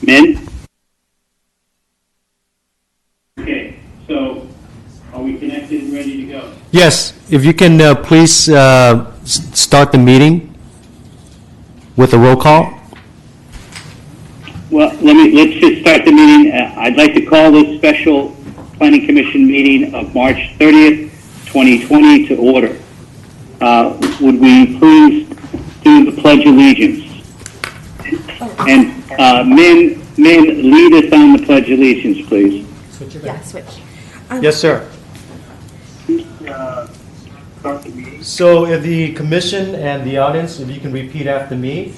Min? Okay, so are we connected and ready to go? Yes, if you can please start the meeting with a roll call. Well, let's just start the meeting. I'd like to call this special Planning Commission meeting of March 30th, 2020 to order. Would we please do the Pledge of Allegiance? And Min, lead us on the Pledge of Allegiance, please. Yeah, switch. Yes, sir. So if the commission and the audience, if you can repeat after me.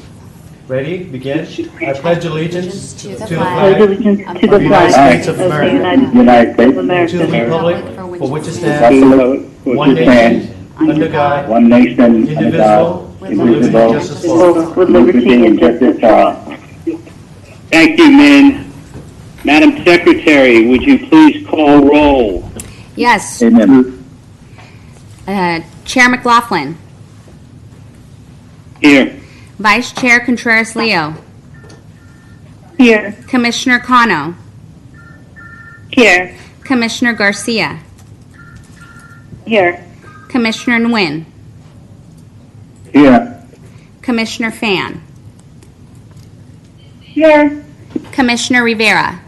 Ready? Begin. I pledge allegiance to the flag of the United States of America, to the republic for which it stands, one nation, under God, indivisible, with liberty and justice for all. Thank you, Min. Madam Secretary, would you please call roll? Yes. Amen. Chair McLaughlin. Here. Vice Chair Contreras-Leo. Here. Commissioner Cano. Here. Commissioner Garcia. Here. Commissioner Nguyen. Here. Commissioner Fan. Here. Commissioner Rivera.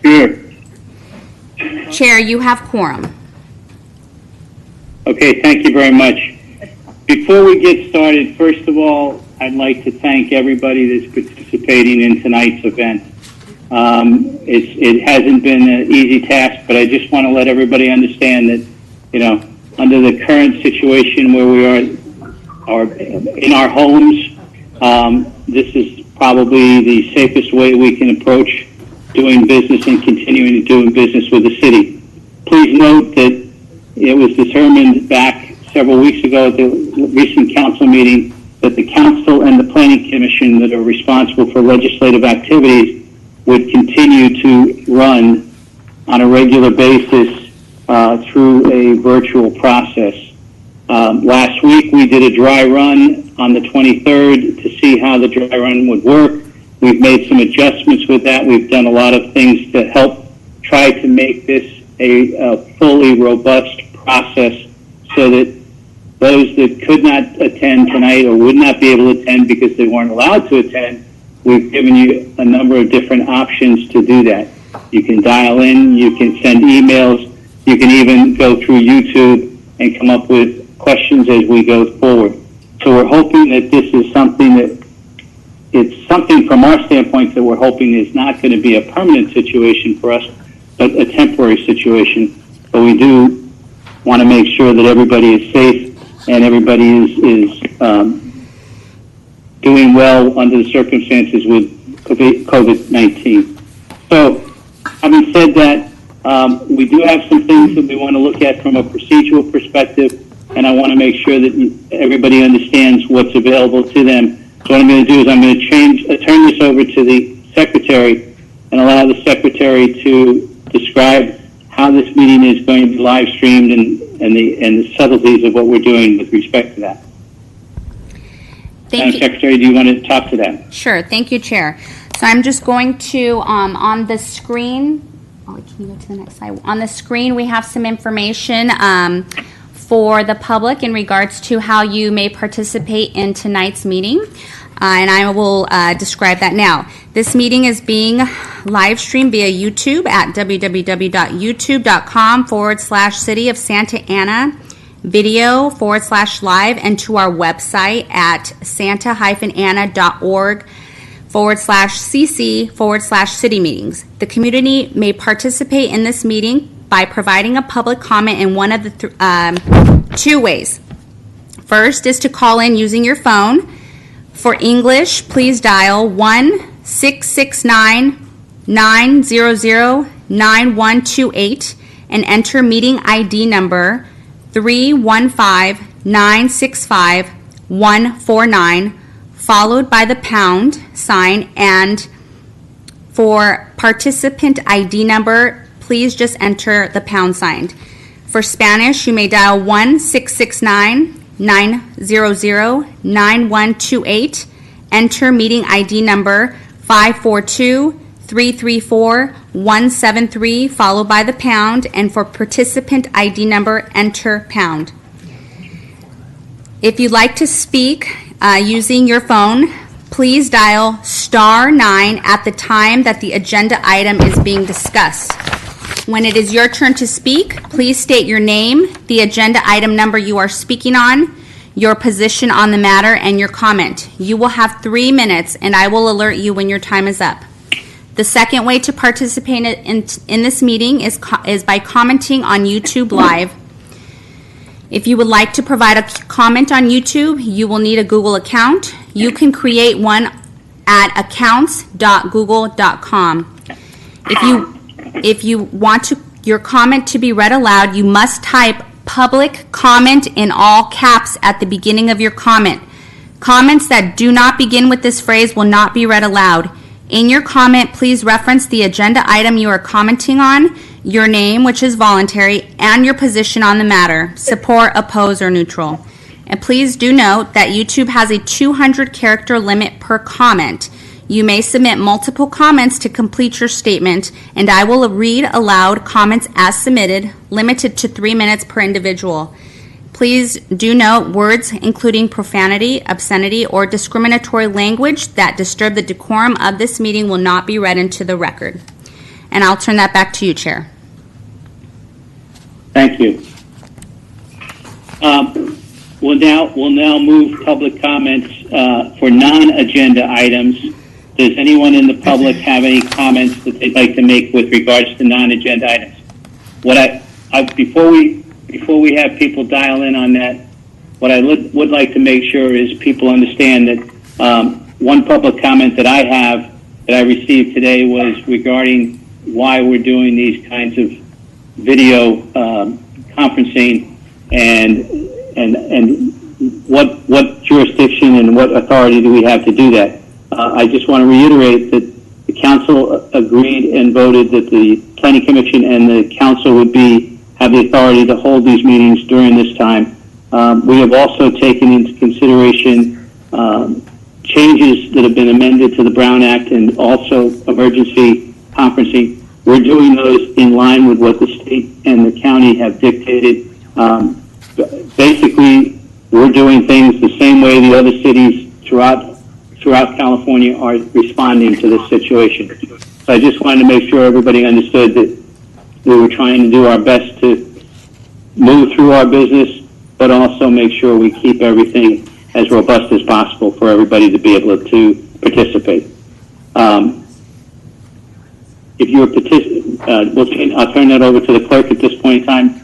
Here. Chair, you have quorum. Okay, thank you very much. Before we get started, first of all, I'd like to thank everybody that's participating in tonight's event. It hasn't been an easy task, but I just want to let everybody understand that, under the current situation where we are in our homes, this is probably the safest way we can approach doing business and continuing to do business with the city. Please note that it was determined back several weeks ago at the recent council meeting that the council and the planning commission that are responsible for legislative activities would continue to run on a regular basis through a virtual process. Last week we did a dry run on the 23rd to see how the dry run would work. We've made some adjustments with that. We've done a lot of things to help try to make this a fully robust process so that those that could not attend tonight or would not be able to attend because they weren't allowed to attend, we've given you a number of different options to do that. You can dial in, you can send emails, you can even go through YouTube and come up with questions as we go forward. So we're hoping that this is something that, it's something from our standpoint that we're hoping is not going to be a permanent situation for us, but a temporary situation. But we do want to make sure that everybody is safe and everybody is doing well under the circumstances with COVID-19. So, having said that, we do have some things that we want to look at from a procedural perspective, and I want to make sure that everybody understands what's available to them. So what I'm going to do is I'm going to turn this over to the secretary and allow the secretary to describe how this meeting is going to be live streamed and the subtleties of what we're doing with respect to that. Thank you. Secretary, do you want to talk to that? Sure. Thank you, Chair. So I'm just going to, on the screen, can you go to the next slide? On the screen, we have some information for the public in regards to how you may participate in tonight's meeting. And I will describe that now. This meeting is being live streamed via YouTube at www.youtube.com/City of Santa Ana video/live and to our website at santa-ana.org/cc/city meetings. The community may participate in this meeting by providing a public comment in one of the two ways. First is to call in using your phone. For English, please dial 1-669-900-9128 and enter meeting ID number 315-965-149, followed by the pound sign, and for participant ID number, please just enter the pound sign. For Spanish, you may dial 1-669-900-9128, enter meeting ID number 542-334-173, followed by the pound, and for participant ID number, enter pound. If you'd like to speak using your phone, please dial *9 at the time that the agenda item is being discussed. When it is your turn to speak, please state your name, the agenda item number you are speaking on, your position on the matter, and your comment. You will have 3 minutes, and I will alert you when your time is up. The second way to participate in this meeting is by commenting on YouTube Live. If you would like to provide a comment on YouTube, you will need a Google account. You can create one at accounts.google.com. If you want your comment to be read aloud, you must type public comment in all caps at the beginning of your comment. Comments that do not begin with this phrase will not be read aloud. In your comment, please reference the agenda item you are commenting on, your name, which is voluntary, and your position on the matter, support, oppose, or neutral. And please do note that YouTube has a 200-character limit per comment. You may submit multiple comments to complete your statement, and I will read aloud comments as submitted, limited to 3 minutes per individual. Please do note words including profanity, obscenity, or discriminatory language that disturb the decorum of this meeting will not be read into the record. And I'll turn that back to you, Chair. Thank you. We'll now move public comments for non-agenda items. Does anyone in the public have any comments that they'd like to make with regards to non-agenda items? Before we have people dial in on that, what I would like to make sure is people understand that one public comment that I received today was regarding why we're doing these kinds of video conferencing and what jurisdiction and what authority do we have to do that. I just want to reiterate that the council agreed and voted that the Planning Commission and the council would have the authority to hold these meetings during this time. We have also taken into consideration changes that have been amended to the Brown Act and also emergency conferencing. We're doing those in line with what the state and the county have dictated. Basically, we're doing things the same way the other cities throughout California are responding to this situation. So I just wanted to make sure everybody understood that we were trying to do our best to move through our business, but also make sure we keep everything as robust as possible for everybody to be able to participate. If you were I'll turn that over to the clerk at this point in time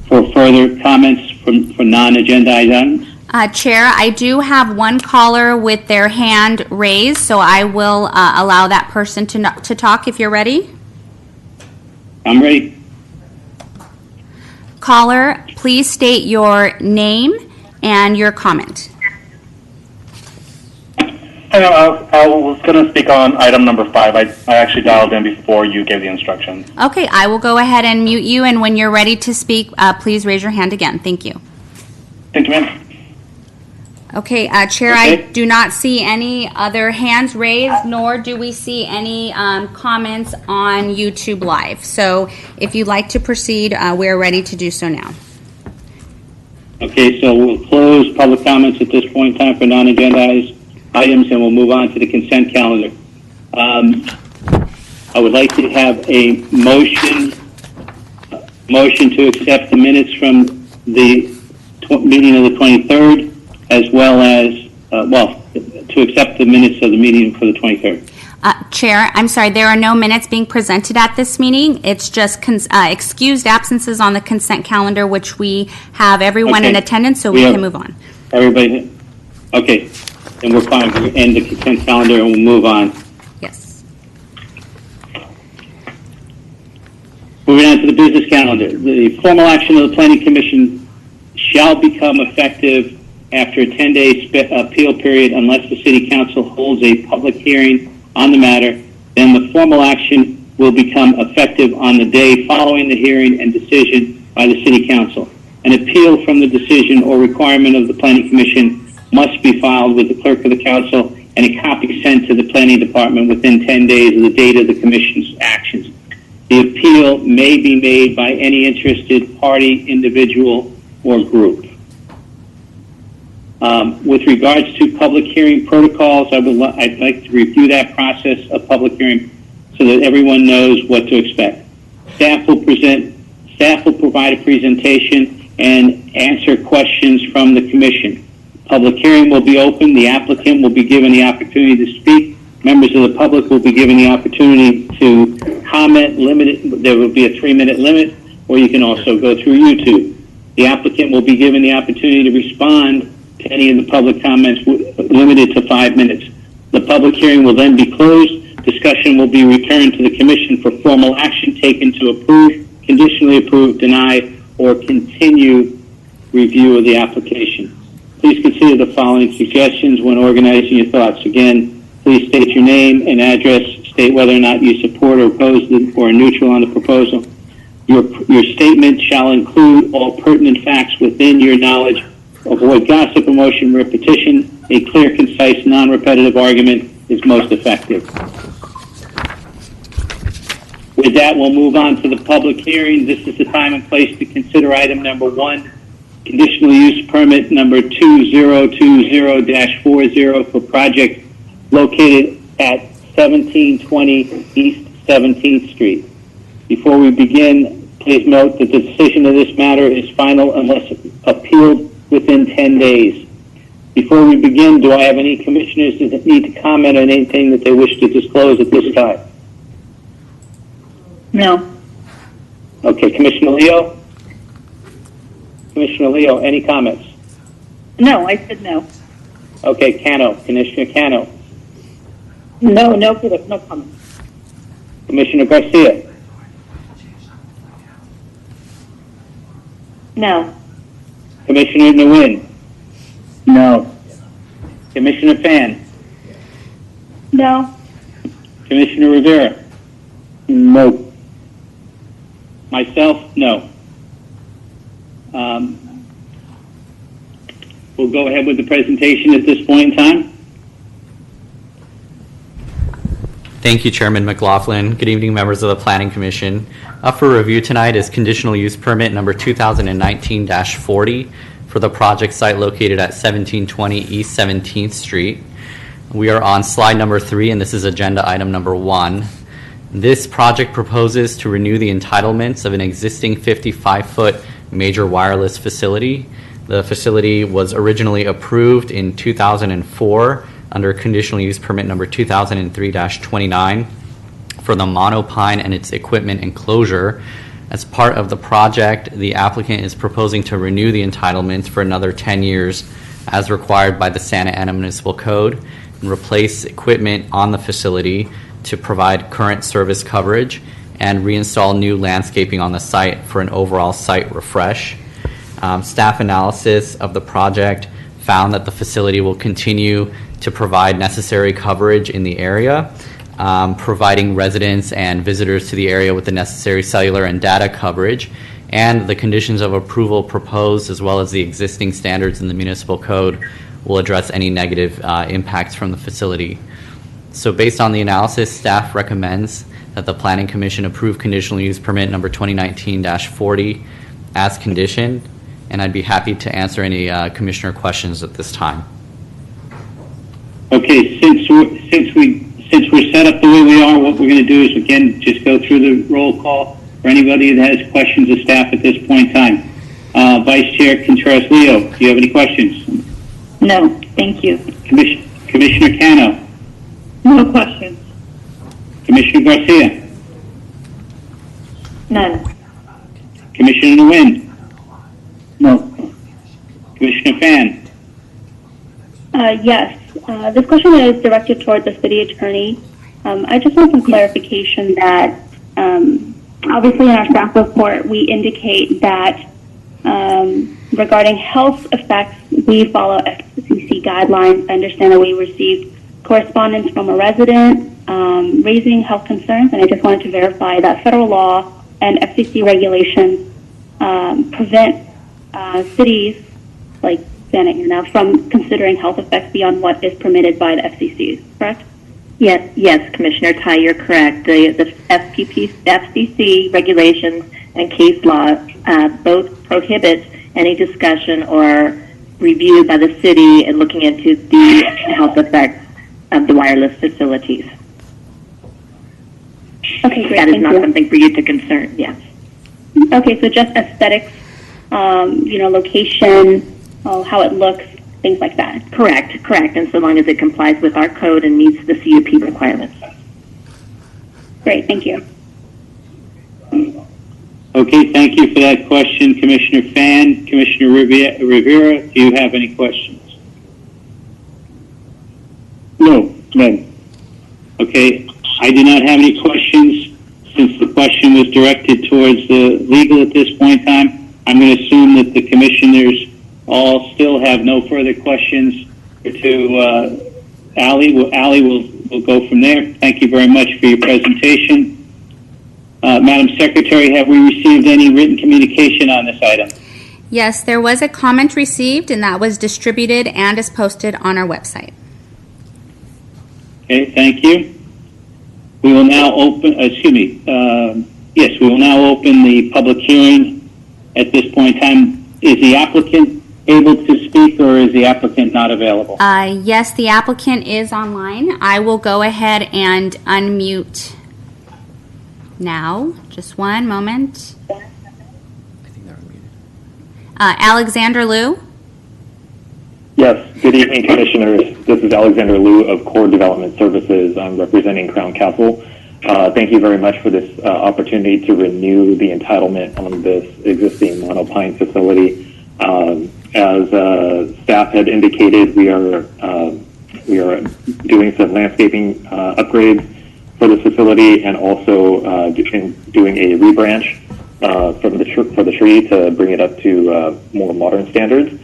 for further comments for non-agenda items. Chair, I do have one caller with their hand raised, so I will allow that person to talk if you're ready. I'm ready. Caller, please state your name and your comment. I was going to speak on item number 5. I actually dialed in before you gave the instructions. Okay, I will go ahead and mute you, and when you're ready to speak, please raise your hand again. Thank you. Thank you, ma'am. Okay, Chair, Okay. I do not see any other hands raised, nor do we see any comments on YouTube Live. So if you'd like to proceed, we are ready to do so now. Okay, so we'll close public comments at this point in time for non-agenda items, and we'll move on to the consent calendar. I would like to have a motion to accept the minutes from the meeting of the 23rd, as well as, to accept the minutes of the meeting for the 23rd. Chair, I'm sorry, there are no minutes being presented at this meeting. It's just excused absences on the consent calendar, which we have everyone in attendance, so we can move on. Everybody, okay, then we're fine. We'll end the consent calendar and we'll move on. Yes. Moving on to the business calendar. The formal action of the Planning Commission shall become effective after a 10-day appeal period unless the City Council holds a public hearing on the matter. Then the formal action will become effective on the day following the hearing and decision by the City Council. An appeal from the decision or requirement of the Planning Commission must be filed with the clerk of the council and a copy sent to the planning department within 10 days of the date of the commission's actions. The appeal may be made by any interested party, individual, or group. With regards to public hearing protocols, I'd like to review that process of public hearing so that everyone knows what to expect. Staff will provide a presentation and answer questions from the commission. Public hearing will be open. The applicant will be given the opportunity to speak. Members of the public will be given the opportunity to comment. There will be a 3-minute limit, or you can also go through YouTube. The applicant will be given the opportunity to respond to any of the public comments, limited to 5 minutes. The public hearing will then be closed. Discussion will be returned to the commission for formal action taken to approve, conditionally approve, deny, or continue review of the application. Please consider the following suggestions when organizing your thoughts. Again, please state your name and address, state whether or not you support or oppose or are neutral on the proposal. Your statement shall include all pertinent facts within your knowledge. Avoid gossip, emotion, repetition. A clear, concise, non-repetitive argument is most effective. With that, we'll move on to the public hearing. This is the time and place to consider item number 1, conditional use permit number 2020-40 for project located at 1720 East 17th Street. Before we begin, please note that the decision of this matter is final unless appealed within 10 days. Before we begin, do I have any commissioners that need to comment on anything that they wish to disclose at this time? No. Okay, Commissioner Leo? Commissioner Leo, any comments? No, I said no. Okay, Commissioner Cano. No comment. Commissioner Garcia? No. Commissioner Nguyen? No. Commissioner Fan? No. Commissioner Rivera? No. Myself, no. We'll go ahead with the presentation at this point in time. Thank you, Chairman McLaughlin. Good evening, members of the Planning Commission. Up for review tonight is conditional use permit number 2019-40 for the project site located at 1720 East 17th Street. We are on slide number 3, and this is agenda item number 1. This project proposes to renew the entitlements of an existing 55-foot major wireless facility. The facility was originally approved in 2004 under conditional use permit number 2003-29 for the monopine and its equipment enclosure. As part of the project, the applicant is proposing to renew the entitlements for another 10 years as required by the Santa Ana Municipal Code and replace equipment on the facility to provide current service coverage and reinstall new landscaping on the site for an overall site refresh. Staff analysis of the project found that the facility will continue to provide necessary coverage in the area, providing residents and visitors to the area with the necessary cellular and data coverage, and the conditions of approval proposed as well as the existing standards in the municipal code will address any negative impacts from the facility. So based on the analysis, staff recommends that the Planning Commission approve conditional use permit number 2019-40 as conditioned, and I'd be happy to answer any commissioner questions at this time. Okay, since we're set up the way we are, what we're going to do is again just go through the roll call for anybody that has questions of staff at this point in time. Vice Chair Contreras-Leo, do you have any questions? No, thank you. Commissioner Cano? No questions. Commissioner Garcia? None. Commissioner Nguyen? No. Commissioner Fan? Yes. This question is directed toward the city attorney. I just want some clarification that obviously in our staff report we indicate that regarding health effects, we follow FCC guidelines. I understand that we received correspondence from a resident raising health concerns, and I just wanted to verify that federal law and FCC regulations prevent cities like Santa Ana from considering health effects beyond what is permitted by the FCC, correct? Yes, Commissioner Tai, you're correct. The FCC regulations and case law both prohibit any discussion or review by the city and looking into the health effects of the wireless facilities. Okay, great. That is Thank not you. something for you to concern. Yes. Okay, so just aesthetics, location, how it looks, things like that. Correct. And so long as it complies with our code and meets the CUP requirements. Great, thank you. Okay, thank you for that question, Commissioner Fan. Commissioner Rivera, do you have any questions? No, none. Okay, I do not have any questions. Since the question was directed towards the legal at this point in time, I'm going to assume that the commissioners all still have no further questions to Ally. Ally will go from there. Thank you very much for your presentation. Madam Secretary, have we received any written communication on this item? Yes, there was a comment received, and that was distributed and is posted on our website. Okay, thank you. We will now open, we will now open the public hearing at this point in time. Is the applicant able to speak, or is the applicant not available? Yes, the applicant is online. I will go ahead and unmute now. Just one moment. I think they're unmuted. Alexander Liu. Yes, good evening, Commissioners. This is Alexander Liu of Core Development Services. I'm representing Crown Castle. Thank you very much for this opportunity to renew the entitlement on this existing monopine facility. As staff had indicated, we are doing some landscaping upgrades for the facility, and also doing a rebranch for the tree to bring it up to more modern standards.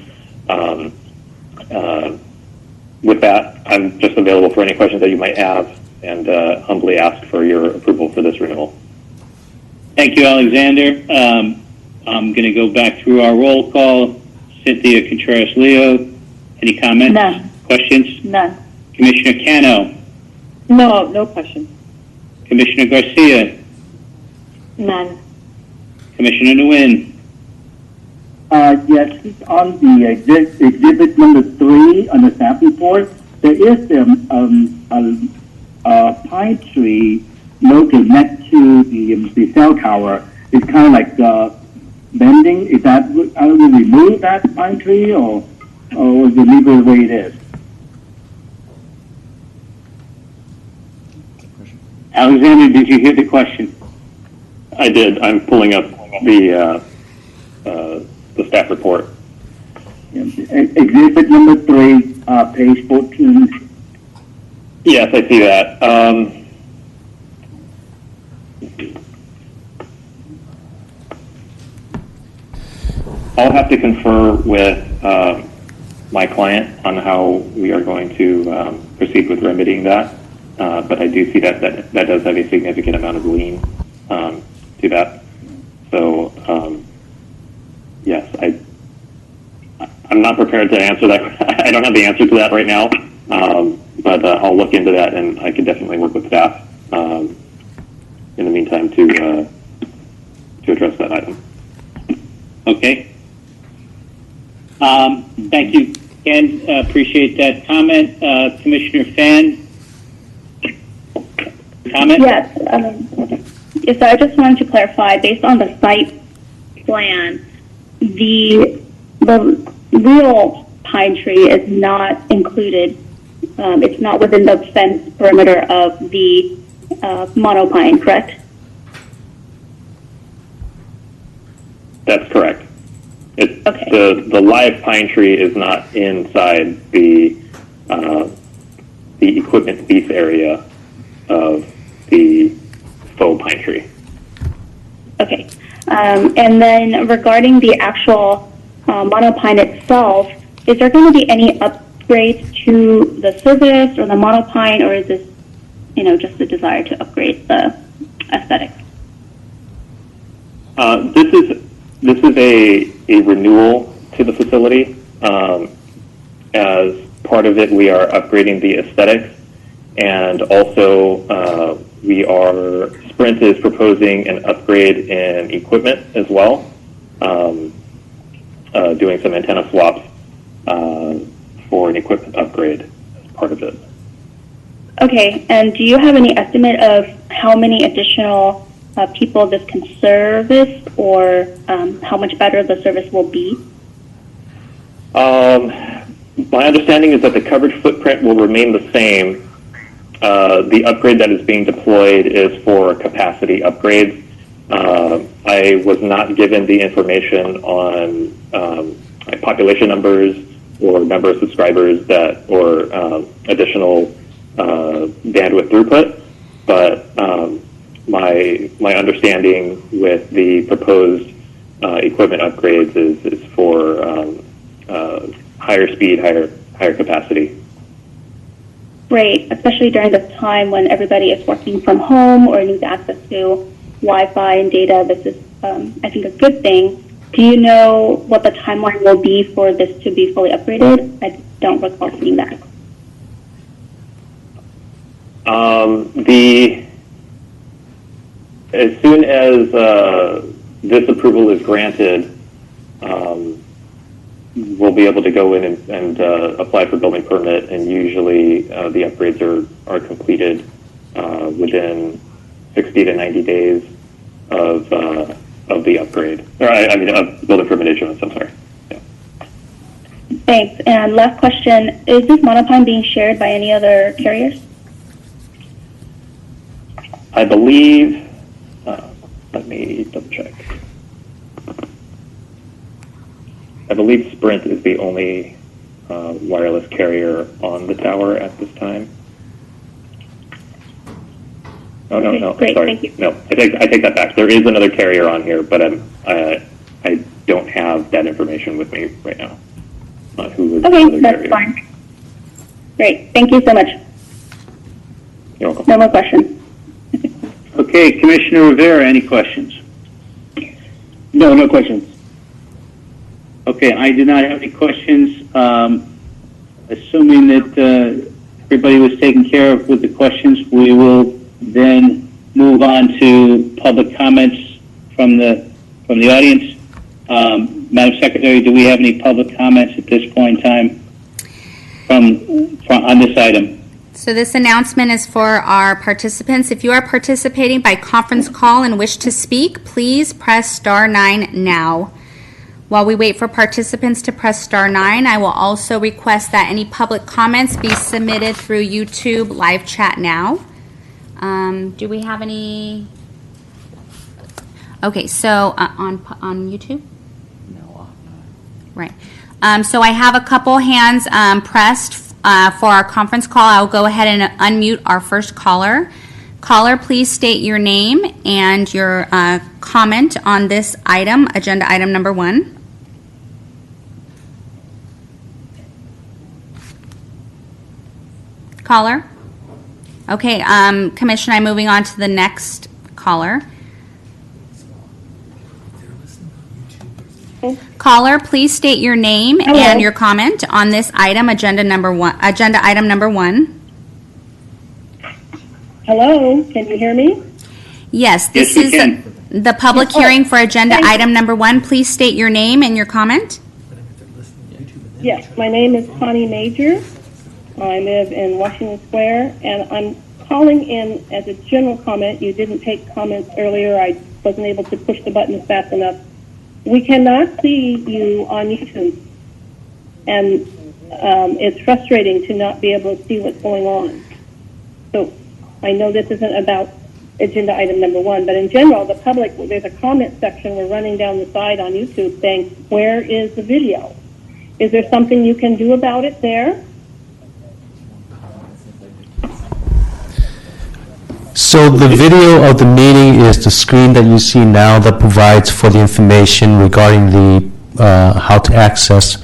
With that, I'm just available for any questions that you might have, and humbly ask for your approval for this renewal. Thank you, Alexander. I'm going to go back through our roll call. Cynthia Contreras-Leo, any comments? None. Questions? None. Commissioner Cano? No question. Commissioner Garcia? None. Commissioner Nguyen? Yes, on the exhibit number 3 on the staff report, there is a pine tree located next to the cell tower. It's kind of like bending. Is that, I will remove that pine tree, or will you leave it the way it is? Alexander, did you hear the question? I did. I'm pulling up the staff report. Exhibit number 3, page 14. Yes, I see that. I'll have to confer with my client on how we are going to proceed with remedying that. But I do see that does have a significant amount of lien to that. So, yes, I'm not prepared to answer that. I don't have the answer to that right now, but I'll look into that, and I can definitely work with staff in the meantime to address that item. Okay. Thank you, Ken. Appreciate that comment. Commissioner Fan? Comment? Yes, so I just wanted to clarify, based on the site plan, the real pine tree is not included. It's not within the fence perimeter of the monopine, correct? That's correct. Okay. The live pine tree is not inside the equipment lease area of the faux pine tree. Okay. And then regarding the actual monopine itself, is there going to be any upgrades to the service or the monopine, or is this, just the desire to upgrade the aesthetic? This is a renewal to the facility. as part of it, we are upgrading the aesthetics, and also Sprint is proposing an upgrade in equipment as well, doing some antenna swaps for an equipment upgrade as part of it. Okay, and do you have any estimate of how many additional people this can service, or how much better the service will be? My understanding is that the coverage footprint will remain the same. The upgrade that is being deployed is for capacity upgrades. I was not given the information on population numbers or number of subscribers or additional bandwidth throughput, but my understanding with the proposed equipment upgrades is for higher speed, higher capacity. Great, especially during this time when everybody is working from home or needs access to Wi-Fi and data. This is, I think, a good thing. Do you know what the timeline will be for this to be fully upgraded? I don't recall seeing that. As soon as this approval is granted, we'll be able to go in and apply for building permit, and usually the upgrades are completed within 60 to 90 days of the upgrade. Or of building permit issuance, I'm sorry. Yeah. Thanks. And last question, is this monopine being shared by any other carriers? I believe, let me double check. I believe Sprint is the only wireless carrier on the tower at this time. Oh, Okay, no, great, sorry. thank you. No, I take that back. There is another carrier on here, but I don't have that information with me right now on who is the Okay, other that's carrier. fine. Great, thank you so much. You're welcome. No more questions. Okay, Commissioner Rivera, any questions? No, no questions. Okay, I do not have any questions. Assuming that everybody was taken care of with the questions, we will then move on to public comments from the audience. Madam Secretary, do we have any public comments at this point in time from on this item? So this announcement is for our participants. If you are participating by conference call and wish to speak, please press *9 now. While we wait for participants to press *9, I will also request that any public comments be submitted through YouTube live chat now. Do we have any? Okay, so on YouTube? No. Right. So I have a couple hands pressed for our conference call. I'll go ahead and unmute our first caller. Caller, please state your name and your comment on this item, agenda item number 1. Caller? Okay, Commissioner, I'm moving on to the next caller. Caller, please state your name Hello. and your comment on this item, agenda item number 1. Hello, can you hear me? Yes, this Yes, we is can. the public hearing for agenda Thank you. item number 1. Please state your name and your comment. Yes, my name is Connie Major. I live in Washington Square, and I'm calling in as a general comment. You didn't take comments earlier. I wasn't able to push the button fast enough. We cannot see you on YouTube, and it's frustrating to not be able to see what's going on. So I know this isn't about agenda item number 1, but in general, the public, there's a comment section we're running down the side on YouTube saying, where is the video? Is there something you can do about it there? So the video of the meeting is the screen that you see now that provides for the information regarding the how to access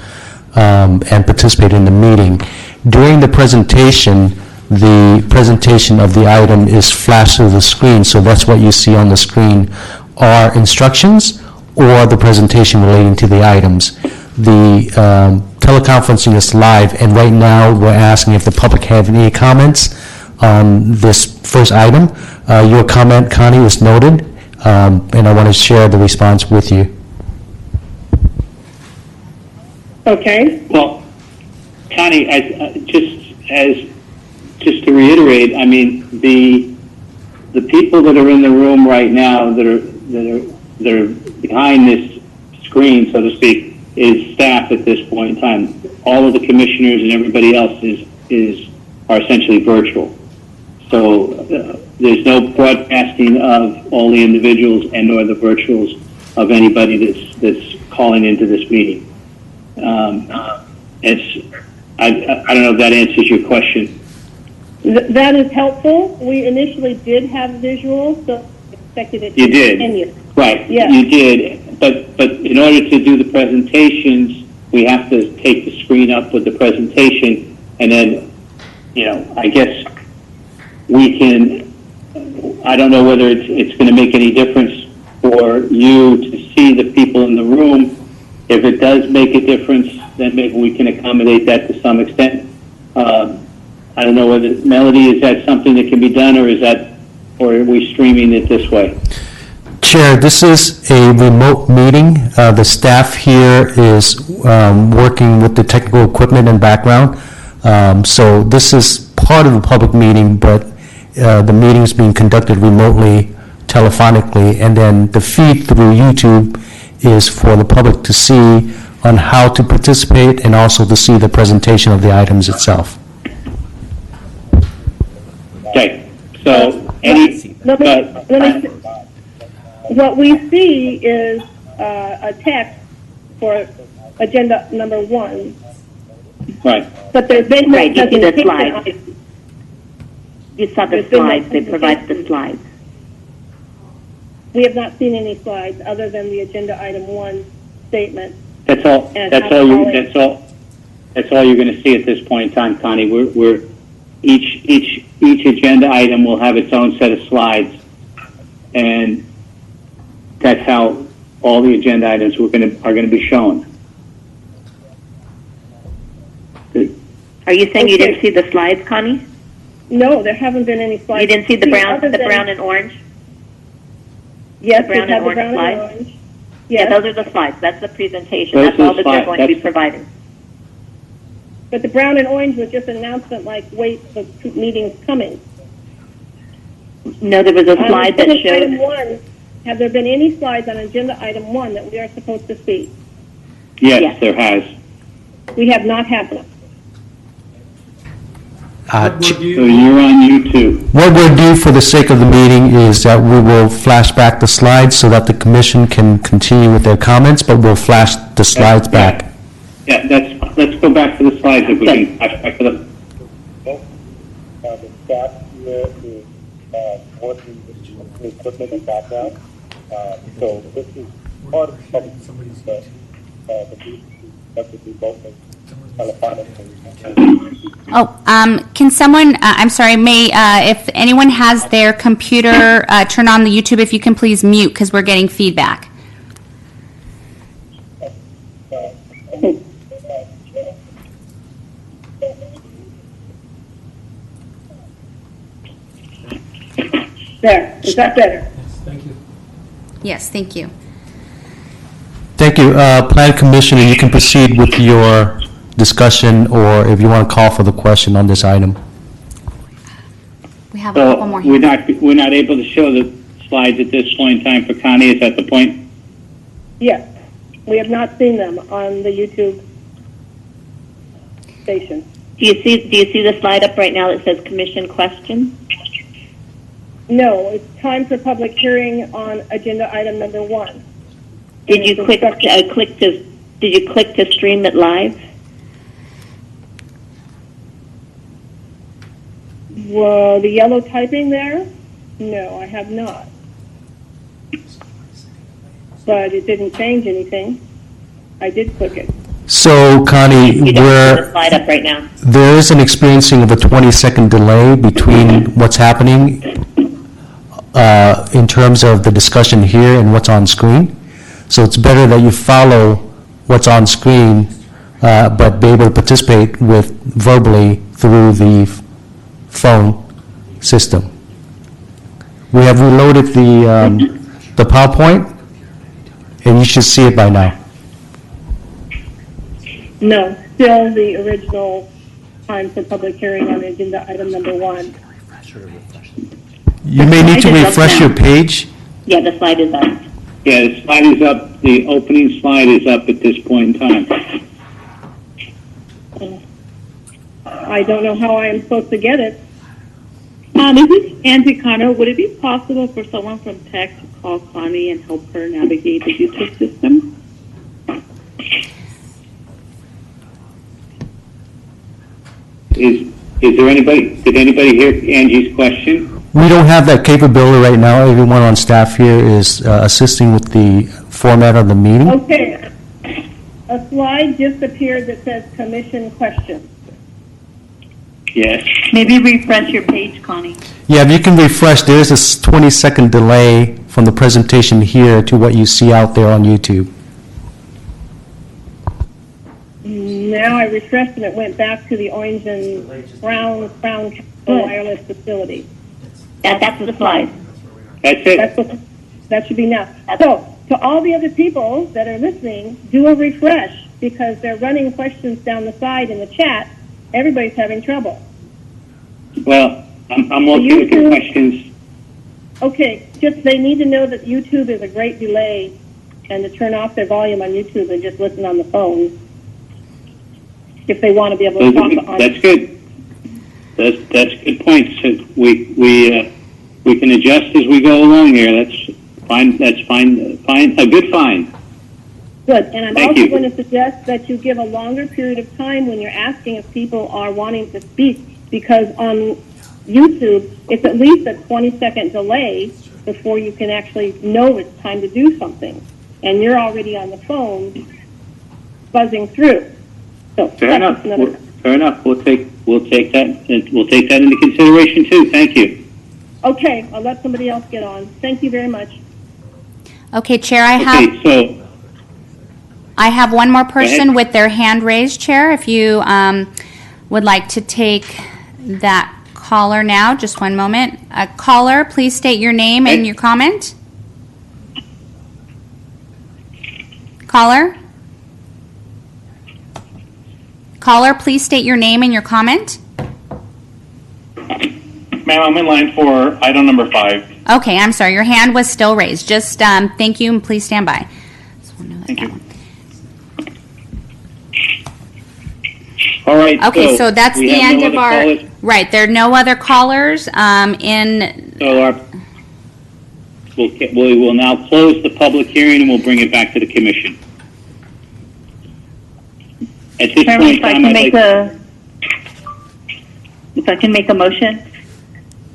and participate in the meeting. During the presentation of the item is flashed to the screen, so that's what you see on the screen are instructions or the presentation relating to the items. The teleconferencing is live, and right now, we're asking if the public have any comments on this first item. Your comment, Connie, is noted, and I want to share the response with you. Okay. Well, Connie, just to reiterate, I mean, the people that are in the room right now that are behind this screen, so to speak, is staff at this point in time. All of the commissioners and everybody else are essentially virtual. So there's no broadcasting of all the individuals and or the virtuals of anybody that's calling into this meeting. I don't know if that answers your question. That is helpful. We initially did have visuals, so expected it to You did. continue. Right, Yeah. you did, but in order to do the presentations, we have to take the screen up with the presentation, and then, I guess we can, I don't know whether it's going to make any difference for you to see the people in the room. If it does make a difference, then maybe we can accommodate that to some extent. I don't know whether, Melody, is that something that can be done, or or are we streaming it this way? Chair, this is a remote meeting. The staff here is working with the technical equipment and background. So this is part of a public meeting, but the meeting is being conducted remotely, telephonically, and then the feed through YouTube is for the public to see on how to participate and also to see the presentation of the items itself. Okay, so What we see is a text for agenda number 1, right. but there's been no Right, you see the presentation. slides. You saw the There's been no slides, they provided the slides. We have not seen any slides other than the agenda item 1 statement. That's all. And That's how all. to That's all you're going to see at this point in time, Connie. We're each agenda item will have its own set of slides, and that's how all the agenda items are going to be shown. Are you saying you didn't see the slides, Connie? No, there haven't been any slides. You didn't see the brown other than- and orange? Yes, the brown we've had and the orange brown and slides? orange. Yeah, Yes, those are the slides. That's the presentation. Those That's are all the that they're slides. going to be That's- providing. but the brown and orange was just an announcement like, wait, the meeting's coming. No, there was a On slide that agenda item showed, 1, have there been any slides on agenda item 1 that we are supposed to see? Yes, Yes. there has. We have not had them. So you're on YouTube. What we'll do for the sake of the meeting is that we will flash back the slides so that the commission can continue with their comments, but we'll flash the slides back. Yeah, let's go back to the slides if we Okay. can. Back to the. The staff here is working with the equipment and background. So this is part of the Can someone, I'm sorry, if anyone has their computer, turn on the YouTube, if you can please mute, because we're getting feedback. There, is that better? Yes, thank you. Thank you. Plan Commissioner, you can proceed with your discussion, or if you want to call for the question on this item. We have a couple more we're hands. not able to show the slides at this point in time for Connie. Is that the point? Yes, we have not seen them on the YouTube station. do you see the slide up right now that says commission questions? No, it's time for public hearing on agenda item number 1. Did you click to stream it live? Well, the yellow typing there? No, I have not. But it didn't change anything. I did click it. So Connie, You don't see the slide up right now. there is an experiencing of a 20-second delay between what's happening in terms of the discussion here and what's on screen. So it's better that you follow what's on screen but be able to participate with verbally through the phone system. We have reloaded the PowerPoint, and you should see it by now. No, still the original time for public hearing on agenda item number 1. You may need to refresh your page. Yeah, the slide is up. Yeah, the slide is up, the opening slide is up at this point in time. I don't know how I am supposed to get it. This is Angie Connor. Would it be possible for someone from tech to call Connie and help her navigate the YouTube system? Is there anybody, did anybody hear Angie's question? We don't have that capability right now. Everyone on staff here is assisting with the format of the meeting. Okay. A slide just appeared that says commission questions. Yes. Maybe refresh your page, Connie. Yeah, if you can refresh, there is a 20-second delay from the presentation here to what you see out there on YouTube. Now I refreshed and it went back to the orange and brown wireless facility. That's the slide. That's it. That should be now. So, to all the other people that are listening, do a refresh because they're running questions down the side in the chat. Everybody's having trouble. Well, I'm looking at the questions. Okay, just they need to know that YouTube is a great delay and to turn off their volume on YouTube and just listen on the phone if they want to be able to talk on. That's good. That's good points. We can adjust as we go along here. That's fine. That's fine. Fine. A good find. Good. And I'm Thank also you. going to suggest that you give a longer period of time when you're asking if people are wanting to speak, because on YouTube, it's at least a 20-second delay before you can actually know it's time to do something. And you're already on the phone buzzing through. So Fair that's enough. another- Fair enough. We'll take that. We'll take that into consideration too. Thank you. Okay, I'll let somebody else get on. Thank you very much. Okay, Chair, I have one more person ahead. with their hand raised, Chair. If you would like to take that caller now, just one moment. Caller, please state your name and your comment. Caller? Caller, please state your name and your comment. Ma'am, I'm in line for item number 5. Okay, I'm sorry. Your hand was still raised. Just thank you and please stand by. Thank you. All right. Okay, so that's we the have end no of other our, callers? right, there are no other callers So we will now close the public hearing and we'll bring it back to the commission. At this Chairman, point in if I time, can I'd make like, a motion,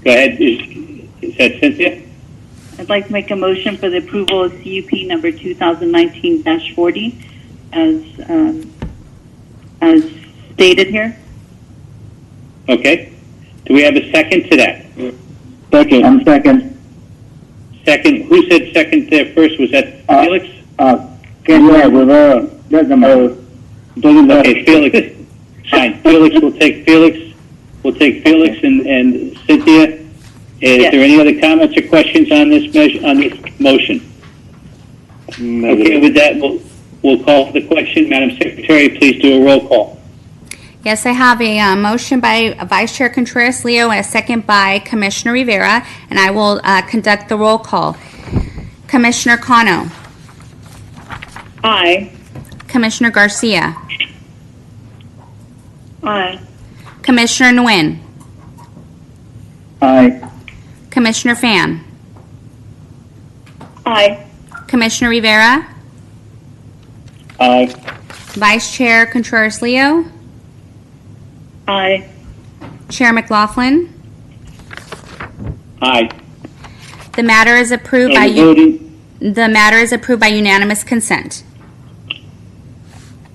go ahead. Is that Cynthia? I'd like to make a motion for the approval of CUP number 2019-40 as stated here. Okay. Do we have a second to that? Second. I'm second. Second. Who said second there first? Was that Felix? Okay, Felix. Fine. Felix will take Felix. We'll take Felix and Cynthia. Is there any other comments or questions on this motion? Okay, with that, we'll call for the question. Madam Secretary, please do a roll call. Yes, I have a motion by Vice Chair Contreras-Leo and a second by Commissioner Rivera, and I will conduct the roll call. Commissioner Cano. Aye. Commissioner Garcia. Aye. Commissioner Nguyen. Aye. Commissioner Fan. Aye. Commissioner Rivera. Aye. Vice Chair Contreras-Leo. Aye. Chair McLaughlin. Aye. The matter is approved by unanimous consent.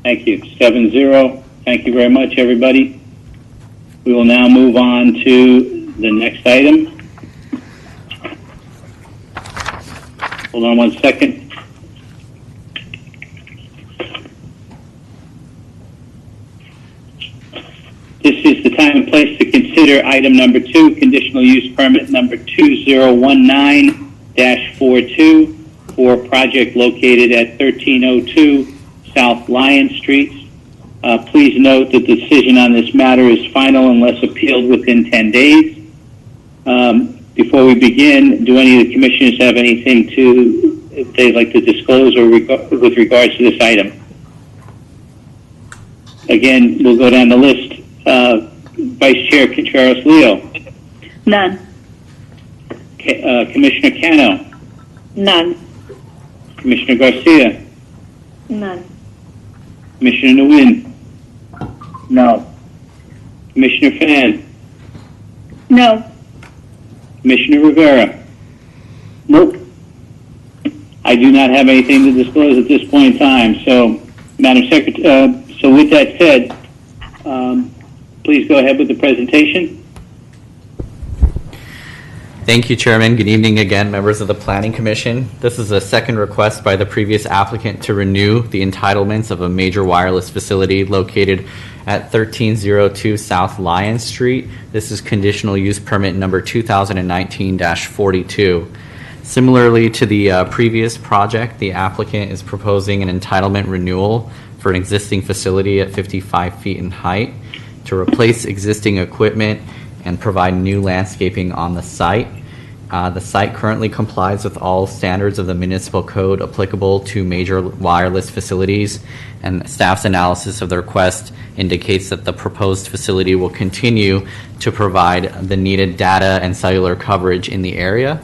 Thank you. 7-0. Thank you very much, everybody. We will now move on to the next item. Hold on 1 second. This is the time and place to consider item number 2, conditional use permit number 2019-42 for a project located at 1302 South Lion Street. Please note that the decision on this matter is final unless appealed within 10 days. Before we begin, do any of the commissioners have anything they'd like to disclose or with regards to this item? Again, we'll go down the list. Vice Chair Contreras-Leo. None. Commissioner Cano. None. Commissioner Garcia. None. Commissioner Nguyen. No. Commissioner Fan. No. Commissioner Rivera. Nope. I do not have anything to disclose at this point in time. So, Madam Secretary, so with that said, please go ahead with the presentation. Thank you, Chairman. Good evening again, members of the Planning Commission. This is a second request by the previous applicant to renew the entitlements of a major wireless facility located at 1302 South Lion Street. This is conditional use permit number 2019-42. Similarly to the previous project, the applicant is proposing an entitlement renewal for an existing facility at 55 feet in height to replace existing equipment and provide new landscaping on the site. The site currently complies with all standards of the municipal code applicable to major wireless facilities, and staff's analysis of the request indicates that the proposed facility will continue to provide the needed data and cellular coverage in the area.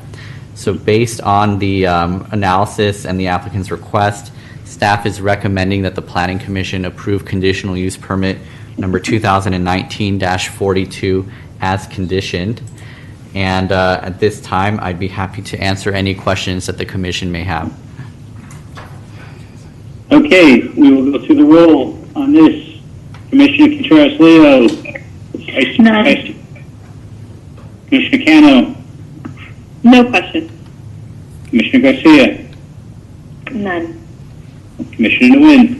So based on the analysis and the applicant's request, staff is recommending that the Planning Commission approve conditional use permit number 2019-42 as conditioned. And at this time, I'd be happy to answer any questions that the Commission may have. Okay, we will go through the roll on this. Commissioner Contreras-Leo. None. Commissioner Cano. No question. Commissioner Garcia. None. Commissioner Nguyen.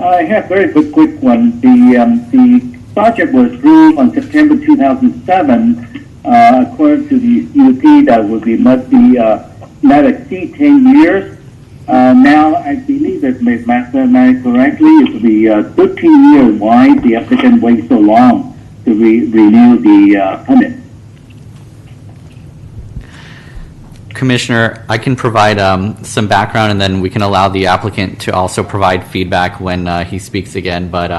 I have a very quick one. The project was approved on September 2007. According to the CUP, that must be not exceed 10 years. Now, I believe if my math correctly, it will be 13 years. Why the applicant wait so long to renew the permit? Commissioner, I can provide some background, and then we can allow the applicant to also provide feedback when he speaks again. But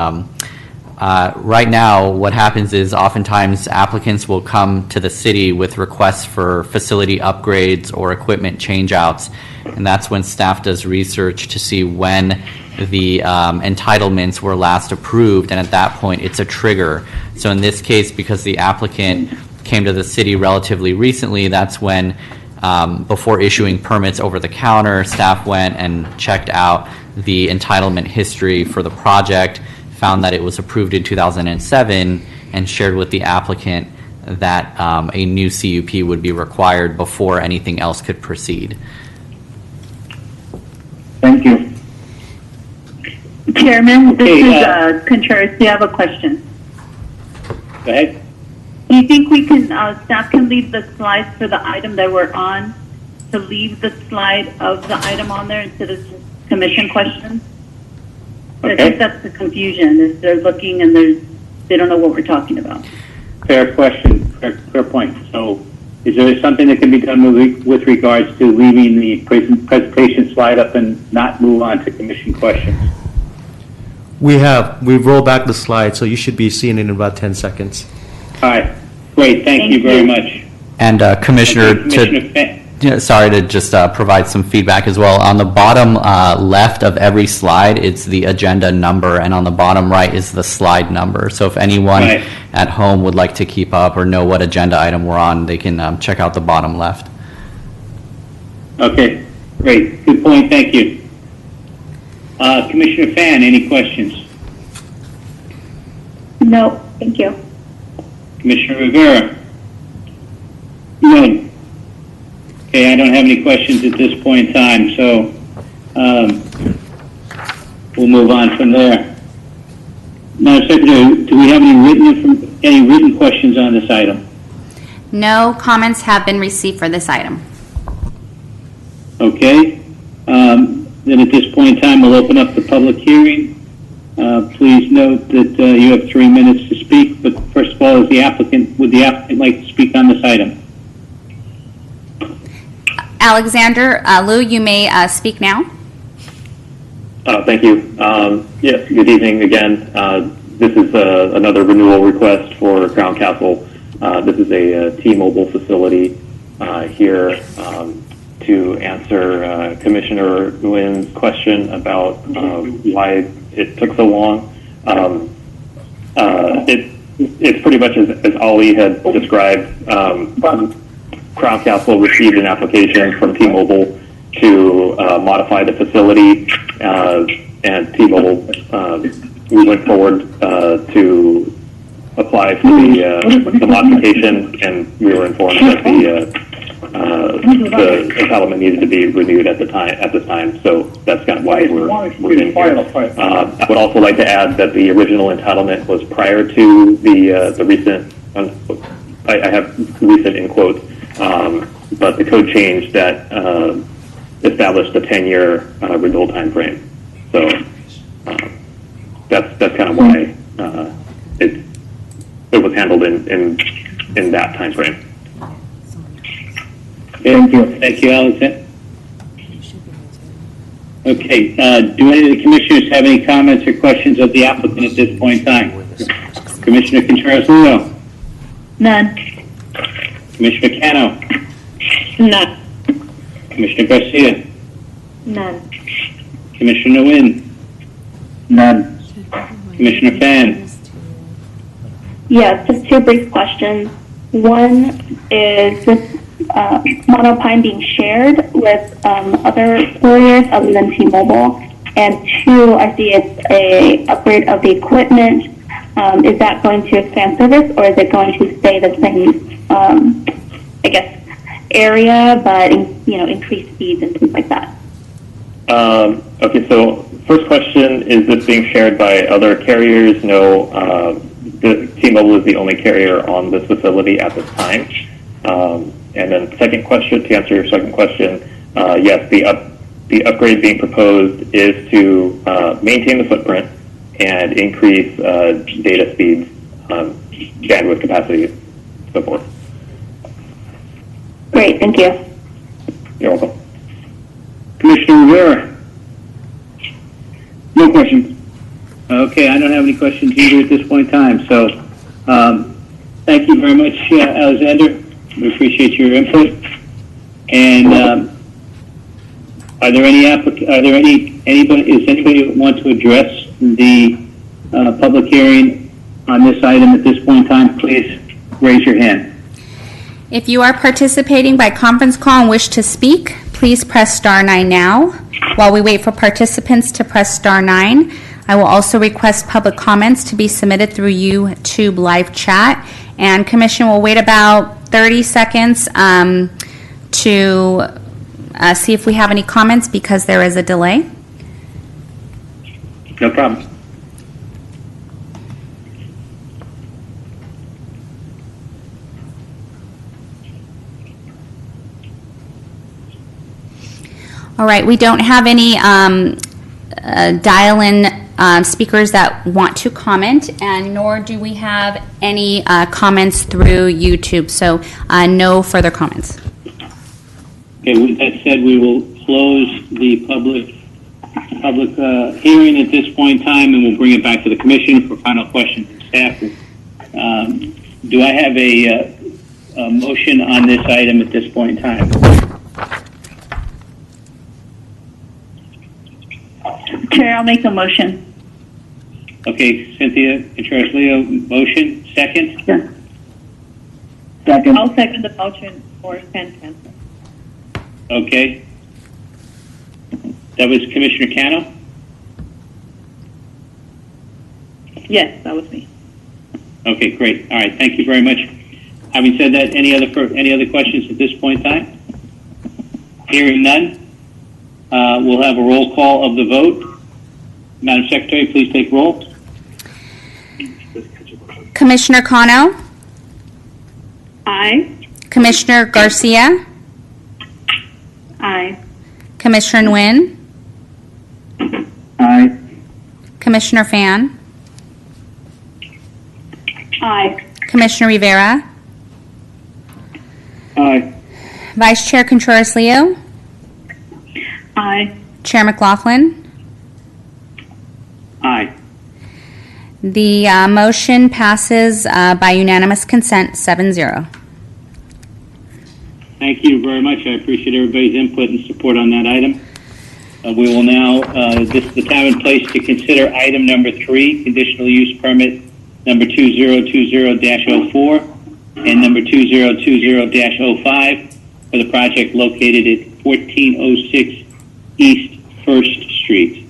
right now, what happens is oftentimes applicants will come to the city with requests for facility upgrades or equipment changeouts, and that's when staff does research to see when the entitlements were last approved, and at that point, it's a trigger. So in this case, because the applicant came to the city relatively recently, that's when before issuing permits over the counter, staff went and checked out the entitlement history for the project, found that it was approved in 2007, and shared with the applicant that a new CUP would be required before anything else could proceed. Thank you. Chairman, this Okay, is Contreras. Do you have a question? Go ahead. Do you think we can, staff can leave the slides for the item that we're on, to leave the slide of the item on there instead of just commission questions? I think that's the confusion, is they're looking and they don't know what we're talking about. Fair question, fair point. So is there something that can be done with regards to leaving the presentation slide up and not move on to commission questions? We've rolled back the slide, so you should be seeing it in about 10 seconds. All right, great, thank you very much. And Commissioner, sorry to just provide some feedback as well. On the bottom left of every slide, it's the agenda number, and on the bottom right is the slide number. So if anyone at home would like to keep up or know what agenda item we're on, they can check out the bottom left. Okay, great, good point, thank you. Commissioner Fan, any questions? No, thank you. Commissioner Rivera? None. Okay, I don't have any questions at this point in time, so we'll move on from there. Madam Secretary, do we have any written questions on this item? No comments have been received for this item. Okay. Then at this point in time, we'll open up the public hearing. Please note that you have 3 minutes to speak, but first of all, would the applicant like to speak on this item? Alexander Liu, you may speak now. Thank you. Yes, good evening again. This is another renewal request for Crown Castle. This is a T-Mobile facility here to answer Commissioner Nguyen's question about why it took so long. It's pretty much as Ali had described. Crown Castle received an application from T-Mobile to modify the facility, and T-Mobile, we went forward to apply for the modification, and we were informed that the entitlement needed to be renewed at this time. So that's kind of why we're in here. I would also like to add that the original entitlement was prior to the recent. I have recent in quotes, but the code change that established a 10-year renewal time frame. So that's kind of why it was handled in that time frame. Thank you. Thank you, Alexander. Okay, do any of the commissioners have any comments or questions of the applicant at this point in time? Commissioner Contreras-Leo? None. Commissioner Cano? None. Commissioner Garcia? None. Commissioner Nguyen? None. Commissioner Fan? Yes, just 2 brief questions. One is this monopine being shared with other carriers other than T-Mobile? And 2, I see it's a upgrade of the equipment. Is that going to expand service, or is it going to stay the same, I guess, area, but increase speeds and things like that? Okay, so first question, is this being shared by other carriers? No, T-Mobile is the only carrier on this facility at this time. And then second question, to answer your second question, yes, the upgrade being proposed is to maintain the footprint and increase data speeds, bandwidth capacity, so forth. Great, thank you. You're welcome. Commissioner Rivera? No questions. Okay, I don't have any questions either at this point in time. So, thank you very much, Alexander. We appreciate your input. And does anybody want to address the public hearing on this item at this point in time? Please raise your hand. If you are participating by conference call and wish to speak, please press *9 now. While we wait for participants to press *9, I will also request public comments to be submitted through YouTube live chat. And Commission will wait about 30 seconds to see if we have any comments because there is a delay. No problem. All right, we don't have any dial-in speakers that want to comment, and nor do we have any comments through YouTube, so no further comments. Okay, with that said, we will close the public hearing at this point in time, and we'll bring it back to the commission for final questions from staff. Do I have a motion on this item at this point in time? Chair, I'll make a motion. Okay, Cynthia Contreras-Leo, motion. Second? Yeah. Second. I'll second the motion for San. Okay. That was Commissioner Cano? Yes, that was me. Okay, great. All right, thank you very much. Having said that, any other questions at this point in time? Hearing none, we'll have a roll call of the vote. Madam Secretary, please take roll. Commissioner Kano, Aye. Commissioner Garcia, Aye. Commissioner Nguyen, Aye. Commissioner Fan, Aye. Commissioner Rivera, Aye. Vice Chair Contreras-Leo, Aye. Chair McLaughlin. Aye. The motion passes by unanimous consent, 7-0. Thank you very much. I appreciate everybody's input and support on that item. We will now, this is the time and place to consider item number 3, conditional use permit number 2020-04 and number 2020-05 for the project located at 1406 East 1st Street.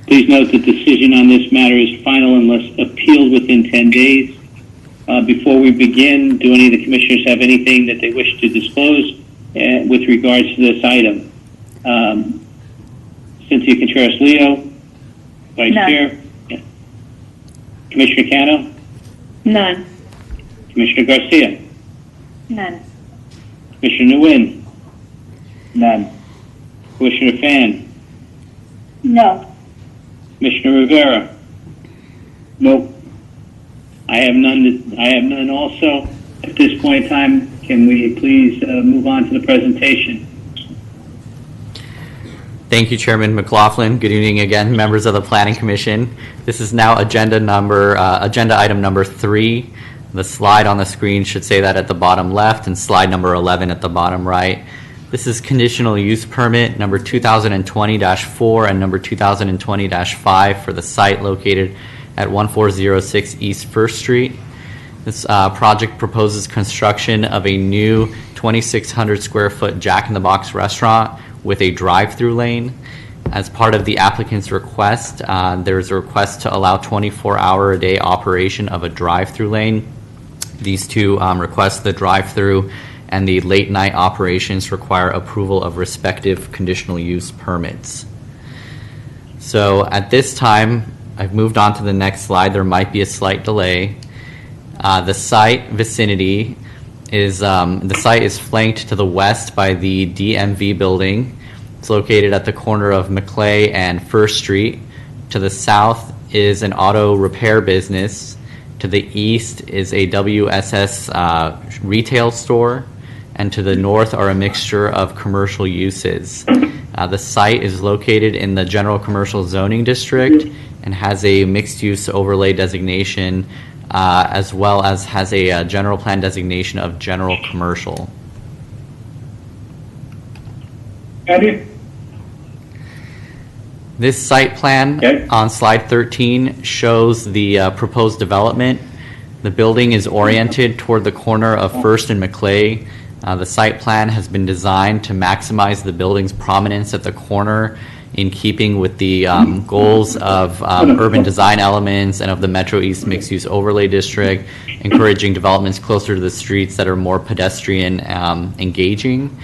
Please note that decision on this matter is final unless appealed within 10 days. Before we begin, do any of the commissioners have anything that they wish to disclose with regards to this item? Cynthia Contreras-Leo, Vice None. Chair. Yeah. Commissioner Cano, None. Commissioner Garcia, None. Commissioner Nguyen, None. Commissioner Fan, No. Commissioner Rivera. Nope. I have none also. At this point in time, can we please move on to the presentation? Thank you, Chairman McLaughlin. Good evening again, members of the Planning Commission. This is now agenda item number 3. The slide on the screen should say that at the bottom left, and slide number 11 at the bottom right. This is conditional use permit number 2020-4 and number 2020-5 for the site located at 1406 East 1st Street. This project proposes construction of a new 2,600 square foot Jack-in-the-Box restaurant with a drive-through lane. As part of the applicant's request, there's a request to allow 24-hour-a-day operation of a drive-through lane. These two requests, the drive-through and the late-night operations, require approval of respective conditional use permits. So at this time, I've moved on to the next slide. There might be a slight delay. The site vicinity is the site is flanked to the west by the DMV building. It's located at the corner of Maclay and 1st Street. To the south is an auto repair business. To the east is a WSS retail store. And to the north are a mixture of commercial uses. The site is located in the General Commercial Zoning District and has a mixed-use overlay designation, as well as has a general plan designation of general commercial. Eddie? This site plan on slide 13 shows the proposed development. The building is oriented toward the corner of 1st and Maclay. The site plan has been designed to maximize the building's prominence at the corner in keeping with the goals of urban design elements and of the Metro East Mixed-Use Overlay District, encouraging developments closer to the streets that are more pedestrian engaging.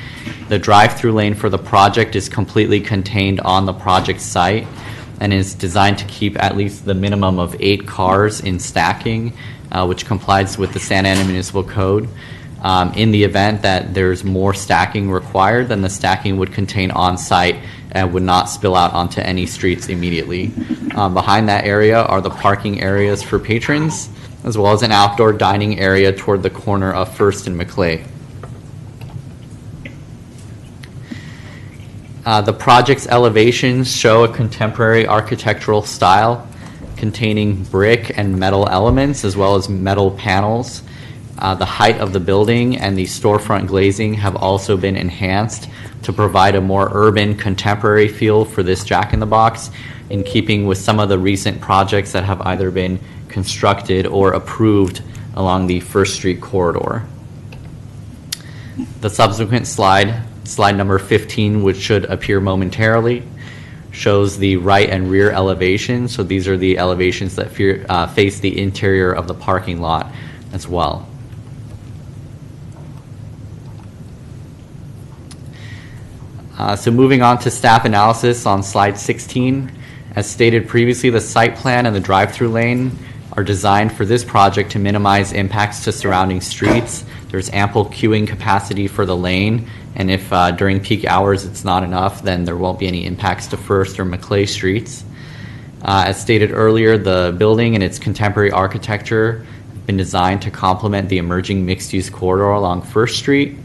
The drive-through lane for the project is completely contained on the project site and is designed to keep at least the minimum of 8 cars in stacking, which complies with the Santa Ana Municipal Code. In the event that there's more stacking required, then the stacking would contain on-site and would not spill out onto any streets immediately. Behind that area are the parking areas for patrons, as well as an outdoor dining area toward the corner of 1st and Maclay. The project's elevations show a contemporary architectural style containing brick and metal elements, as well as metal panels. The height of the building and the storefront glazing have also been enhanced to provide a more urban, contemporary feel for this Jack-in-the-Box, in keeping with some of the recent projects that have either been constructed or approved along the 1st Street corridor. The subsequent slide number 15, which should appear momentarily, shows the right and rear elevation. So these are the elevations that face the interior of the parking lot as well. So moving on to staff analysis on slide 16. As stated previously, the site plan and the drive-through lane are designed for this project to minimize impacts to surrounding streets. There's ample queuing capacity for the lane, and if during peak hours it's not enough, then there won't be any impacts to First or Maclay streets. As stated earlier, the building and its contemporary architecture have been designed to complement the emerging mixed-use corridor along First Street,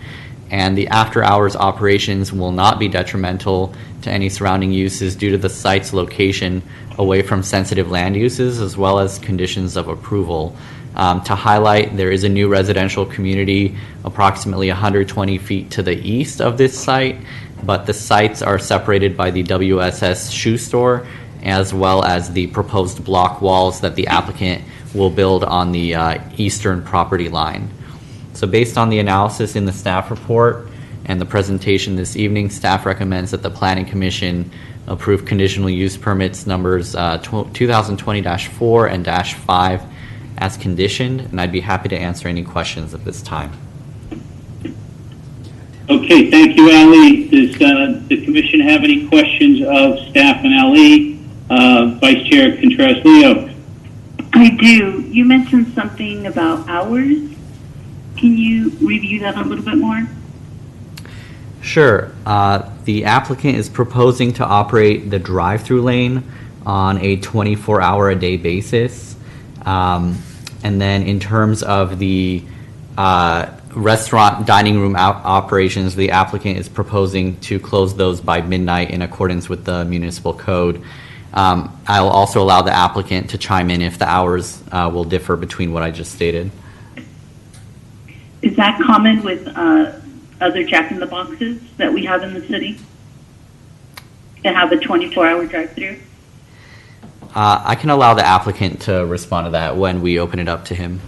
and the after-hours operations will not be detrimental to any surrounding uses due to the site's location away from sensitive land uses as well as conditions of approval. To highlight, there is a new residential community approximately 120 feet to the east of this site, but the sites are separated by the WSS shoe store as well as the proposed block walls that the applicant will build on the eastern property line. So based on the analysis in the staff report and the presentation this evening, staff recommends that the Planning Commission approve conditional use permits numbers 2020-4 and -5 as conditioned, and I'd be happy to answer any questions at this time. Okay, thank you, Ali. Does the commission have any questions of staff and Ali? Vice Chair Contreras-Leo. I do. You mentioned something about hours. Can you review that a little bit more? Sure. The applicant is proposing to operate the drive-through lane on a 24-hour-a-day basis. And then in terms of the restaurant dining room operations, the applicant is proposing to close those by midnight in accordance with the municipal code. I'll also allow the applicant to chime in if the hours will differ between what I just stated. Is that common with other Jack in the Boxes that we have in the city? To have a 24-hour drive-through? I can allow the applicant to respond to that when we open it up to him.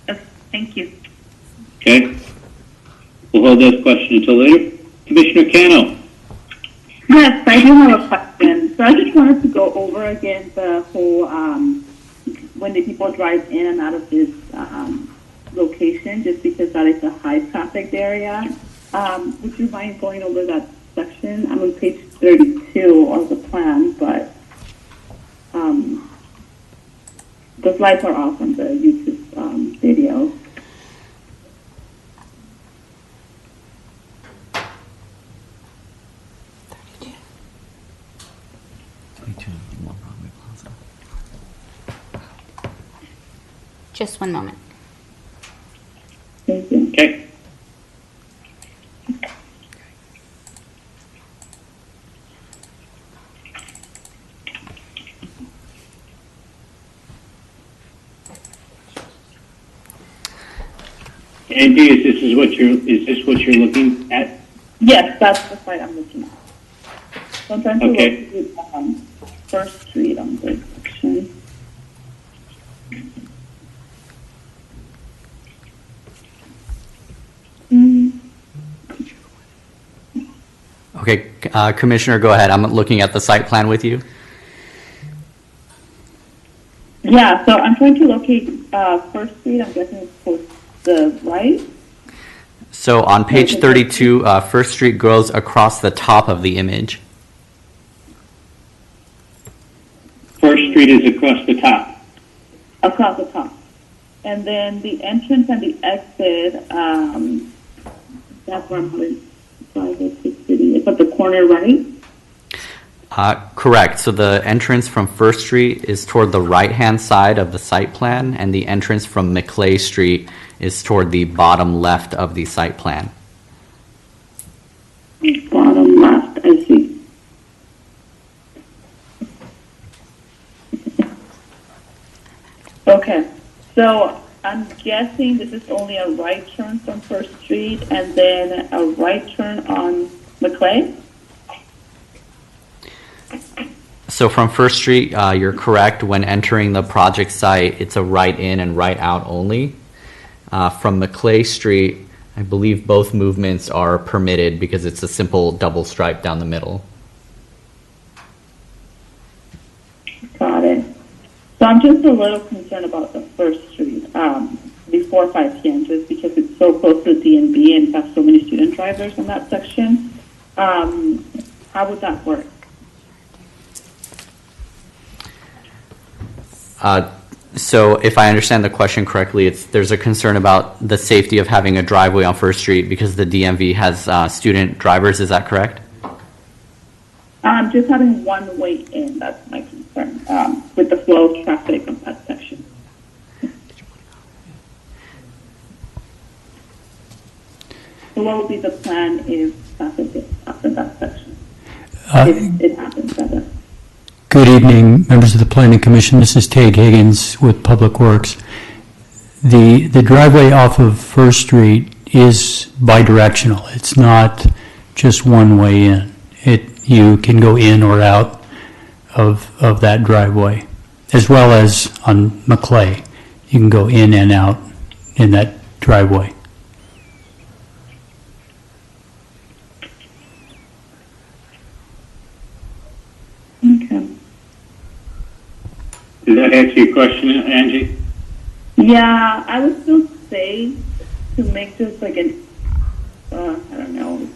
Okay, thank you. Okay. We'll hold this question until later. Commissioner Cano. Yes, I do have a question. So I just wanted to go over again the whole when the people drive in and out of this location, just because that is a high traffic area. Would you mind going over that section? I'm on page 32 of the plan, but the slides are off on the YouTube video. Just one moment. Thank you. Okay. Andy, is this what you're looking at? Yes, that's the site I'm looking at. So I'm trying to Okay. look at First Street on this section. Okay, Commissioner, go ahead. I'm looking at the site plan with you. Yeah, so I'm trying to locate First Street. I'm guessing it's towards the right. So on page 32, First Street goes across the top of the image. First Street is across the top. Across the top. And then the entrance and the exit, that's where I'm going. It's at the corner, right? Correct. So the entrance from First Street is toward the right-hand side of the site plan, and the entrance from Maclay Street is toward the bottom left of the site plan. Bottom left, I see. Okay, so I'm guessing this is only a right turn from First Street and then a right turn on Maclay? So from First Street, you're correct. When entering the project site, it's a right in and right out only. From Maclay Street, I believe both movements are permitted because it's a simple double stripe down the middle. Got it. So I'm just a little concerned about the First Street before 5 p.m. just because it's so close to DNB and have so many student drivers in that section. How would that work? So if I understand the question correctly, there's a concern about the safety of having a driveway on First Street because the DMV has student drivers. Is that correct? Just having one way in, that's my concern, with the flow of traffic on that section. So what would be the plan if traffic gets up in that section? If it happens, rather. Good evening, members of the Planning Commission. This is Tate Higgins with Public Works. The driveway off of First Street is bidirectional. It's not just one way in. You can go in or out of that driveway, as well as on McClay. You can go in and out in that driveway. Okay. Does that answer your question, Angie? Yeah, I would still say to make this like an, I don't know,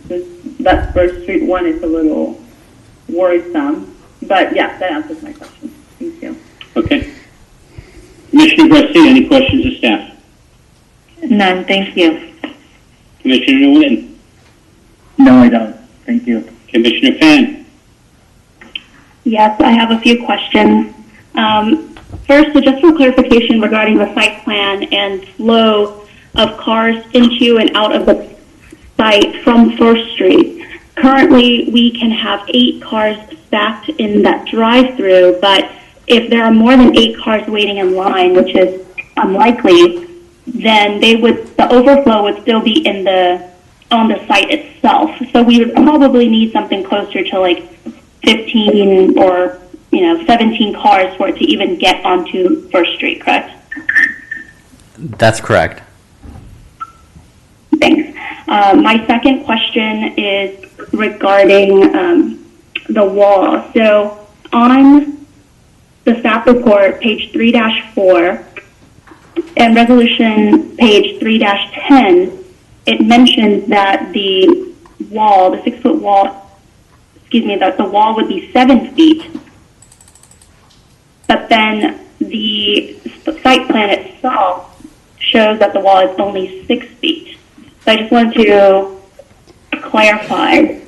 that First Street one is a little worrisome. But yeah, that answers my question. Thank you. Okay. Commissioner Garcia, any questions of staff? None, thank you. Commissioner Nguyen? No, I don't. Thank you. Commissioner Fan? Yes, I have a few questions. First, so just for clarification regarding the site plan and flow of cars into and out of the site from First Street. Currently, we can have 8 cars stacked in that drive-through, but if there are more than 8 cars waiting in line, which is unlikely, then the overflow would still be on the site itself. So we would probably need something closer to like 15 or 17 cars for it to even get onto First Street, correct? That's correct. Thanks. My second question is regarding the wall. So on the staff report, page 3-4, and resolution page 3-10, it mentions that the wall, the 6-foot wall, that the wall would be 7 feet. But then the site plan itself shows that the wall is only 6 feet. So I just wanted to clarify.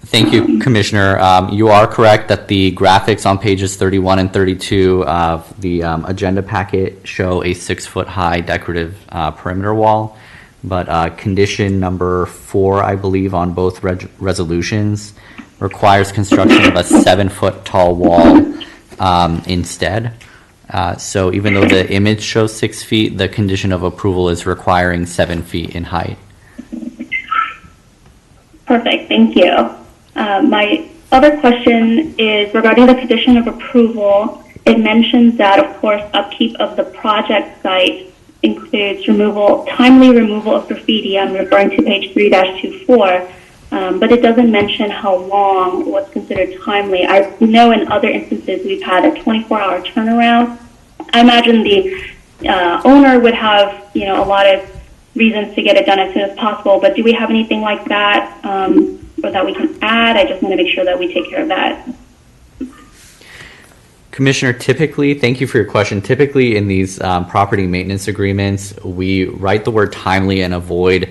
Thank you, Commissioner. You are correct that the graphics on pages 31 and 32 of the agenda packet show a 6-foot high decorative perimeter wall. But condition number 4, I believe, on both resolutions requires construction of a 7-foot tall wall instead. So even though the image shows 6 feet, the condition of approval is requiring 7 feet in height. Perfect, thank you. My other question is regarding the condition of approval. It mentions that, of course, upkeep of the project site includes timely removal of graffiti. I'm referring to page 3-24. But it doesn't mention how long what's considered timely. I know in other instances we've had a 24-hour turnaround. I imagine the owner would have, a lot of reasons to get it done as soon as possible. But do we have anything like that, or that we can add? I just want to make sure that we take care of that. Commissioner, thank you for your question. Typically in these property maintenance agreements, we write the word timely and avoid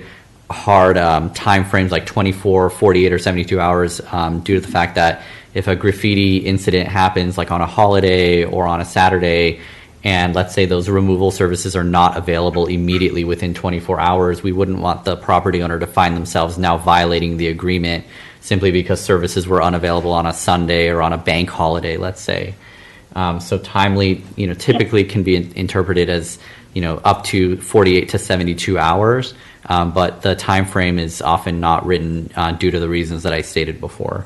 hard time frames like 24, 48, or 72 hours due to the fact that if a graffiti incident happens like on a holiday or on a Saturday, and let's say those removal services are not available immediately within 24 hours, we wouldn't want the property owner to find themselves now violating the agreement simply because services were unavailable on a Sunday or on a bank holiday, let's say. So timely, typically can be interpreted as, up to 48 to 72 hours. But the time frame is often not written due to the reasons that I stated before.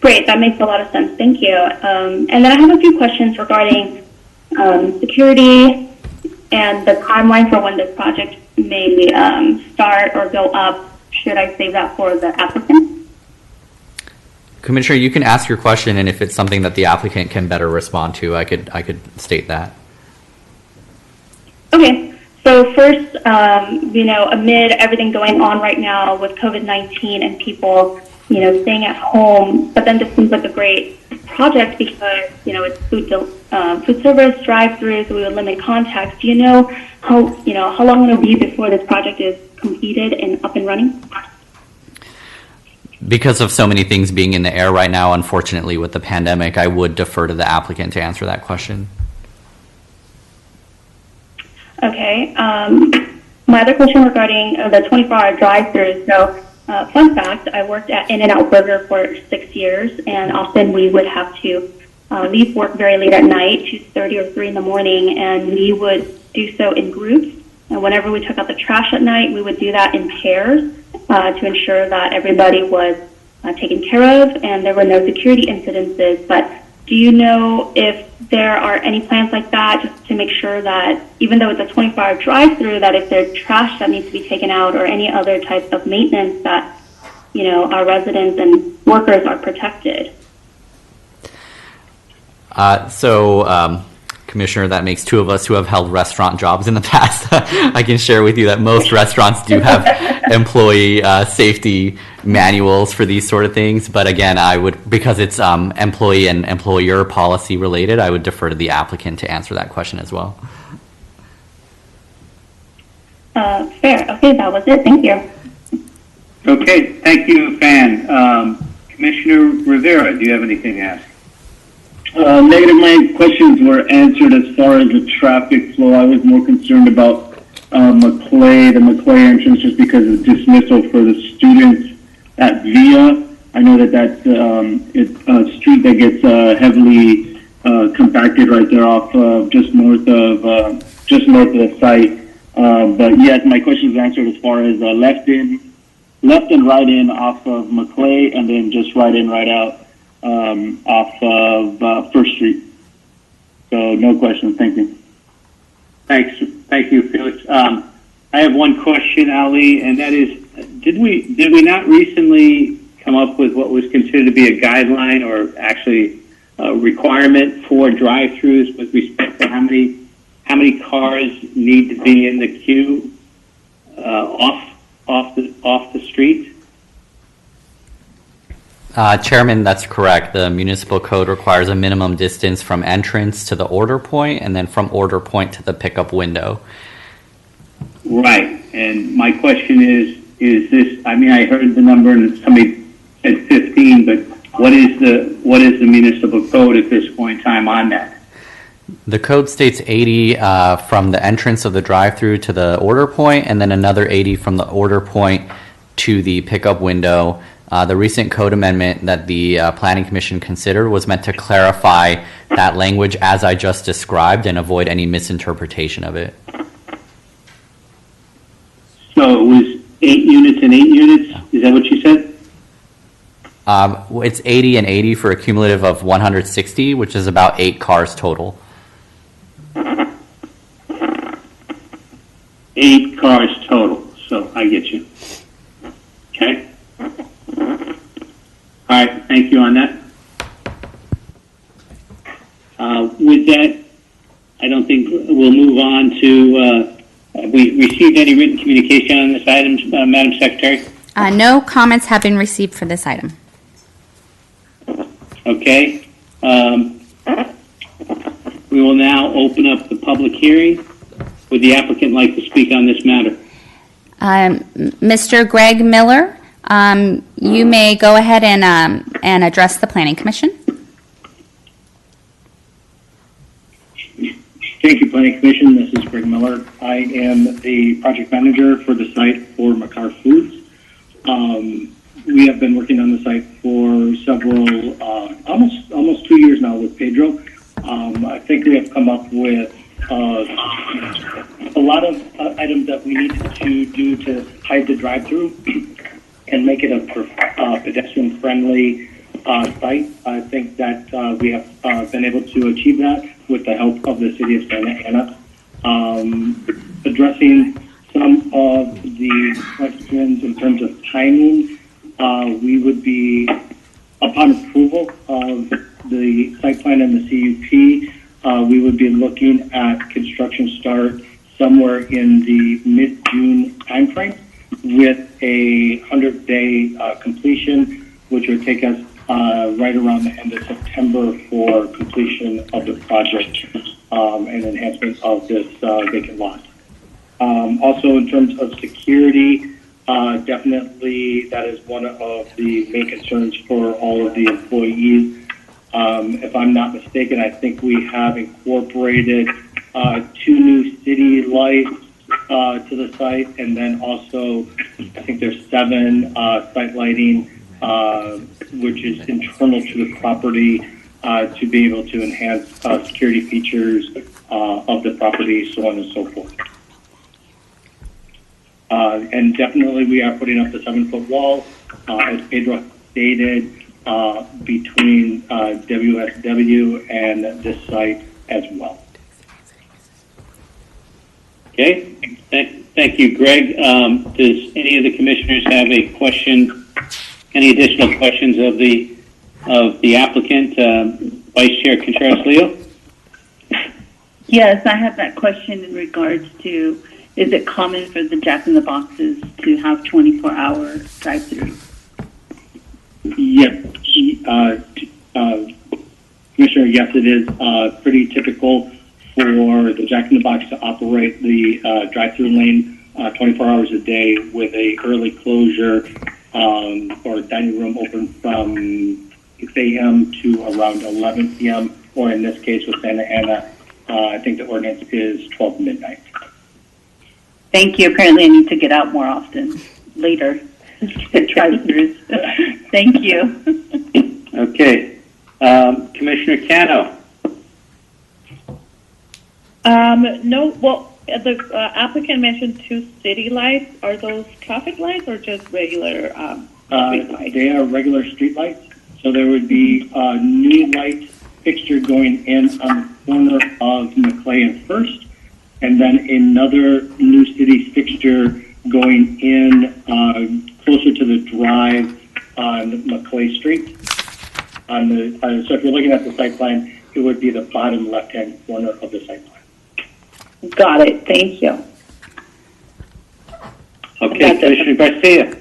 Great, that makes a lot of sense. Thank you. And then I have a few questions regarding security and the timeline for when this project may start or go up. Should I save that for the applicant? Commissioner, you can ask your question, and if it's something that the applicant can better respond to, I could state that. Okay. So first, amid everything going on right now with COVID-19 and people, staying at home, but then this seems like a great project because, it's food service, drive-throughs, we would limit contacts. Do you know how long it'll be before this project is completed and up and running? Because of so many things being in the air right now, unfortunately, with the pandemic, I would defer to the applicant to answer that question. Okay. My other question regarding the 24-hour drive-through. So, fun fact, I worked at In-N-Out Burger for 6 years, and often we would have to leave work very late at night, 2:30 or 3 in the morning, and we would do so in groups. And whenever we took out the trash at night, we would do that in pairs to ensure that everybody was taken care of and there were no security incidences. But do you know if there are any plans like that, just to make sure that even though it's a 24-hour drive-through, that if there's trash that needs to be taken out or any other type of maintenance, that our residents and workers are protected? Commissioner, that makes two of us who have held restaurant jobs in the past. I can share with you that most restaurants do have employee safety manuals for these sort of things. But again, because it's employee and employer policy related, I would defer to the applicant to answer that question as well. Fair. Okay, that was it. Thank you. Okay, thank you, Fan. Commissioner Rivera, do you have anything to ask? Negative. My questions were answered as far as the traffic flow. I was more concerned about the McClay entrance, just because of dismissal for the students at Via. I know that's it's a street that gets heavily compacted right there off just north of the site. But yes, my question was answered as far as left and right in off of McClay, and then just right in, right out off of First Street. So no questions. Thank you. Thank you, Felix. I have one question, Ali, and that is, did we not recently come up with what was considered to be a guideline, or actually a requirement for drive-throughs with respect to how many cars need to be in the queue off the street? Chairman, that's correct. The municipal code requires a minimum distance from entrance to the order point, and then from order point to the pickup window. Right. And my question is this, I heard the number and somebody said 15, but what is the municipal code at this point in time on that? The code states 80 from the entrance of the drive-through to the order point, and then another 80 from the order point to the pickup window. The recent code amendment that the Planning Commission considered was meant to clarify that language as I just described and avoid any misinterpretation of it. So it was 8 units and 8 units? Is that what you said? It's 80 and 80 for a cumulative of 160, which is about 8 cars total. 8 cars total. So I get you. Okay. All right, thank you on that. With that, I don't think we'll move on to, we received any written communication on this item, Madam Secretary? No comments have been received for this item. Okay. We will now open up the public hearing. Would the applicant like to speak on this matter? Mr. Greg Miller, you may go ahead and address the Planning Commission. Thank you, Planning Commission. This is Greg Miller. I am the project manager for the site for Makar Foods. We have been working on the site for several, almost 2 years now with Pedro. I think we have come up with a lot of items that we needed to do to hide the drive-through and make it a pedestrian-friendly site. I think that we have been able to achieve that with the help of the City of Santa Ana. Addressing some of the questions in terms of timing, we would be, upon approval of the site plan and the CUP, we would be looking at construction start somewhere in the mid-June timeframe with a 100-day completion, which would take us right around the end of September for completion of the project and enhancement of this vacant lot. Also, in terms of security, definitely that is one of the main concerns for all of the employees. If I'm not mistaken, I think we have incorporated 2 new city lights to the site, and then also I think there's 7 site lighting, which is internal to the property to be able to enhance security features of the property, so on and so forth. And definitely we are putting up the 7-foot wall, as Pedro stated, between WSW and this site as well. Okay, thank you, Greg. Does any of the commissioners have a question, any additional questions of the applicant, Vice Chair Contreras-Leo? Yes, I have that question in regards to, is it common for the Jack in the Boxes to have 24-hour drive-through? Yes, Commissioner, yes, it is pretty typical for the Jack in the Box to operate the drive-through lane 24 hours a day with a early closure or dining room open from 6 a.m. to around 11 p.m. or in this case with Santa Ana, I think the ordinance is 12 midnight. Thank you. Apparently I need to get out more often later to drive-throughs. Thank you. Okay, Commissioner Cano. No, well, the applicant mentioned 2 city lights. Are those traffic lights or just regular street lights? They are regular street lights. So there would be a new light fixture going in on the corner of McClay and First, and then another new city fixture going in closer to the drive on McClay Street. So if you're looking at the site plan, it would be the bottom left-hand corner of the site plan. Got it. Thank you. Okay, Commissioner Garcia.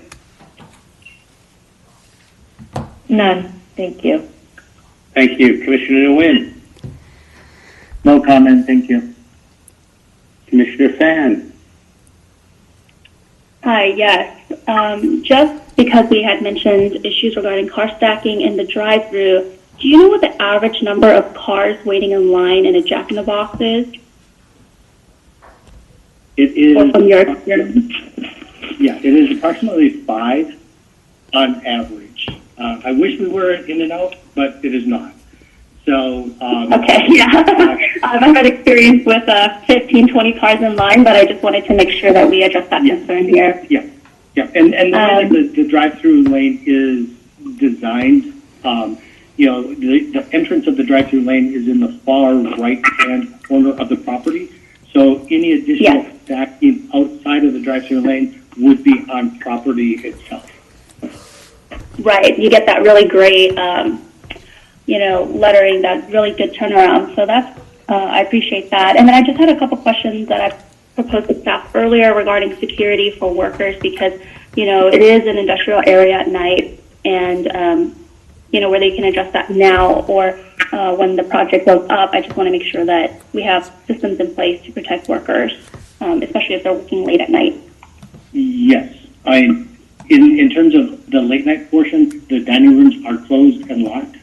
None. Thank you. Thank you. Commissioner Nguyen. No comment. Thank you. Commissioner Fan. Hi, yes. Just because we had mentioned issues regarding car stacking in the drive-through, do you know what the average number of cars waiting in line in a Jack in the Box is? It is. Or from your experience? Yeah, it is approximately 5 on average. I wish we were in and out, but it is not. So. Okay, yeah. I've had experience with 15, 20 cars in line, but I just wanted to make sure that we address that concern here. Yeah, yeah. And the way the drive-through lane is designed, the entrance of the drive-through lane is in the far right-hand corner of the property. So any additional stacking outside of the drive-through lane would be on property itself. Right. You get that really great, lettering, that really good turnaround. So that's, I appreciate that. And then I just had a couple questions that I proposed to staff earlier regarding security for workers because, it is an industrial area at night and, where they can address that now or when the project goes up. I just want to make sure that we have systems in place to protect workers, especially if they're working late at night. Yes. In terms of the late night portion, the dining rooms are closed and locked.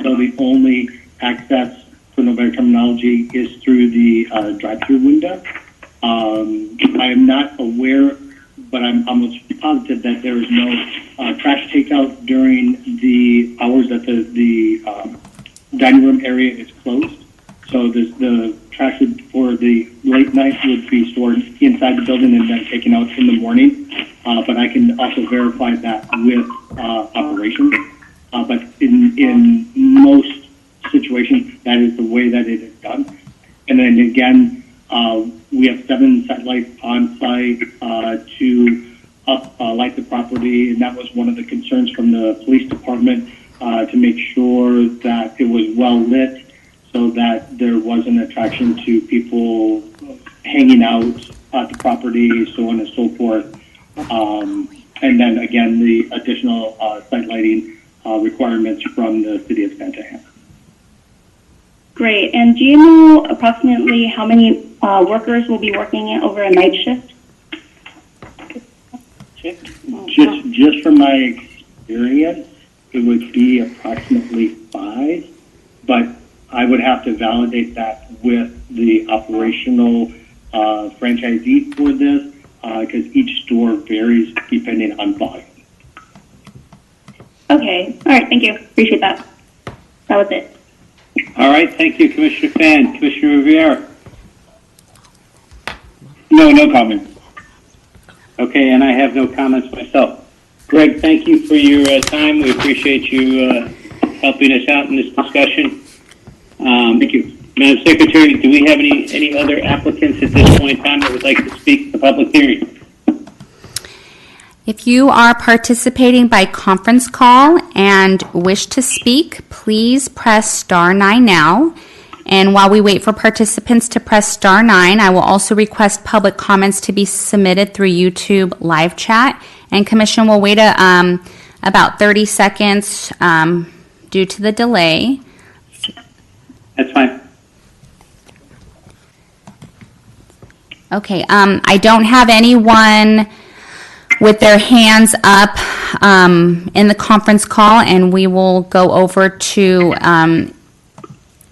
So the only access, for no better terminology, is through the drive-through window. I am not aware, but I'm almost positive that there is no trash takeout during the hours that the dining room area is closed. So the trash for the late night would be stored inside the building and then taken out in the morning. But I can also verify that with operations. But in most situations, that is the way that it is done. And then again, we have 7 satellites on site to light the property, and that was one of the concerns from the police department to make sure that it was well lit so that there was an attraction to people hanging out at the property, so on and so forth. And then again, the additional site lighting requirements from the city of Santa Ana. Great. And do you know approximately how many workers will be working over a night shift? Just from my experience, it would be approximately 5, but I would have to validate that with the operational franchisee for this, because each store varies depending on volume. Okay. All right. Thank you. Appreciate that. That was it. All right, thank you, Commissioner Fan. Commissioner Rivera? No comment. Okay, and I have no comments myself. Greg, thank you for your time. We appreciate you helping us out in this discussion. Thank you. Madam Secretary, do we have any other applicants at this point in time that would like to speak to the public hearing? If you are participating by conference call and wish to speak, please press *9 now. And while we wait for participants to press *9, I will also request public comments to be submitted through YouTube live chat. And Commission will wait about 30 seconds due to the delay. That's fine. Okay, I don't have anyone with their hands up in the conference call, and we will go over to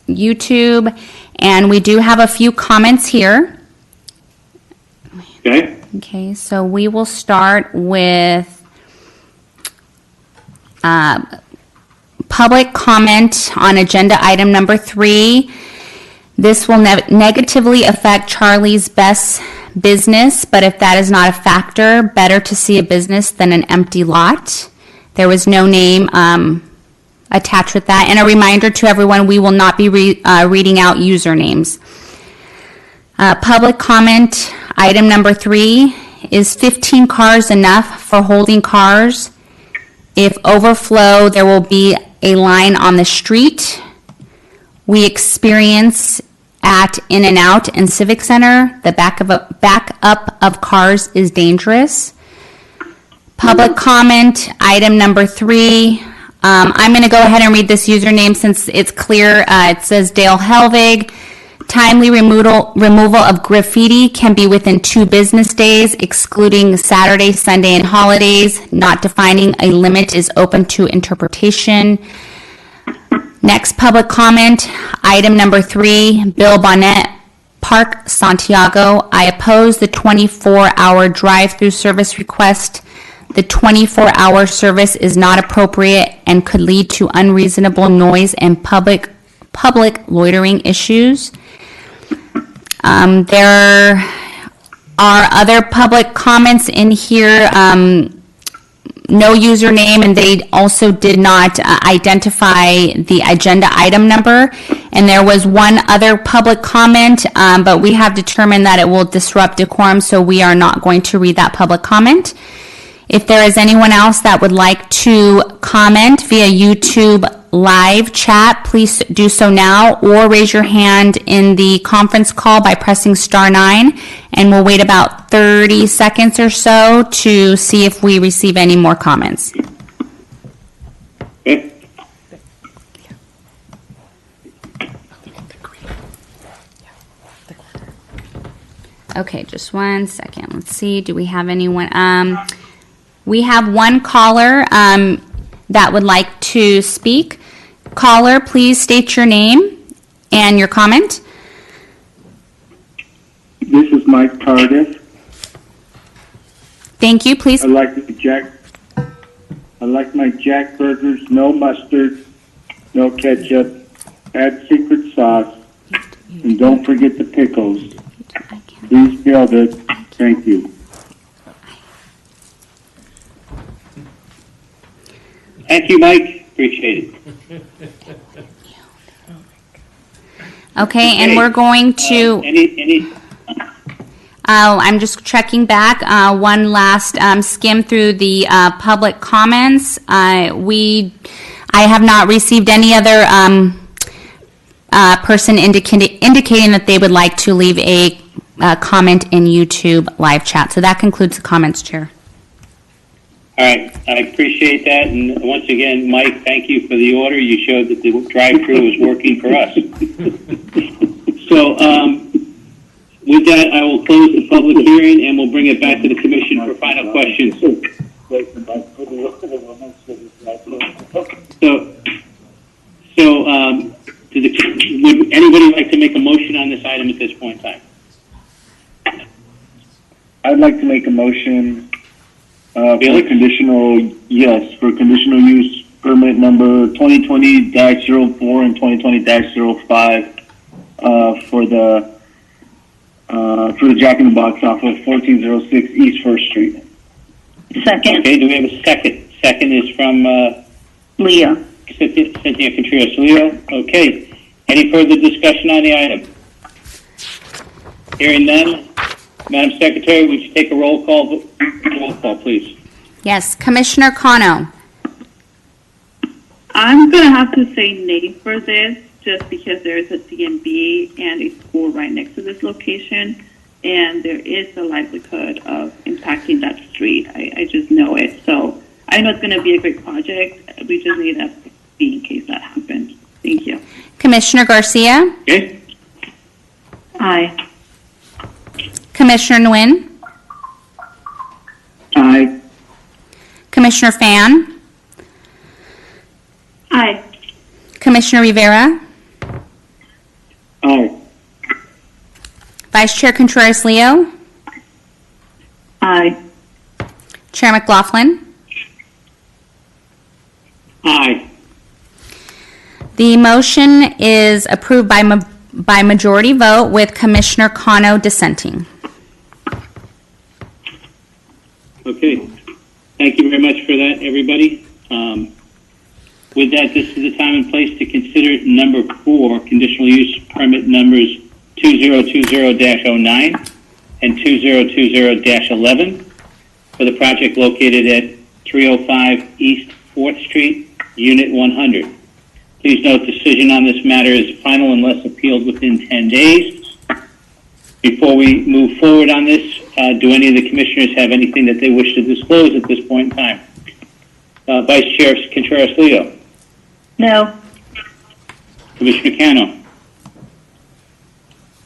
YouTube, and we do have a few comments here. Okay. Okay, so we will start with public comment on agenda item number 3. This will negatively affect Charlie's Best business, but if that is not a factor, better to see a business than an empty lot. There was no name attached with that. And a reminder to everyone, we will not be reading out usernames. Public comment, item number 3, is 15 cars enough for holding cars? If overflow, there will be a line on the street. We experience at In-N-Out and Civic Center, the back up of cars is dangerous. Public comment, item number 3. I'm going to go ahead and read this username since it's clear. It says Dale Helvig. Timely removal of graffiti can be within 2 business days, excluding Saturday, Sunday, and holidays. Not defining a limit is open to interpretation. Next public comment, item number 3, Bill Bonnet, Park Santiago. I oppose the 24-hour drive-through service request. The 24-hour service is not appropriate and could lead to unreasonable noise and public loitering issues. There are other public comments in here. No username, and they also did not identify the agenda item number. And there was one other public comment, but we have determined that it will disrupt decorum, so we are not going to read that public comment. If there is anyone else that would like to comment via YouTube live chat, please do so now, or raise your hand in the conference call by pressing *9, and we'll wait about 30 seconds or so to see if we receive any more comments. Okay. Okay, just 1 second. Let's see, do we have anyone? We have one caller that would like to speak. Caller, please state your name and your comment. This is Mike Tardif. Thank you. Please. I like my Jack burgers, no mustard, no ketchup. Add secret sauce, and don't forget the pickles. Please build it. Thank you. Thank you, Mike. Appreciate it. Okay, and we're going to. I'm just checking back. One last skim through the public comments. I have not received any other person indicating that they would like to leave a comment in YouTube live chat. So that concludes the comments, Chair. All right, I appreciate that, and once again, Mike, thank you for the order. You showed that the drive-through is working for us. So, with that, I will close the public hearing, and we'll bring it back to the commission for final questions. Would anybody like to make a motion on this item at this point in time? I'd like to make a motion for Felix? conditional use permit number 2020-04 and 2020-05 for the Jack in the Box off of 1406 East First Street. Second. Okay, do we have a second? Second is from Leah. Cynthia Contreras-Leo. Okay. Any further discussion on the item? Hearing none. Madam Secretary, would you take a roll call? Roll call, please. Yes, Commissioner Kano. I'm going to have to say nay for this just because there is a DMV and a school right next to this location, and there is a likelihood of impacting that street. I just know it. So I know it's going to be a great project. We just need a fee in case that happens. Thank you. Commissioner Garcia. Okay. Aye. Commissioner Nguyen. Aye. Commissioner Fan. Aye. Commissioner Rivera. Aye. Vice Chair Contreras-Leo. Aye. Chair McLaughlin. Aye. The motion is approved by majority vote with Commissioner Kano dissenting. Okay. Thank you very much for that, everybody. With that, this is the time and place to consider number 4, conditional use permit numbers 2020-09 and 2020-11 for the project located at 305 East 4th Street, Unit 100. Please note decision on this matter is final unless appealed within 10 days. Before we move forward on this, do any of the commissioners have anything that they wish to disclose at this point in time? Vice Chair Contreras-Leo. No. Commissioner Cano.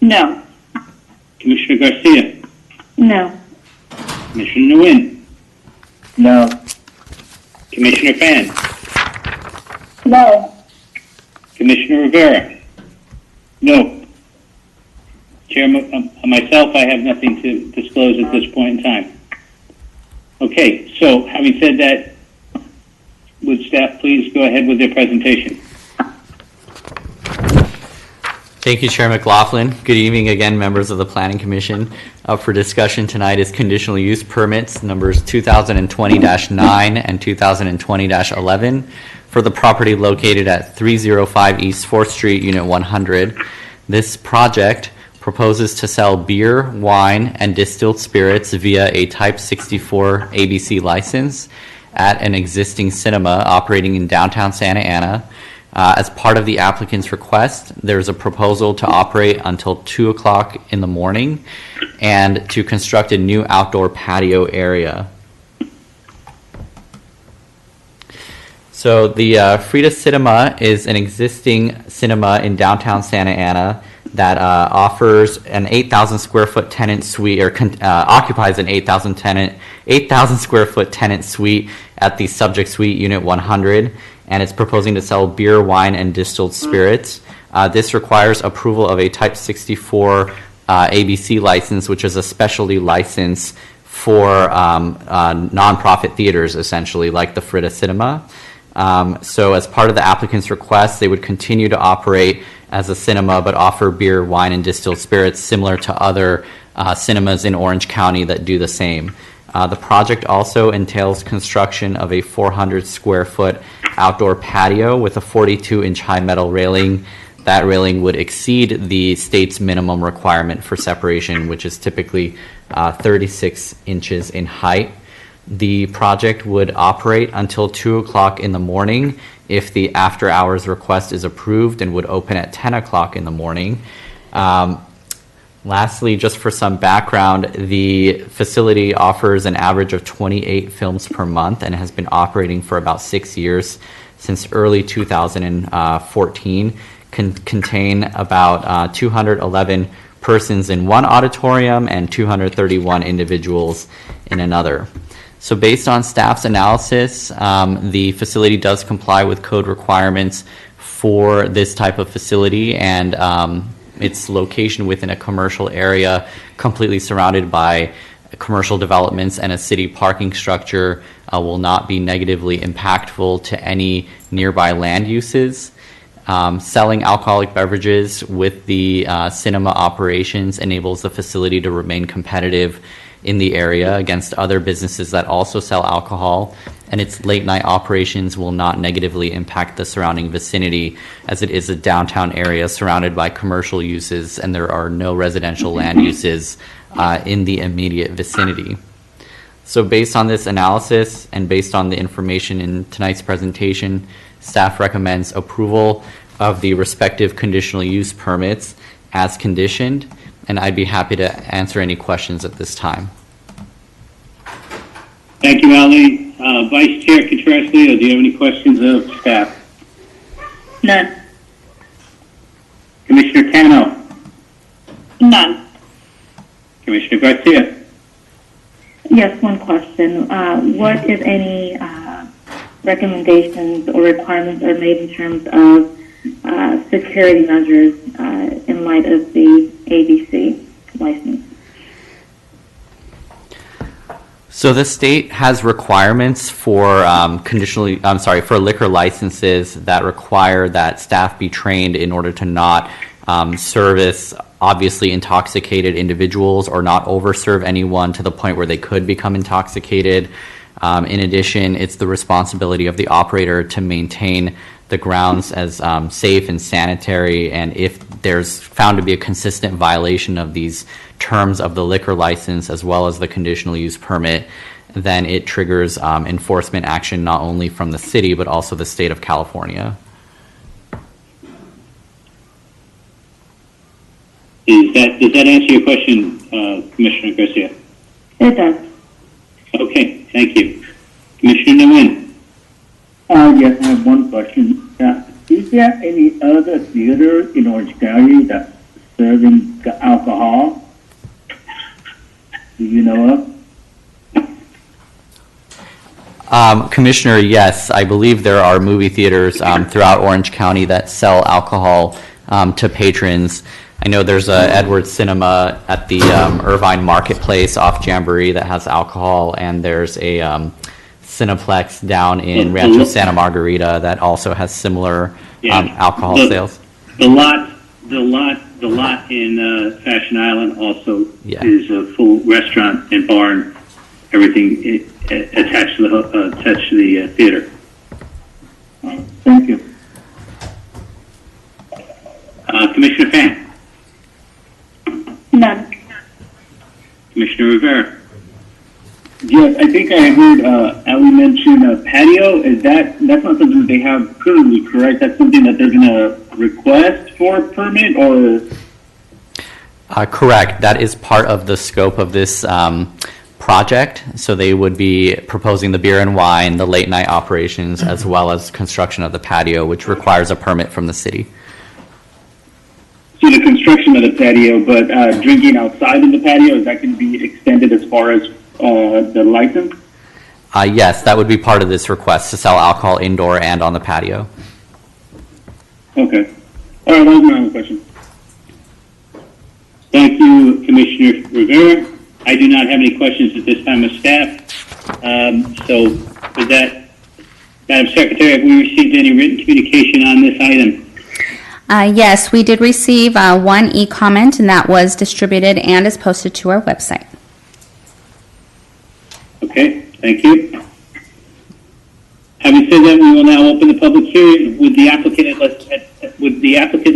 No. Commissioner Garcia. No. Commissioner Nguyen. No. Commissioner Fan. No. Commissioner Rivera. No. Chairman, myself, I have nothing to disclose at this point in time. Okay, so having said that, would staff please go ahead with their presentation? Thank you, Chair McLaughlin. Good evening again, members of the Planning Commission. Up for discussion tonight is conditional use permits numbers 2020-9 and 2020-11 for the property located at 305 East 4th Street, Unit 100. This project proposes to sell beer, wine, and distilled spirits via a Type 64 ABC license at an existing cinema operating in downtown Santa Ana. As part of the applicant's request, there's a proposal to operate until 2 o'clock in the morning and to construct a new outdoor patio area. So the Frida Cinema is an existing cinema in downtown Santa Ana that offers an 8,000 square foot tenant suite, or occupies an 8,000 square foot tenant suite at the subject suite Unit 100, and it's proposing to sell beer, wine, and distilled spirits. This requires approval of a Type 64 ABC license, which is a specialty license for nonprofit theaters, essentially, like the Frida Cinema. So as part of the applicant's request, they would continue to operate as a cinema, but offer beer, wine, and distilled spirits similar to other cinemas in Orange County that do the same. The project also entails construction of a 400 square foot outdoor patio with a 42-inch high metal railing. That railing would exceed the state's minimum requirement for separation, which is typically 36 inches in height. The project would operate until 2 o'clock in the morning if the after hours request is approved, and would open at 10 o'clock in the morning. Lastly, just for some background, the facility offers an average of 28 films per month and has been operating for about 6 years since early 2014. Can contain about 211 persons in one auditorium and 231 individuals in another. So based on staff's analysis, the facility does comply with code requirements for this type of facility, and its location within a commercial area completely surrounded by commercial developments and a city parking structure will not be negatively impactful to any nearby land uses. Selling alcoholic beverages with the cinema operations enables the facility to remain competitive in the area against other businesses that also sell alcohol, and its late night operations will not negatively impact the surrounding vicinity, as it is a downtown area surrounded by commercial uses and there are no residential land uses in the immediate vicinity. So based on this analysis and based on the information in tonight's presentation, staff recommends approval of the respective conditional use permits as conditioned, and I'd be happy to answer any questions at this time. Thank you, Ali. Vice Chair Contraslio, do you have any questions of staff? None. Commissioner Cano? None. Commissioner Garcia? Yes, one question. What, if any, recommendations or requirements are made in terms of security measures in light of the ABC license? So the state has requirements for for liquor licenses that require that staff be trained in order to not service obviously intoxicated individuals or not overserve anyone to the point where they could become intoxicated. In addition, it's the responsibility of the operator to maintain the grounds as safe and sanitary, and if there's found to be a consistent violation of these terms of the liquor license as well as the conditional use permit, then it triggers enforcement action not only from the city but also the state of California. Does that answer your question, Commissioner Garcia? It does. Okay, thank you. Commissioner Nguyen? Yes, I have one question. Is there any other theater in Orange County that's serving alcohol? Do you know of? Commissioner, yes, I believe there are movie theaters throughout Orange County that sell alcohol to patrons. I know there's a Edwards Cinema at the Irvine Marketplace off Jamboree that has alcohol, and there's a Cineplex down in Rancho Santa Margarita that also has similar alcohol sales. The lot in Fashion Island also is a full restaurant and barn, everything attached to the theater. Thank you. Commissioner Fan? None. Commissioner Rivera? Yes, I think I heard Ali mention a patio. That's not something they have currently, correct? That's something that they're going to request for a permit, or? Correct. That is part of the scope of this project. So they would be proposing the beer and wine, the late night operations, as well as construction of the patio, which requires a permit from the city. So the construction of the patio, but drinking outside of the patio, is that going to be extended as far as the license? Yes, that would be part of this request, to sell alcohol indoor and on the patio. Okay. All right, that was my only question. Thank you, Commissioner Rivera. I do not have any questions at this time of staff. So with that, Madam Secretary, have we received any written communication on this item? Yes, we did receive one e-comment, and that was distributed and is posted to our website. Okay, thank you. Having said that, we will now open the public hearing. Would the applicant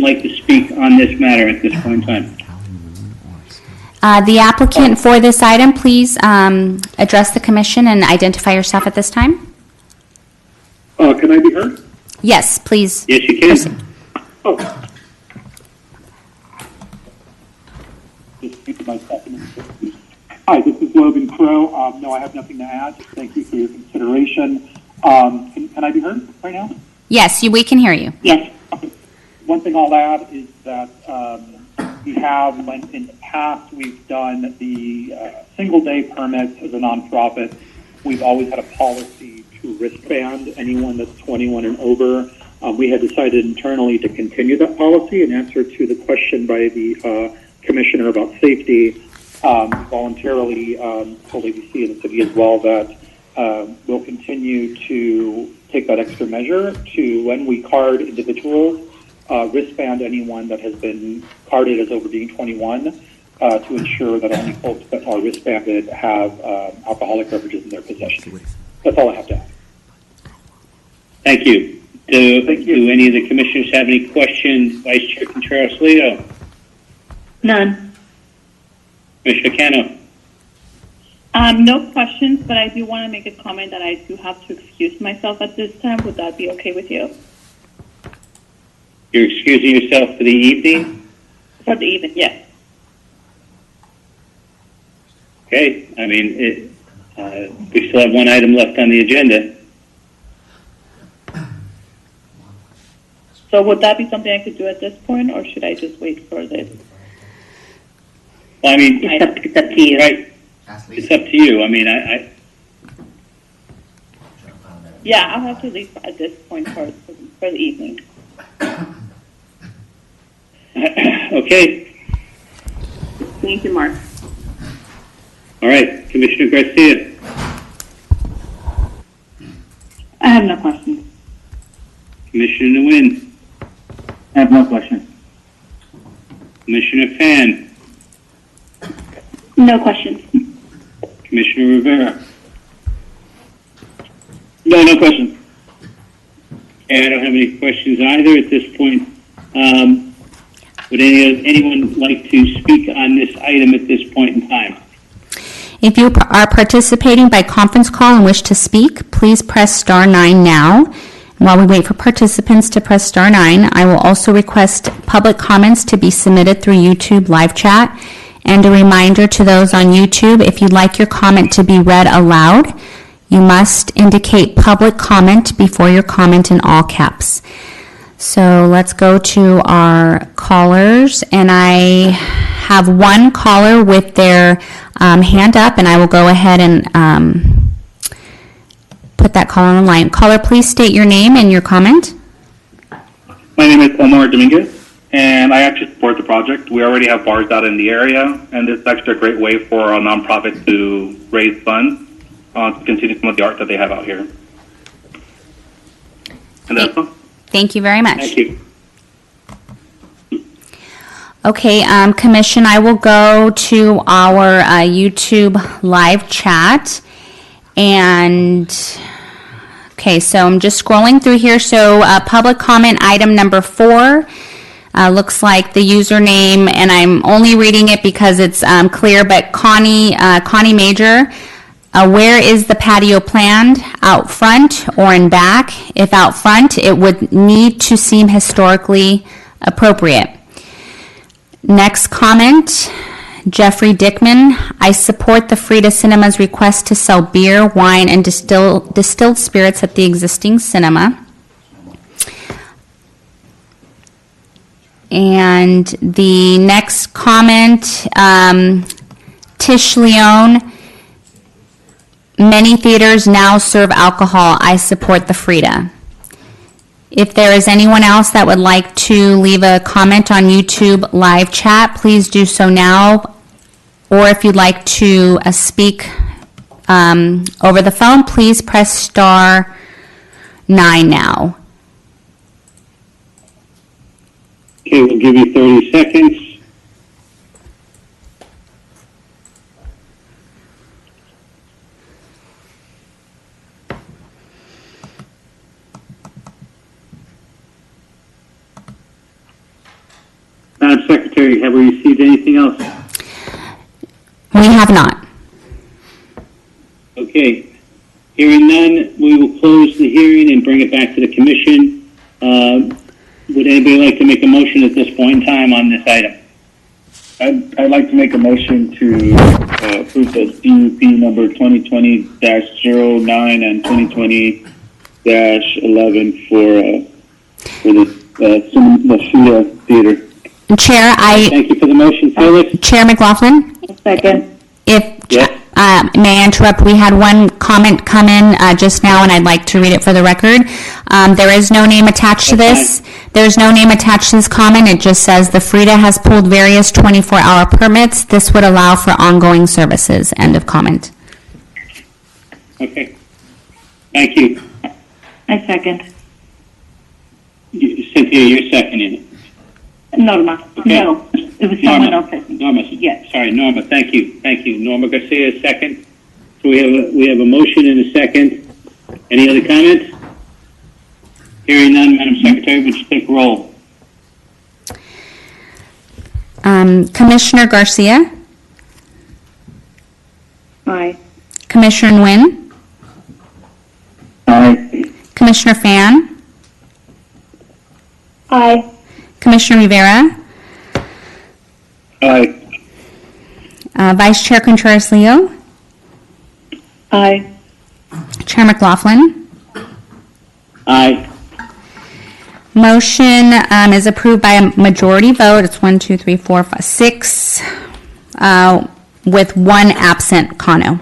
like to speak on this matter at this point in time? The applicant for this item, please address the commission and identify yourself at this time. Can I be heard? Yes, please. Yes, you can. Oh. My second. Hi, this is Logan Crow. No, I have nothing to add. Just thank you for your consideration. Can I be heard right now? Yes, we can hear you. Yes. One thing I'll add is that we have, when in the past we've done the single-day permits as a nonprofit, we've always had a policy to wristband anyone that's 21 and over. We had decided internally to continue that policy. In answer to the question by the commissioner about safety, voluntarily told ABC and the city as well that we'll continue to take that extra measure to, when we card individuals, wristband anyone that has been carded as over being 21 to ensure that only folks that are wristbanded have alcoholic beverages in their possession. That's all I have to add. Thank you. Do any of the commissioners have any questions? Vice Chair Contreras-Leto? None. Commissioner Cano? No questions, but I do want to make a comment that I do have to excuse myself at this time. Would that be okay with you? You're excusing yourself for the evening? For the evening, yes. Okay. I mean, we still have one item left on the agenda. So would that be something I could do at this point, or should I just wait for this? Well, I mean, It's up to you. right? It's up to you. I mean, Yeah, I'll have to leave at this point for the evening. Okay. Thank you, Mark. All right. Commissioner Garcia? I have no questions. Commissioner Nguyen? I have no question. Commissioner Fan? No questions. Commissioner Rivera? No question. And I don't have any questions either at this point. Would anyone like to speak on this item at this point in time? If you are participating by conference call and wish to speak, please press star 9 now. While we wait for participants to press star 9, I will also request public comments to be submitted through YouTube live chat. And a reminder to those on YouTube, if you'd like your comment to be read aloud, you must indicate public comment before your comment in all caps. So let's go to our callers, and I have one caller with their hand up, and I will go ahead and put that caller on the line. Caller, please state your name and your comment. My name is Omar Dominguez, and I actually support the project. We already have bars out in the area, and this is actually a great way for a nonprofit to raise funds to continue some of the art that they have out here. And that's all. Thank you very much. Thank you. Okay, Commission, I will go to our YouTube live chat. And, okay, so I'm just scrolling through here. So public comment item number 4 looks like the username, and I'm only reading it because it's clear, but Connie Major. Where is the patio planned? Out front or in back? If out front, it would need to seem historically appropriate. Next comment, Jeffrey Dickman. I support the Frida Cinema's request to sell beer, wine, and distilled spirits at the existing cinema. And the next comment, Tish Leone. Many theaters now serve alcohol. I support the Frida. If there is anyone else that would like to leave a comment on YouTube live chat, please do so now. Or if you'd like to speak over the phone, please press star 9 now. Okay, we'll give you 30 seconds. Madam Secretary, have we received anything else? We have not. Okay. Hearing none, we will close the hearing and bring it back to the commission. Would anybody like to make a motion at this point in time on this item? I'd like to make a motion to approve the CUP number 2020-09 and 2020-11 for the Shooter Theater. Chair, Thank you for the motion, Felix. Chair McLaughlin? Second. Yes. May I interrupt? We had one comment come in just now, and I'd like to read it for the record. There is no name attached to this. There's no name attached to this comment. It just says the FRIDA has pulled various 24-hour permits. This would allow for ongoing services. End of comment. Okay. Thank you. I second. Cynthia, you're seconding it. Norma. Okay. No, it was someone else. Norma. Yes. Sorry, Norma. Thank you. Norma Garcia, second. So we have a motion and a second. Any other comments? Hearing none, Madam Secretary, would you take roll? Commissioner Garcia? Aye. Commissioner Nguyen? Aye. Commissioner Fan? Aye. Commissioner Rivera? Aye. Vice Chair Contreras-Leo? Aye. Chair McLaughlin? Aye. Motion is approved by a majority vote. It's 1, 2, 3, 4, 5, 6, with one absent, Kano.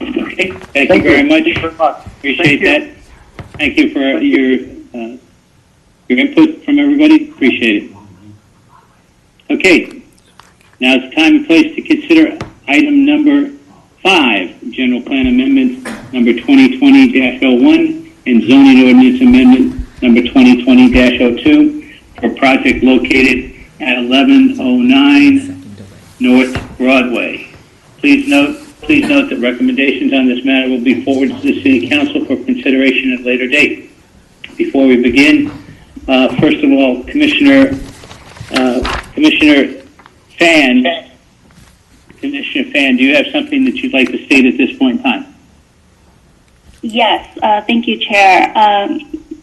Okay. Thank you very much. Appreciate that. Thank you for your input from everybody. Appreciate it. Okay. Now it's time and place to consider item number 5, General Plan Amendment number 2020-01 and Zoning Ordinance Amendment number 2020-02 for project located at 1109 North Broadway. Please note that recommendations on this matter will be forwarded to the City Council for consideration at a later date. Before we begin, first of all, Commissioner Fan, do you have something that you'd like to state at this point in time? Yes, thank you, Chair.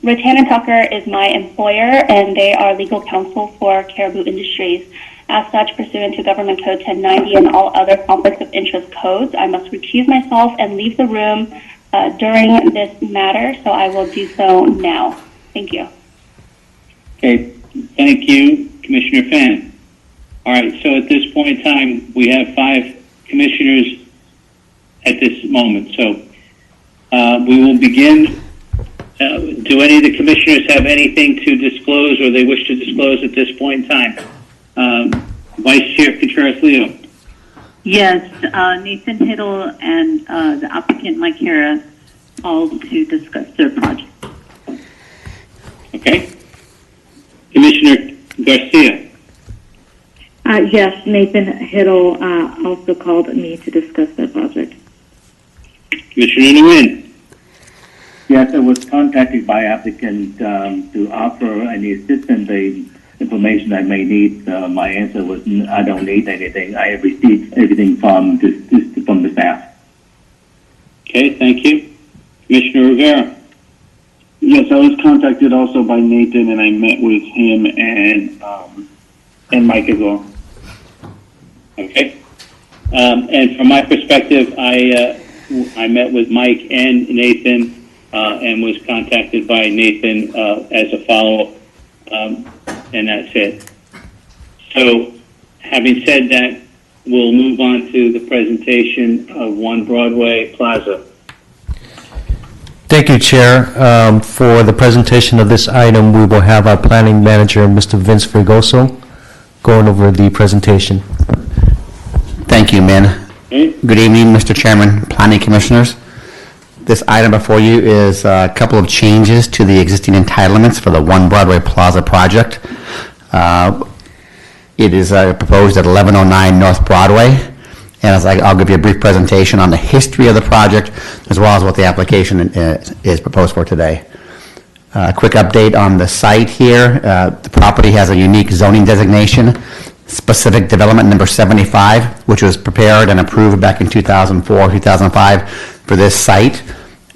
Ratana Tucker is my employer, and they are legal counsel for Caribou Industries. As such, pursuant to Government Code 1090 and all other conflicts of interest codes, I must recuse myself and leave the room during this matter, so I will do so now. Thank you. Okay, thank you, Commissioner Fan. All right, so at this point in time, we have 5 commissioners at this moment. So we will begin. Do any of the commissioners have anything to disclose or they wish to disclose at this point in time? Vice Chair Contreras-Leo. Yes, Nathan Hiddle and the applicant Mike Hara called to discuss their project. Okay. Commissioner Garcia. Yes, Nathan Hiddle also called me to discuss their project. Commissioner Nguyen. Yes, I was contacted by applicant to offer any assistance, the information I may need. My answer was, I don't need anything. I have received everything from the staff. Okay, thank you. Commissioner Rivera. Yes, I was contacted also by Nathan, and I met with him and Mike as well. Okay. And from my perspective, I met with Mike and Nathan and was contacted by Nathan as a follow-up, and that's it. So, having said that, we'll move on to the presentation of One Broadway Plaza. Thank you, Chair. For the presentation of this item, we will have our planning manager, Mr. Vince Fregoso, going over the presentation. Thank you, Min. Good evening, Mr. Chairman, Planning Commissioners. This item before you is a couple of changes to the existing entitlements for the One Broadway Plaza project. It is proposed at 1109 North Broadway. And I'll give you a brief presentation on the history of the project as well as what the application is proposed for today. A quick update on the site here. The property has a unique zoning designation, specific development number 75, which was prepared and approved back in 2004, 2005 for this site.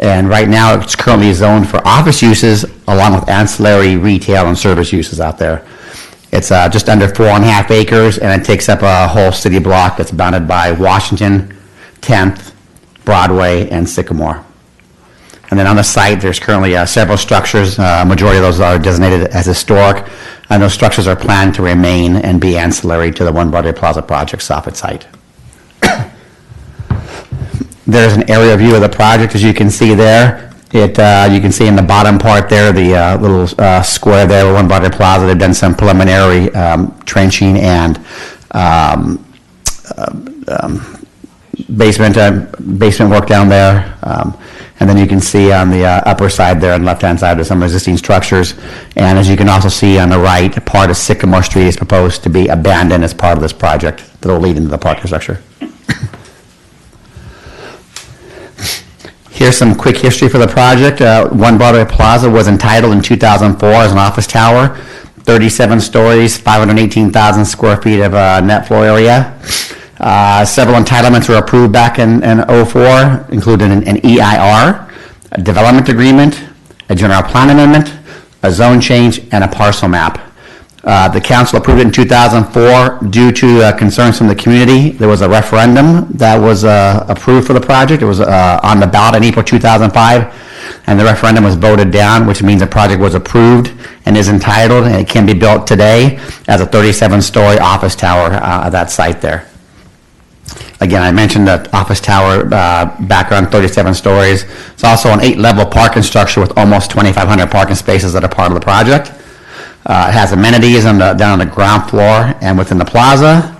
And right now, it's currently zoned for office uses along with ancillary retail and service uses out there. It's just under 4.5 acres, and it takes up a whole city block that's bounded by Washington, 10th, Broadway, and Sycamore. And then on the site, there's currently several structures. A majority of those are designated as historic, and those structures are planned to remain and be ancillary to the One Broadway Plaza project soffit site. There's an area view of the project, as you can see there. You can see in the bottom part there, the little square there, One Broadway Plaza. They've done some preliminary trenching and basement work down there. And then you can see on the upper side there, on the left-hand side, there's some existing structures. And as you can also see on the right, part of Sycamore Street is proposed to be abandoned as part of this project that will lead into the parking structure. Here's some quick history for the project. One Broadway Plaza was entitled in 2004 as an office tower, 37 stories, 518,000 square feet of net floor area. Several entitlements were approved back in 04, including an EIR, a development agreement, a general plan amendment, a zone change, and a parcel map. The council approved it in 2004 due to concerns from the community. There was a referendum that was approved for the project. It was on the ballot in April 2005, and the referendum was voted down, which means the project was approved and is entitled, and it can be built today as a 37-story office tower at that site there. Again, I mentioned the office tower background, 37 stories. It's also an 8-level parking structure with almost 2,500 parking spaces that are part of the project. It has amenities down on the ground floor and within the plaza.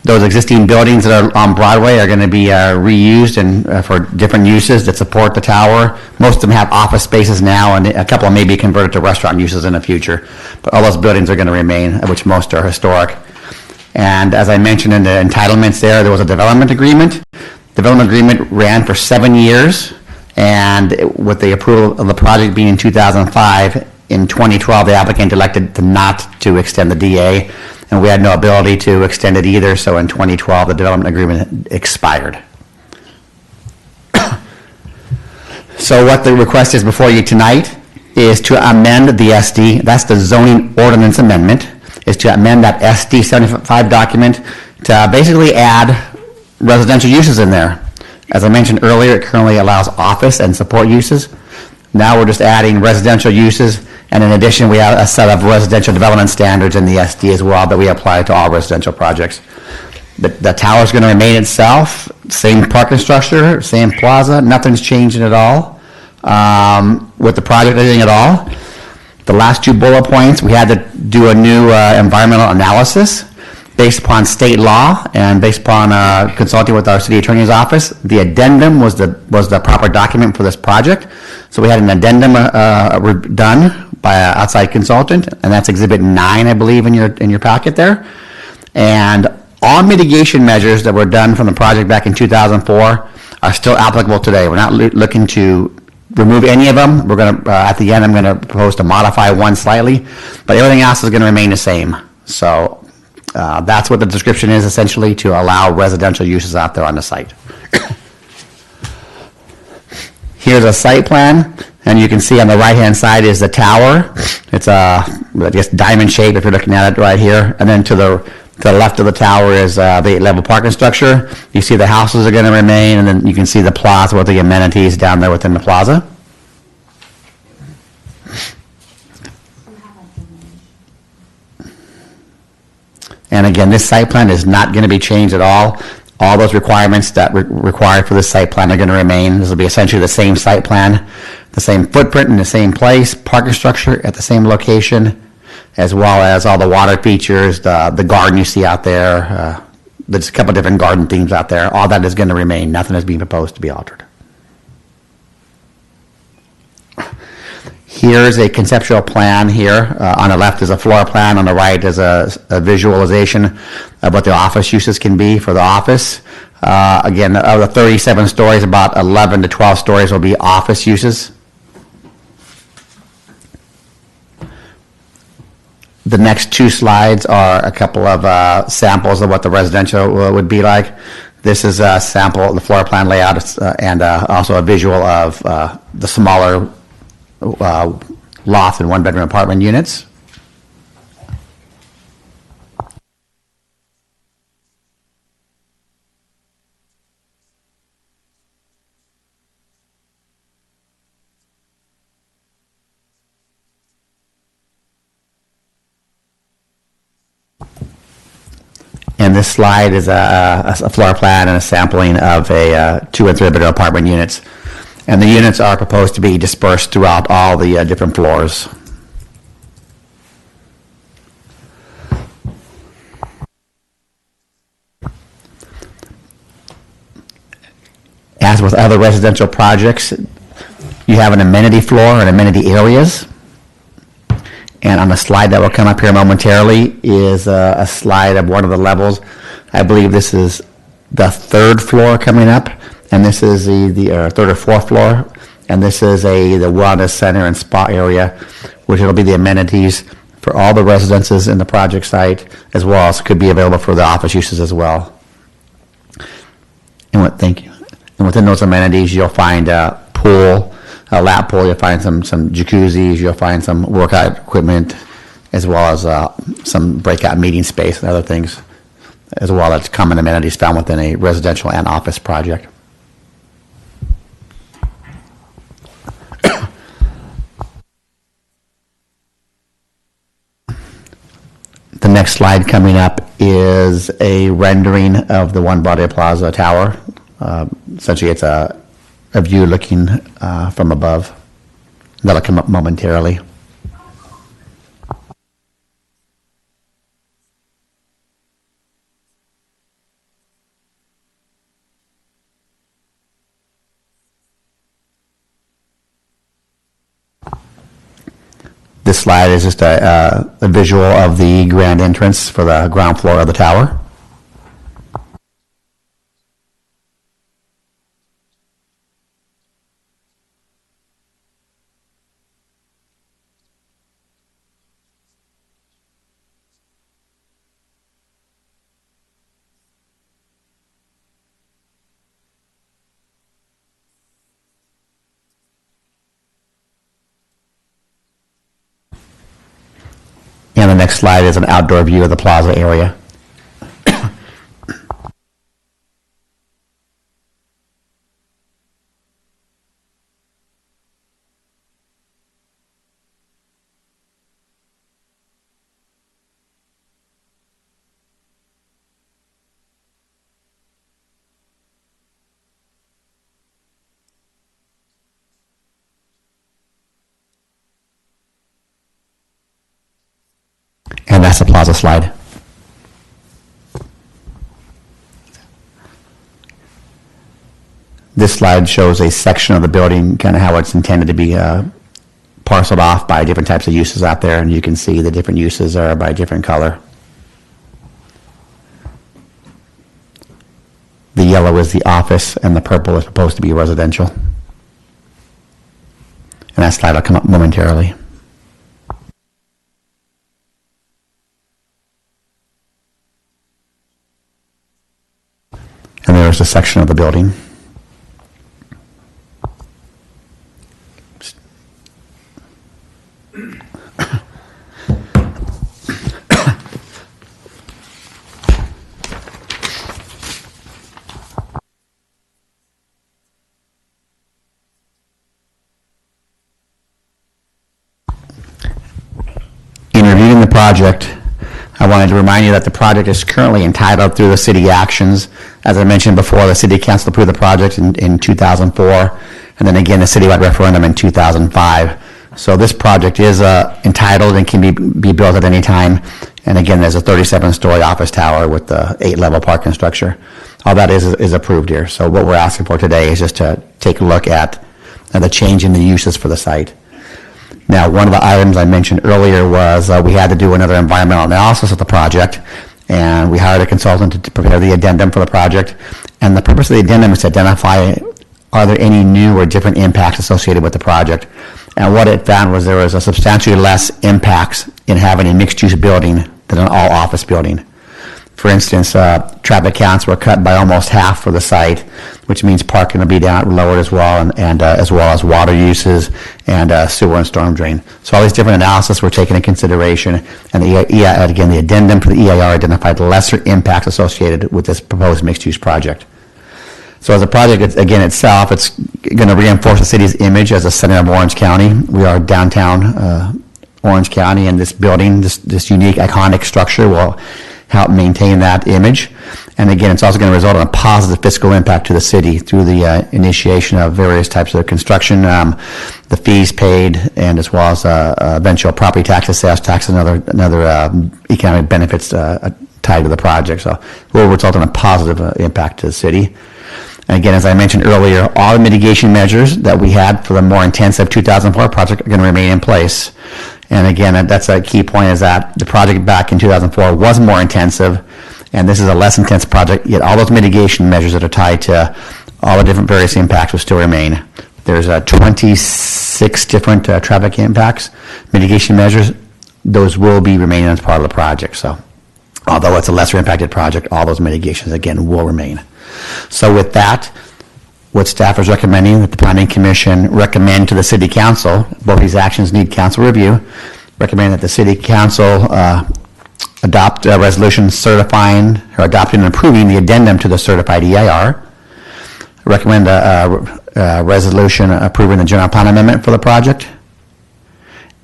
Those existing buildings that are on Broadway are going to be reused and for different uses that support the tower. Most of them have office spaces now, and a couple may be converted to restaurant uses in the future. But all those buildings are going to remain, which most are historic. And as I mentioned in the entitlements there was a development agreement. Development agreement ran for 7 years, and with the approval of the project being in 2005, in 2012, the applicant elected not to extend the DA, and we had no ability to extend it either, so in 2012, the development agreement expired. So what the request is before you tonight is to amend the SD, that's the zoning ordinance amendment, is to amend that SD 75 document to basically add residential uses in there. As I mentioned earlier, it currently allows office and support uses. Now we're just adding residential uses, and in addition, we have a set of residential development standards in the SD as well that we apply to all residential projects. The tower is going to remain itself, same parking structure, same plaza, nothing's changing at all with the project, anything at all. The last 2 bullet points, we had to do a new environmental analysis based upon state law and based upon consulting with our city attorney's office. The addendum was the proper document for this project. So we had an addendum done by an outside consultant, and that's Exhibit 9, I believe, in your packet there. And all mitigation measures that were done from the project back in 2004 are still applicable today. We're not looking to remove any of them. We're going to, at the end, I'm going to propose to modify one slightly, but everything else is going to remain the same. So that's what the description is, essentially, to allow residential uses out there on the site. Here's a site plan, and you can see on the right-hand side is the tower. It's I guess diamond shape if you're looking at it right here, and then to the left of the tower is the 8-level parking structure. You see the houses are going to remain, and then you can see the plaza with the amenities down there within the plaza. And again, this site plan is not going to be changed at all. All those requirements that required for this site plan are going to remain. This will be essentially the same site plan, the same footprint in the same place, parking structure at the same location, as well as all the water features, the garden you see out there. There's a couple different garden themes out there. All that is going to remain. Nothing is being proposed to be altered. Here's a conceptual plan here. On the left is a floor plan. On the right is a visualization of what the office uses can be for the office. Again, of the 37 stories, about 11 to 12 stories will be office uses. The next 2 slides are a couple of samples of what the residential would be like. This is a sample, the floor plan layout, and also a visual of the smaller loft and one-bedroom apartment units. And this slide is a floor plan and a sampling of a 2 and 3 bedroom apartment units. And the units are proposed to be dispersed throughout all the different floors. As with other residential projects, you have an amenity floor and amenity areas. And on the slide that will come up here momentarily is a slide of one of the levels. I believe this is the 3rd floor coming up, and this is the 3rd or 4th floor, and this is the wellness center and spa area, which will be the amenities for all the residences in the project site, as well as could be available for the office uses as well. Thank you. And within those amenities, you'll find a pool, a lap pool, you'll find some jacuzzis, you'll find some workout equipment, as well as some breakout meeting space and other things, as well as common amenities found within a residential and office project. The next slide coming up is a rendering of the One Broadway Plaza Tower. Essentially, it's a view looking from above. That'll come up momentarily. This slide is just a visual of the grand entrance for the ground floor of the tower. And the next slide is an outdoor view of the plaza area. And that's the plaza slide. This slide shows a section of the building, kind of how it's intended to be parceled off by different types of uses out there, and you can see the different uses are by different color. The yellow is the office, and the purple is proposed to be residential. And that slide will come up momentarily. And there's a section of the building. In reviewing the project, I wanted to remind you that the project is currently entitled through the city actions. As I mentioned before, the city council approved the project in 2004, and then again the citywide referendum in 2005. So this project is entitled and can be built at any time. And again, there's a 37-story office tower with the 8-level parking structure. All that is approved here. So what we're asking for today is just to take a look at the change in the uses for the site. Now, one of the items I mentioned earlier was we had to do another environmental analysis of the project, and we hired a consultant to prepare the addendum for the project. And the purpose of the addendum is to identify, are there any new or different impacts associated with the project? And what it found was there was a substantially less impacts in having a mixed-use building than an all-office building. For instance, traffic counts were cut by almost half for the site, which means parking will be lowered as well, and as well as water uses and sewer and storm drain. So all these different analysis were taken into consideration, and again, the addendum to the EIR identified lesser impacts associated with this proposed mixed-use project. So as a project, again, itself, it's going to reinforce the city's image as a center of Orange County. We are downtown Orange County, and this building, this unique, iconic structure will help maintain that image. And again, it's also going to result in a positive fiscal impact to the city through the initiation of various types of construction, the fees paid, and as well as eventual property taxes, sales taxes, and other economic benefits tied to the project. So it will result in a positive impact to the city. And again, as I mentioned earlier, all the mitigation measures that we had for the more intensive 2004 project are going to remain in place. And again, that's a key point, is that the project back in 2004 was more intensive, and this is a less intense project, yet all those mitigation measures that are tied to all the different various impacts will still remain. There's 26 different traffic impacts, mitigation measures. Those will be remaining as part of the project. So although it's a lesser impacted project, all those mitigations, again, will remain. So with that, what staff is recommending that the Planning Commission recommend to the City Council, both these actions need council review, recommend that the City Council adopt a resolution certifying or adopting and approving the addendum to the certified EIR, recommend a resolution approving the general plan amendment for the project,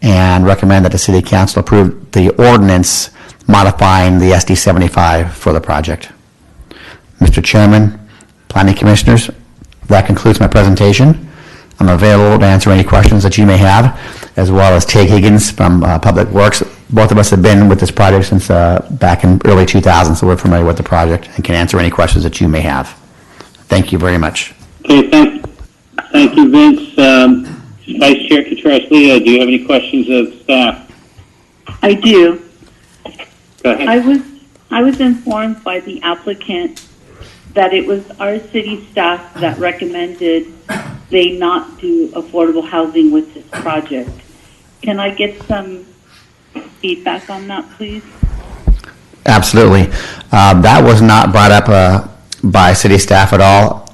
and recommend that the City Council approve the ordinance modifying the SD 75 for the project. Mr. Chairman, Planning Commissioners, that concludes my presentation. I'm available to answer any questions that you may have, as well as Tig Higgins from Public Works. Both of us have been with this project since back in early 2000, so we're familiar with the project and can answer any questions that you may have. Thank you very much. Okay, thank you, Vince. Vice Chair Contreras-Leo, do you have any questions of staff? I do. Go ahead. I was informed by the applicant that it was our city staff that recommended they not do affordable housing with this project. Can I get some feedback on that, please? Absolutely. That was not brought up by city staff at all.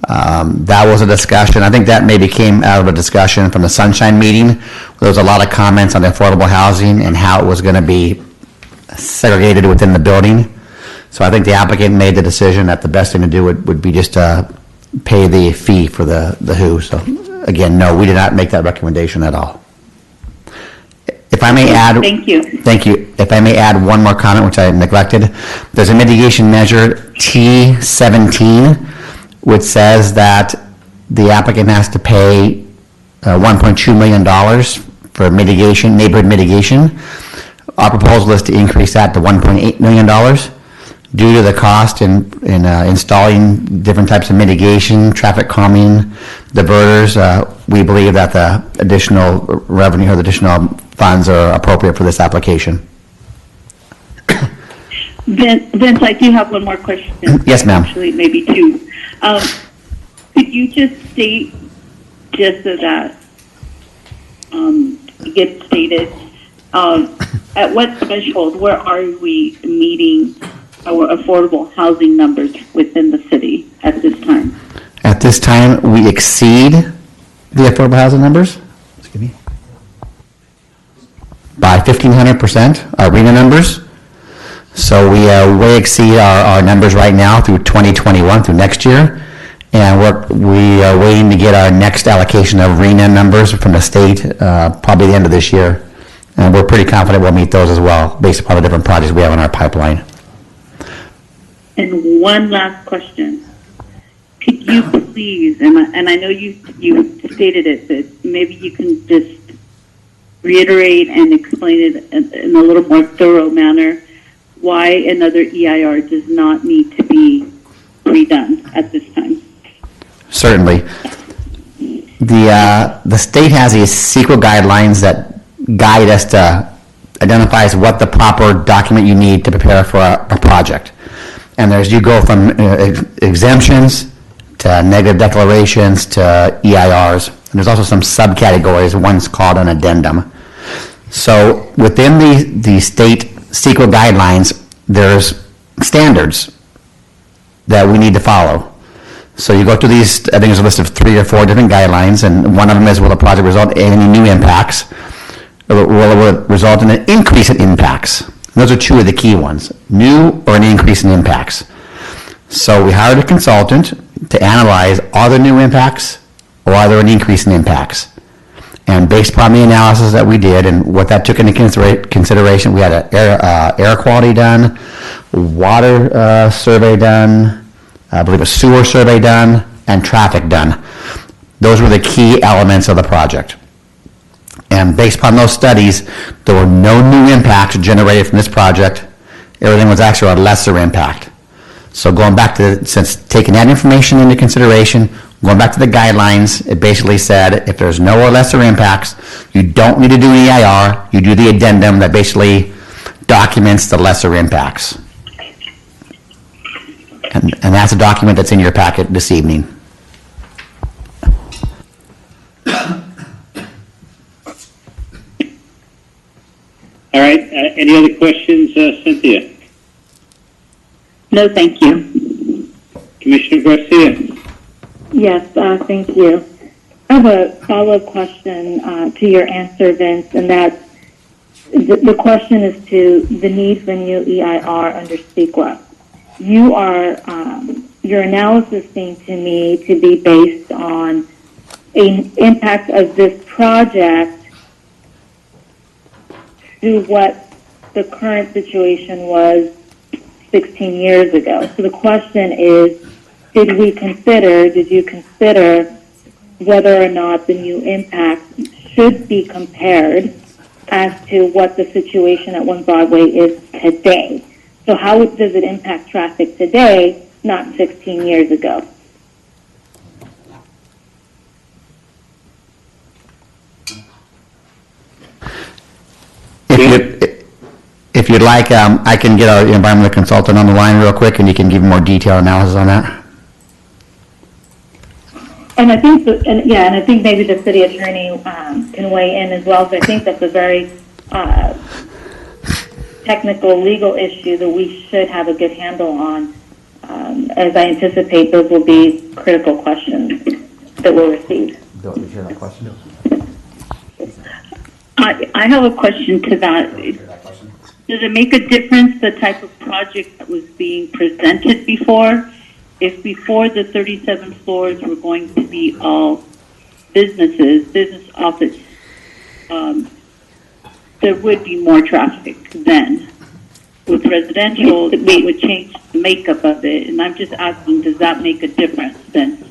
That was a discussion. I think that maybe came out of a discussion from the Sunshine meeting. There was a lot of comments on the affordable housing and how it was going to be segregated within the building. So I think the applicant made the decision that the best thing to do would be just pay the fee for the who. So again, no, we did not make that recommendation at all. If I may add, thank you. Thank you. If I may add one more comment, which I neglected, there's a mitigation measure T17, which says that the applicant has to pay $1.2 million for mitigation, neighborhood mitigation. Our proposal is to increase that to $1.8 million. Due to the cost in installing different types of mitigation, traffic calming, diverters, we believe that the additional revenue or the additional funds are appropriate for this application. Vince, I do have one more question. Yes, ma'am. Actually, maybe two. Could you just state, just so that it gets stated, at what threshold, where are we meeting our affordable housing numbers within the city at this time? At this time, we exceed the affordable housing numbers. Excuse me. By 1,500%, our RENA numbers. So we way exceed our numbers right now through 2021, through next year. And we are waiting to get our next allocation of RENA numbers from the state, probably the end of this year. And we're pretty confident we'll meet those as well, based upon the different projects we have in our pipeline. And one last question. Could you please, and I know you stated it, but maybe you can just reiterate and explain it in a little more thorough manner, why another EIR does not need to be redone at this time? Certainly. The state has these CEQA guidelines that guide us to identifies what the proper document you need to prepare for a project. And you go from exemptions to negative declarations to EIRs. And there's also some subcategories. One's called an addendum. So within the state CEQA guidelines, there's standards that we need to follow. So you go through these, I think there's a list of 3 or 4 different guidelines, and one of them is, will the project result in any new impacts? Or will it result in an increase in impacts? Those are 2 of the key ones, new or an increase in impacts. So we hired a consultant to analyze, are there new impacts or are there an increase in impacts? And based upon the analysis that we did and what that took into consideration, we had an air quality done, water survey done, I believe a sewer survey done, and traffic done. Those were the key elements of the project. And based upon those studies, there were no new impacts generated from this project. Everything was actually a lesser impact. So going back to, since taking that information into consideration, going back to the guidelines, it basically said if there's no or lesser impacts, you don't need to do an EIR, you do the addendum that basically documents the lesser impacts. And that's a document that's in your packet this evening. All right, any other questions, Cynthia? No, thank you. Commissioner Garcia? Yes, thank you. I have a follow-up question to your answer, Vince, and that the question is to the need for new EIR under CEQA. Your analysis seemed to me to be based on an impact of this project to what the current situation was 16 years ago. So the question is, did you consider whether or not the new impact should be compared as to what the situation at 1 Broadway is today? So how does it impact traffic today, not 16 years ago? If you'd like, I can get our environmental consultant on the line real quick, and you can give more detailed analysis on that. And I think, I think maybe the city attorney can weigh in as well. So I think that's a very technical, legal issue that we should have a good handle on. As I anticipate, those will be critical questions that we'll receive. Bill, did you hear that question? I have a question to that. Does it make a difference the type of project that was being presented before? If before the 37 floors were going to be all business office, there would be more traffic then. With residential, it would change the makeup of it. And I'm just asking, does that make a difference then?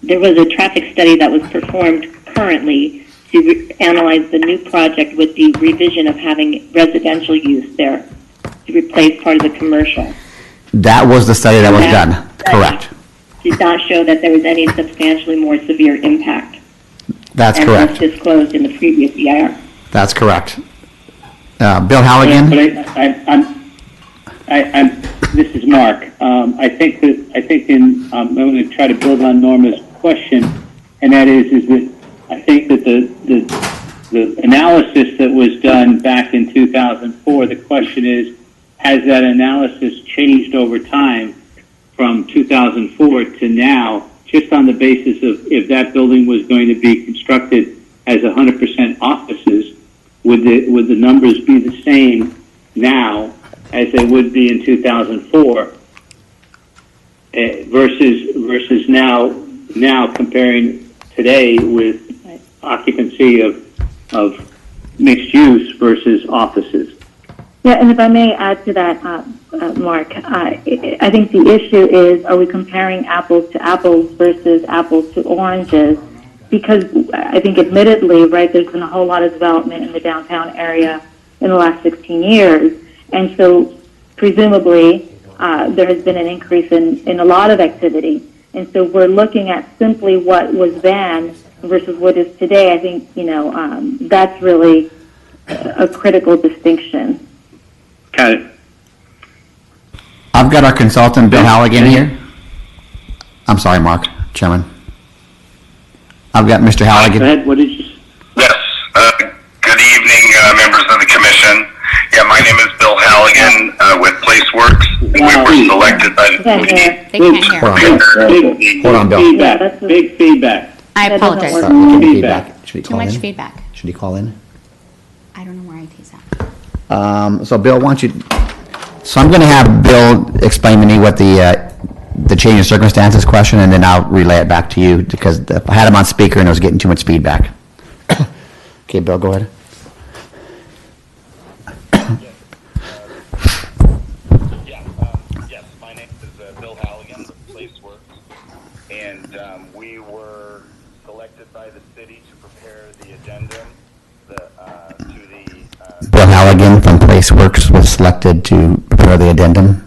There was a traffic study that was performed currently to analyze the new project with the revision of having residential use there to replace part of the commercial. That was the study that was done, correct. Did not show that there was any substantially more severe impact. That's and correct. was disclosed in the previous EIR. That's correct. Bill Halligan? This is Mark. I'm going to try to build on Norma's question, and that is that I think that the analysis that was done back in 2004, the question is, has that analysis changed over time from 2004 to now, just on the basis of if that building was going to be constructed as 100% offices, would the numbers be the same now as they would be in 2004 versus now comparing today with occupancy of mixed use versus offices? Yeah, and if I may add to that, Mark, I think the issue is, are we comparing apples to apples versus apples to oranges? Because I think admittedly, right, there's been a whole lot of development in the downtown area in the last 16 years. And so presumably there has been an increase in a lot of activity. And so we're looking at simply what was then versus what is today. I think, that's really a critical distinction. Got it. I've got our consultant, Bill Halligan, here. I'm sorry, Mark, Chairman. I've got Mr. Halligan. Go ahead. What did you? Yes. Good evening, members of the commission. Yeah, my name is Bill Halligan. with PlaceWorks. We were selected by the city. They can't hear. Hold on, Bill. Feedback, big feedback. I apologize. Feedback. Should he Too call much in? feedback. Should he call in? I don't know where IT's at. So Bill, why don't you, so I'm going to have Bill explain to me what the change of circumstances question, and then I'll relay it back to you, because I had him on speaker and it was getting too much feedback. Okay, Bill, go ahead. Yes, my name is Bill Halligan with PlaceWorks, and we were selected by the city to prepare the addendum Bill Halligan from PlaceWorks was selected to prepare the addendum.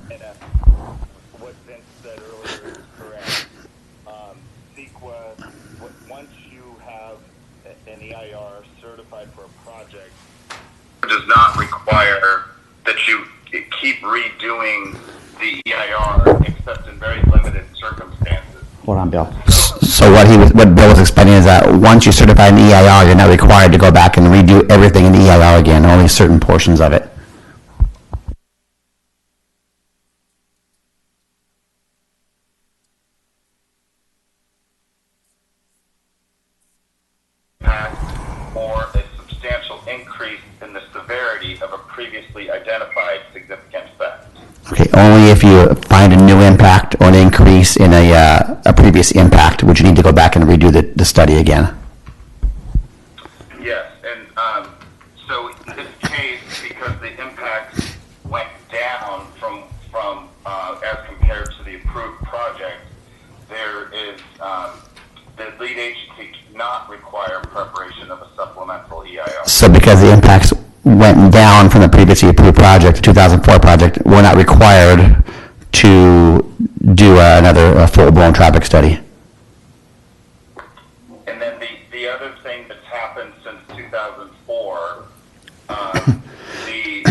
what Vince said earlier is correct. CEQA, once you have an EIR certified for a project, does not require that you keep redoing the EIR except in very limited circumstances. Hold on, Bill. So what Bill was explaining is that once you certify an EIR, you're not required to go back and redo everything in the EIR again, only certain portions of it. Or a substantial increase in the severity of a previously identified significant effect. Okay, only if you find a new impact or an increase in a previous impact would you need to go back and redo the study again. Yes, and so in this case, because the impacts went down from as compared to the approved project, there is the lead agency cannot require preparation of a supplemental EIR. So because the impacts went down from the previously approved project, the 2004 project, we're not required to do another full-blown traffic study. And then the other thing that's happened since 2004, the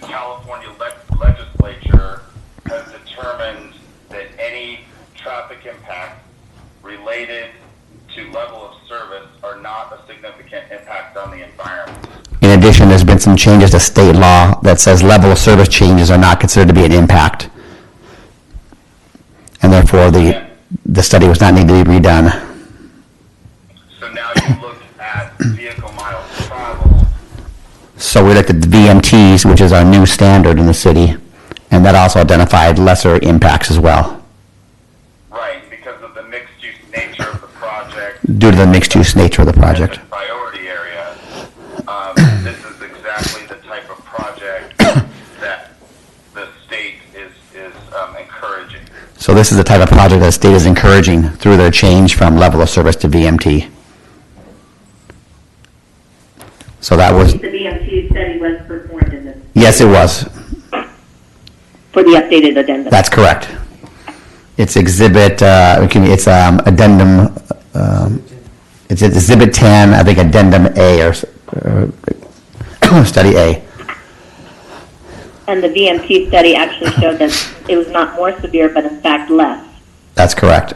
California legislature has determined that any traffic impacts related to level of service are not a significant impact on the environment. In addition, there's been some changes to state law that says level of service changes are not considered to be an impact. And therefore, the study was not needed to be redone. So now you look at vehicle miles traveled. So we looked at the VMTs, which is our new standard in the city, and that also identified lesser impacts as well. Right, because of the mixed-use nature of the project. Due to the mixed-use nature of the project. Priority area. This is exactly the type of project that the state is encouraging. So this is the type of project that the state is encouraging through their change from level of service to VMT. So that was... The VMT study was performed in this. Yes, it was. For the updated addendum. That's correct. It's exhibit, it's addendum, it's exhibit 10, I think addendum A or study A. And the VMT study actually showed that it was not more severe, but in fact less. That's correct.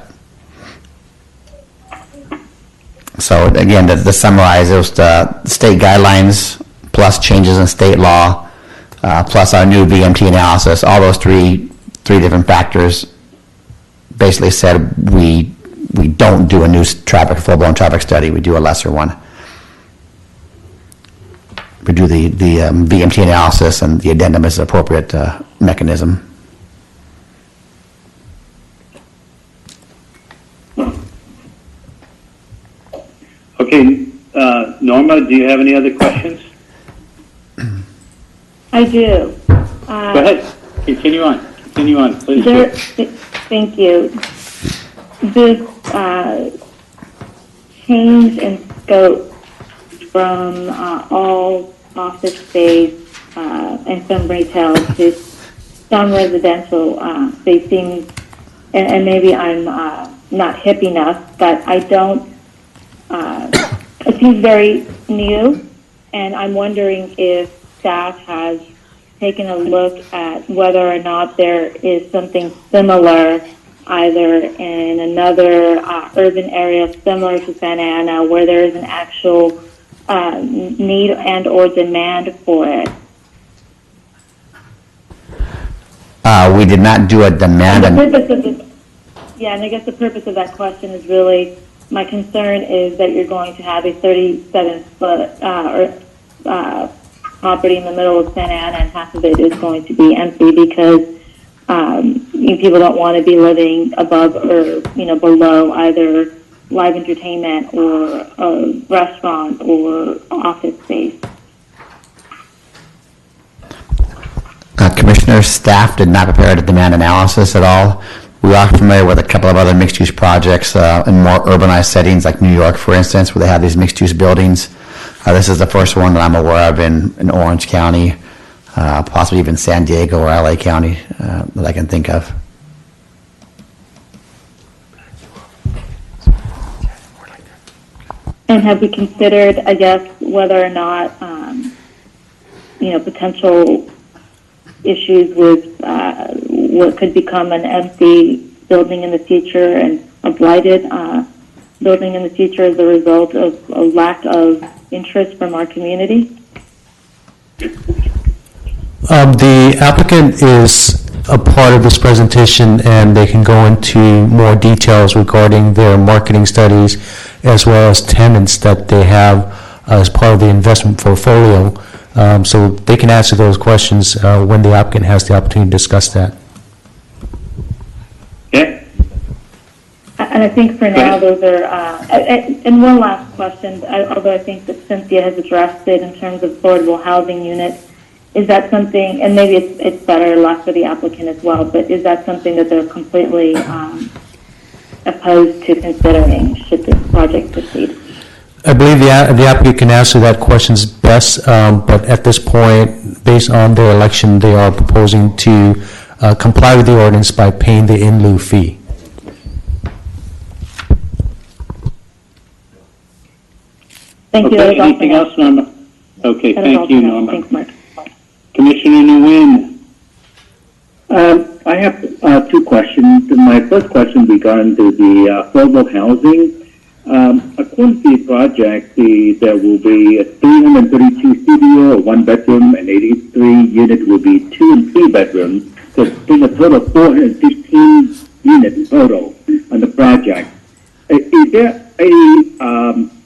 So again, to summarize, it was the state guidelines plus changes in state law, plus our new VMT analysis. All those three different factors basically said we don't do a new full-blown traffic study. We do a lesser one. We do the VMT analysis, and the addendum is the appropriate mechanism. Okay, Norma, do you have any other questions? I do. Go ahead. Continue on, please. Thank you. This change in scope from all office space and some retail to some residential, they seem, and maybe I'm not hip enough, but I don't, it seems very new, and I'm wondering if staff has taken a look at whether or not there is something similar either in another urban area similar to Santa Ana where there is an actual need and or demand for it. We did not do a demand. And the purpose of this, yeah, and I guess the purpose of that question is really, my concern is that you're going to have a 37-foot property in the middle of Santa Ana, and half of it is going to be empty because people don't want to be living above or below either live entertainment or a restaurant or office space. Commissioner, staff did not prepare a demand analysis at all. We are familiar with a couple of other mixed-use projects in more urbanized settings like New York, for instance, where they have these mixed-use buildings. This is the first one that I'm aware of in Orange County, possibly even San Diego or LA County that I can think of. And have we considered, I guess, whether or not, potential issues with what could become an empty building in the future and a blighted building in the future as a result of a lack of interest from our community? The applicant is a part of this presentation, and they can go into more details regarding their marketing studies as well as tenants that they have as part of the investment portfolio. So they can answer those questions when the applicant has the opportunity to discuss that. Yeah. And I think for now, those are, and one last question, although I think that Cynthia has addressed it in terms of affordable housing units, is that something, and maybe it's better left for the applicant as well, but is that something that they're completely opposed to considering should this project proceed? I believe the applicant can answer that questions best, but at this point, based on their election, they are proposing to comply with the ordinance by paying the in lieu fee. Thank you. Okay, anything else, Norma? Okay, thank you, Norma. Thanks, Mark. Commissioner Nguyen. I have two questions. My first question regarding to the affordable housing. According to the project, there will be a 332 studio, a one bedroom, and 83 unit will be 2 and 3 bedrooms. So in a total of 415 units total on the project. Is there any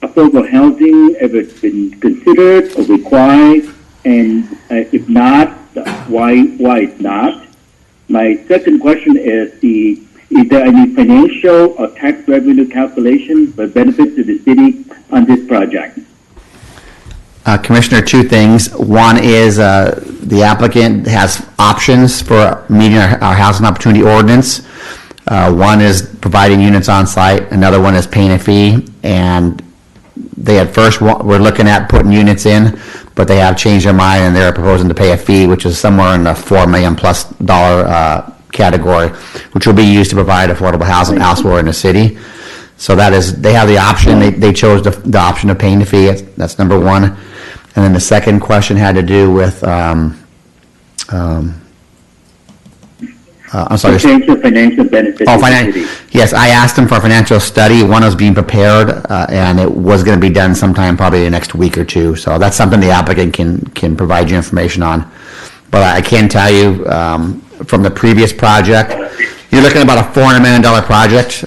affordable housing ever been considered or required? And if not, why it's not? My second question is there any financial or tax revenue calculation for benefit to the city on this project? Commissioner, two things. One is the applicant has options for meeting our housing opportunity ordinance. One is providing units on site. Another one is paying a fee. And they at first were looking at putting units in, but they have changed their mind and they're proposing to pay a fee, which is somewhere in the $4 million+ category, which will be used to provide affordable housing elsewhere in the city. So that is, they have the option. They chose the option of paying the fee. That's number one. And then the second question had to do with, I'm sorry. Potential financial benefit to the city. Yes, I asked them for a financial study. One was being prepared, and it was going to be done sometime probably the next week or two. So that's something the applicant can provide you information on. But I can tell you from the previous project, you're looking at about a $400 million project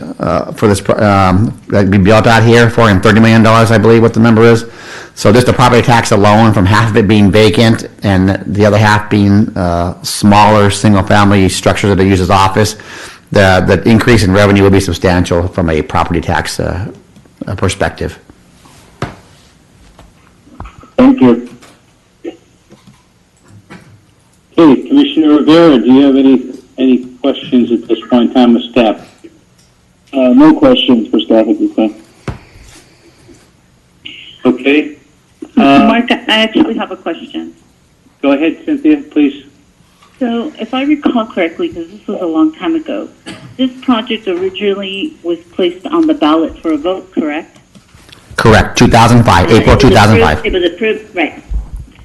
for this that be built out here, $430 million, I believe what the number is. So just the property tax alone, from half of it being vacant and the other half being smaller single-family structures that are used as office, the increase in revenue will be substantial from a property tax perspective. Thank you. Okay, Commissioner Rivera, do you have any questions at this point in time with staff? No questions for staff at this time. Okay. Mark, I actually have a question. Go ahead, Cynthia, please. So, if I recall correctly, because this was a long time ago, this project originally was placed on the ballot for a vote, correct? Correct, 2005, April 2005. It was approved, right.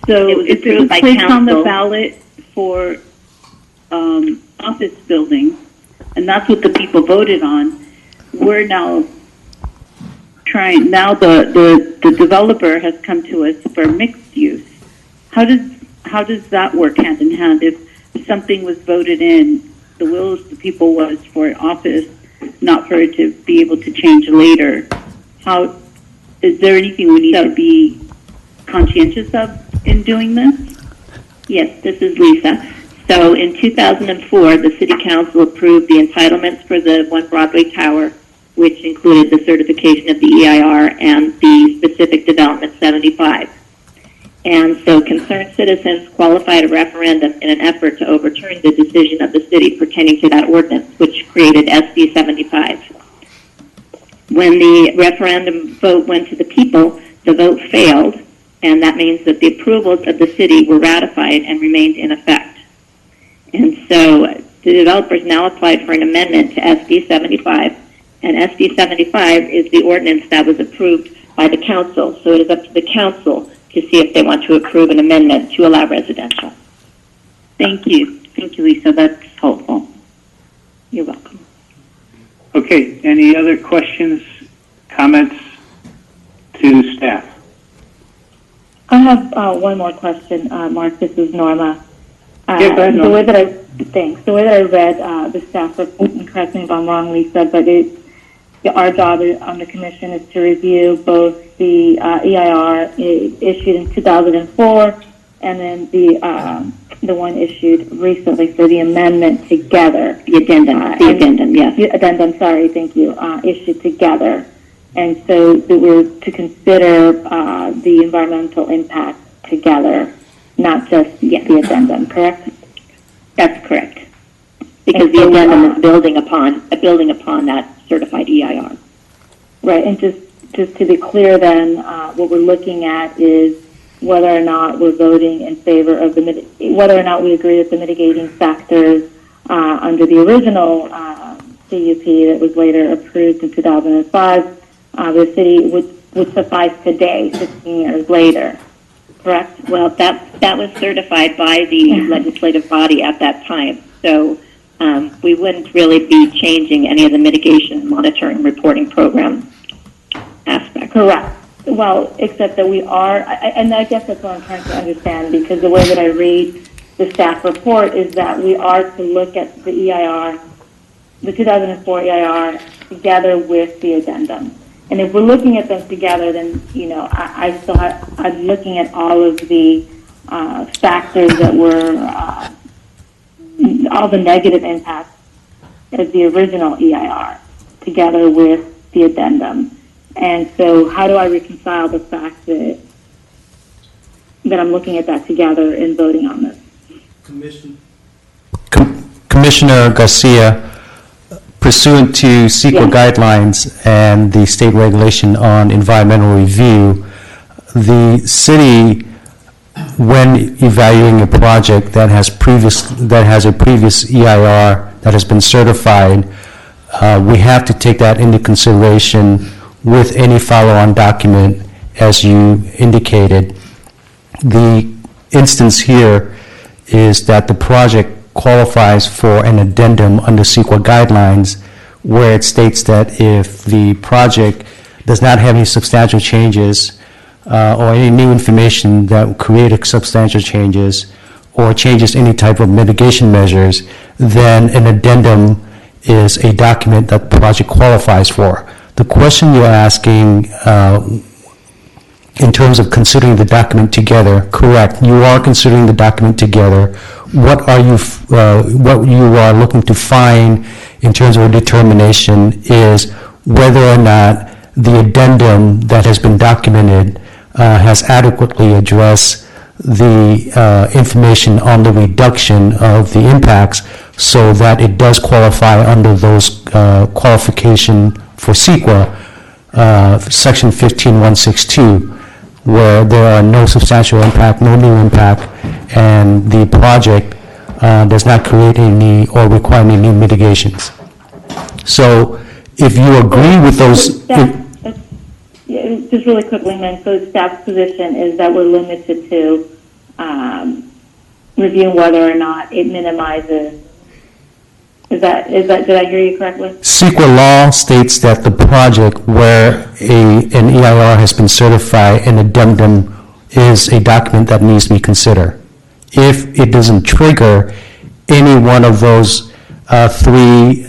So, It was if it approved was by placed on the council. ballot for office buildings, and that's what the people voted on, we're now the developer has come to us for mixed use. How does that work hand in hand? If something was voted in, the will of the people was for office, not for it to be able to change later. How, is there anything we need to be conscientious of in doing this? Yes, this is Lisa. So in 2004, the City Council approved the entitlements for the One Broadway Tower, which included the certification of the EIR and the specific development 75. And so concerned citizens qualified a referendum in an effort to overturn the decision of the city pertaining to that ordinance, which created SB 75. When the referendum vote went to the people, the vote failed, and that means that the approvals of the city were ratified and remained in effect. And so the developers now applied for an amendment to SB 75, and SB 75 is the ordinance that was approved by the council. So it is up to the council to see if they want to approve an amendment to allow residential. Thank you. Thank you, Lisa. That's helpful. You're welcome. Okay, any other questions, comments to staff? I have one more question, Mark. This is Norma. Yeah, go ahead, Norma. The way that I read the staff report, and correct me if I'm wrong, Lisa, but our job on the commission is to review both the EIR issued in 2004 and then the one issued recently for the amendment together. The addendum, yes. The addendum, sorry, thank you, issued together. And so that we're to consider the environmental impact together, not just the addendum, correct? That's correct. Because the addendum is building upon that certified EIR. Right, and just to be clear then, what we're looking at is whether or not we're voting in favor of whether or not we agree with the mitigating factors under the original CUP that was later approved in 2005. The city would suffice today, 15 years later, correct? Well, that was certified by the legislative body at that time. So we wouldn't really be changing any of the mitigation monitoring reporting program aspects. Correct. Well, except that we are, and I guess that's what I'm trying to understand, because the way that I read the staff report is that we are to look at the EIR, the 2004 EIR, together with the addendum. And if we're looking at them together, then, I'm looking at all of the factors that were, all the negative impacts of the original EIR together with the addendum. And so how do I reconcile the fact that I'm looking at that together and voting on this? Commissioner Garcia, pursuant to CEQA guidelines and the state regulation on environmental review, the city, when evaluating a project that has a previous EIR that has been certified, we have to take that into consideration with any follow-on document, as you indicated. The instance here is that the project qualifies for an addendum under CEQA guidelines, where it states that if the project does not have any substantial changes or any new information that will create substantial changes or changes any type of mitigation measures, then an addendum is a document that the project qualifies for. The question you're asking in terms of considering the document together, correct, you are considering the document together. What you are looking to find in terms of a determination is whether or not the addendum that has been documented has adequately addressed the information on the reduction of the impacts so that it does qualify under those qualification for CEQA, section 15162, where there are no substantial impact, no new impact, and the project does not create any or require any new mitigations. So if you agree with those... Just really quickly, man, so staff's position is that we're limited to reviewing whether or not it minimizes. Did I hear you correctly? CEQA law states that the project where an EIR has been certified, an addendum is a document that needs to be considered. If it doesn't trigger any one of those three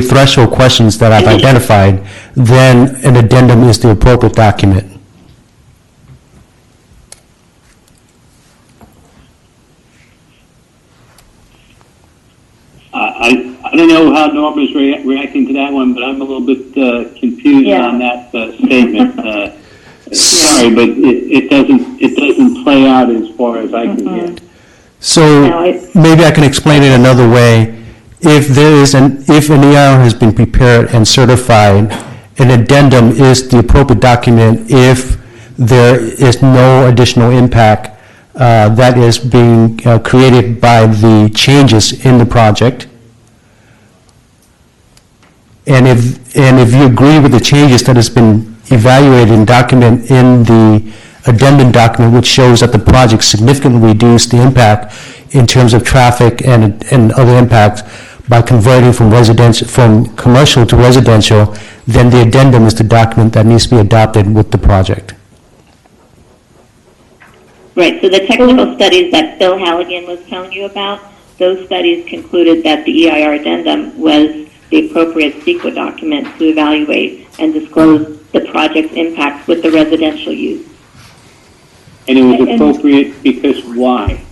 threshold questions that I've identified, then an addendum is the appropriate document. I don't know how Norma's reacting to that one, but I'm a little bit confused on that statement. Sorry, but it doesn't play out as far as I can get. So maybe I can explain it another way. If an EIR has been prepared and certified, an addendum is the appropriate document if there is no additional impact that is being created by the changes in the project. And if you agree with the changes that has been evaluated and documented in the addendum document, which shows that the project significantly reduced the impact in terms of traffic and other impacts by converting from commercial to residential, then the addendum is the document that needs to be adopted with the project. Right, so the technical studies that Bill Halligan was telling you about, those studies concluded that the EIR addendum was the appropriate CEQA document to evaluate and disclose the project's impacts with the residential use. And it was appropriate because why?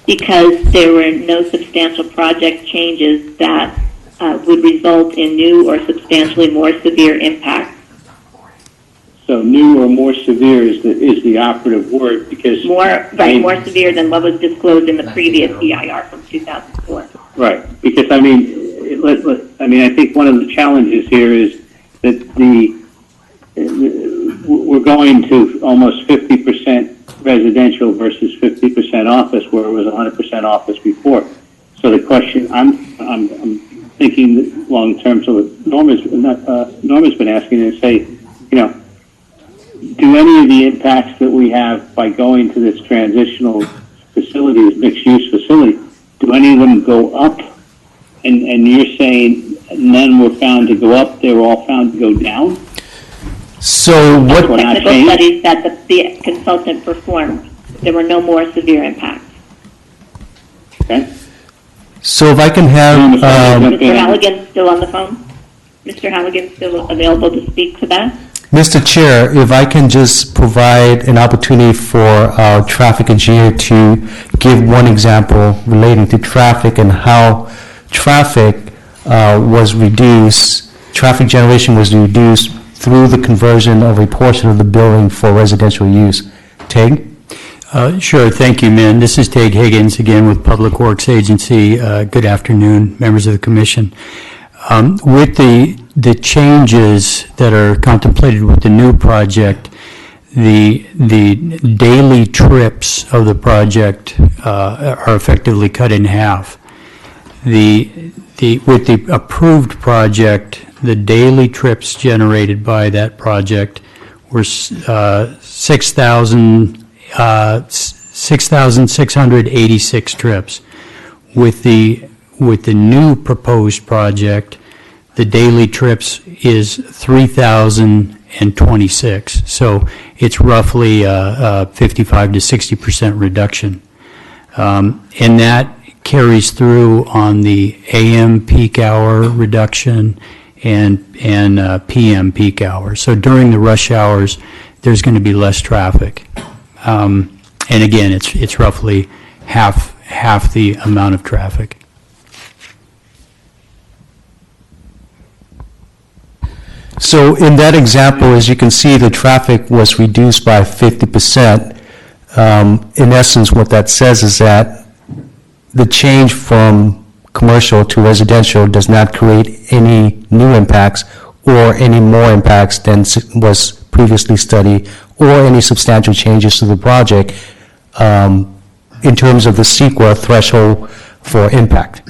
Because there were no substantial project changes that would result in new or substantially more severe impacts. So new or more severe is the operative word because more severe than what was disclosed in the previous EIR from 2004. Right, because I mean, I think one of the challenges here is that we're going to almost 50% residential versus 50% office, where it was 100% office before. So the question I'm thinking long term. So what Norma's been asking is say, do any of the impacts that we have by going to this transitional facility, this mixed-use facility, do any of them go up? And you're saying none were found to go up; they were all found to go down. So what technical studies that the consultant performed, there were no more severe impacts. Okay. So if I can have Mr. Halligan still on the phone? Mr. Halligan still available to speak to that? Mr. Chair, if I can just provide an opportunity for our traffic engineer to give one example relating to traffic and how traffic was reduced, traffic generation was reduced through the conversion of a portion of the building for residential use. Teg? Sure, thank you, Min. This is Teg Higgins again with Public Works Agency. Good afternoon, members of the Commission. With the changes that are contemplated with the new project, the daily trips of the project are effectively cut in half. With the approved project, the daily trips generated by that project were 6,686 trips. With the new proposed project, the daily trips is 3,026. So it's roughly a 55 to 60% reduction. And that carries through on the AM peak hour reduction and PM peak hour. So during the rush hours, there's going to be less traffic. And again, it's roughly half the amount of traffic. So in that example, as you can see, the traffic was reduced by 50%. In essence, what that says is that the change from commercial to residential does not create any new impacts or any more impacts than was previously studied or any substantial changes to the project in terms of the CEQA threshold for impact.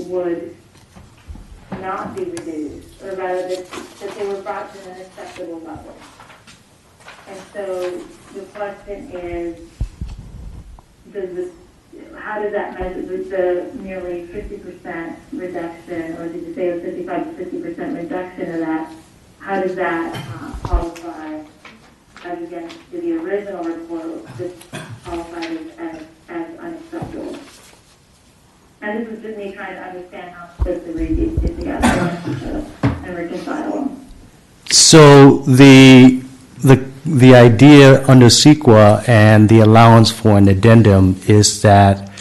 Would not be reduced, or rather that they were brought to an acceptable level. And so the question is, how does that measure with the nearly 50% reduction, or did you say a 55 to 50% reduction of that? How does that qualify as against to the original report, this qualified as unacceptable? And this is just me trying to understand how I'm supposed to read these two together and reconcile them. So the idea under CEQA and the allowance for an addendum is that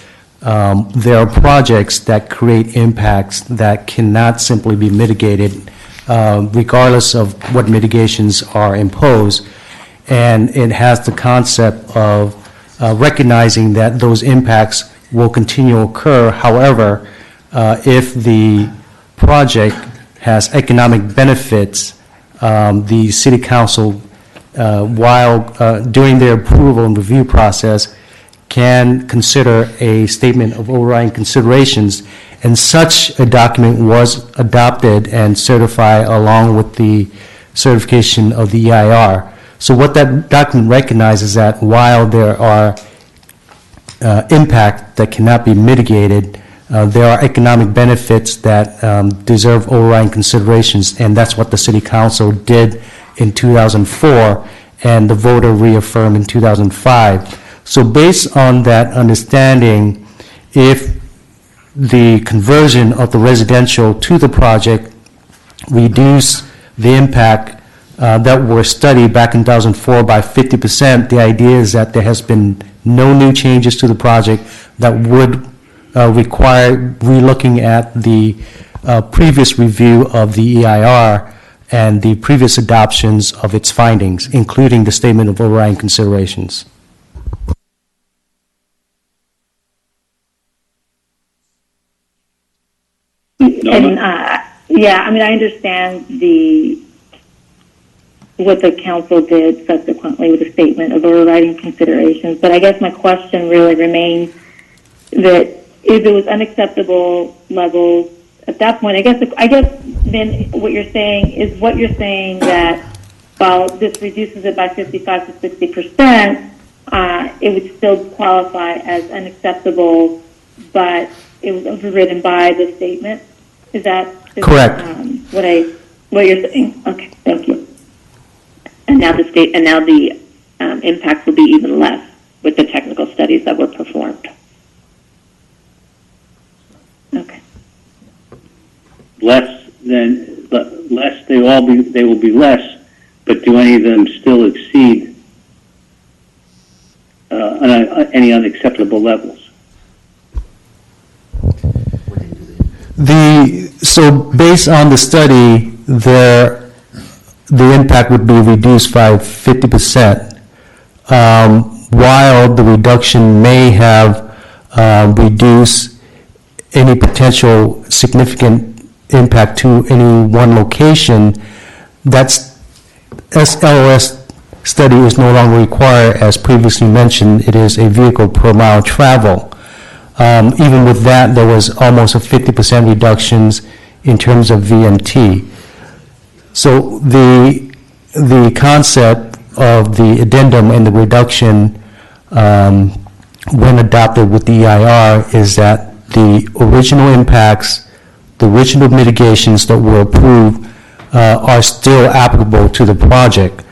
there are projects that create impacts that cannot simply be mitigated regardless of what mitigations are imposed. And it has the concept of recognizing that those impacts will continue to occur. However, if the project has economic benefits, the city council, while during their approval and review process, can consider a statement of overriding considerations, and such a document was adopted and certified along with the certification of the EIR. So what that document recognizes is that while there are impacts that cannot be mitigated, there are economic benefits that deserve overriding considerations, and that's what the city council did in 2004, and the voter reaffirmed in 2005. So based on that understanding, if the conversion of the residential to the project reduce the impact that were studied back in 2004 by 50%, the idea is that there has been no new changes to the project that would require relooking at the previous review of the EIR and the previous adoptions of its findings, including the statement of overriding considerations. And, yeah, I mean, I understand what the council did subsequently with the statement of overriding considerations, but I guess my question really remains that if it was unacceptable levels at that point, I guess then what you're saying that while this reduces it by 55 to 60%, it would still qualify as unacceptable, but it was overridden by the statement. Is that correct? What you're saying? Okay, thank you. And now the impacts will be even less with the technical studies that were performed. Okay. They will be less, but do any of them still exceed any unacceptable levels? So based on the study, the impact would be reduced by 50%, while the reduction may have reduced any potential significant impact to any one location. That's SLOS study is no longer required, as previously mentioned. It is a vehicle per mile travel. Even with that, there was almost a 50% reductions in terms of VMT. So the concept of the addendum and the reduction when adopted with the EIR is that the original impacts, the original mitigations that were approved are still applicable to the project.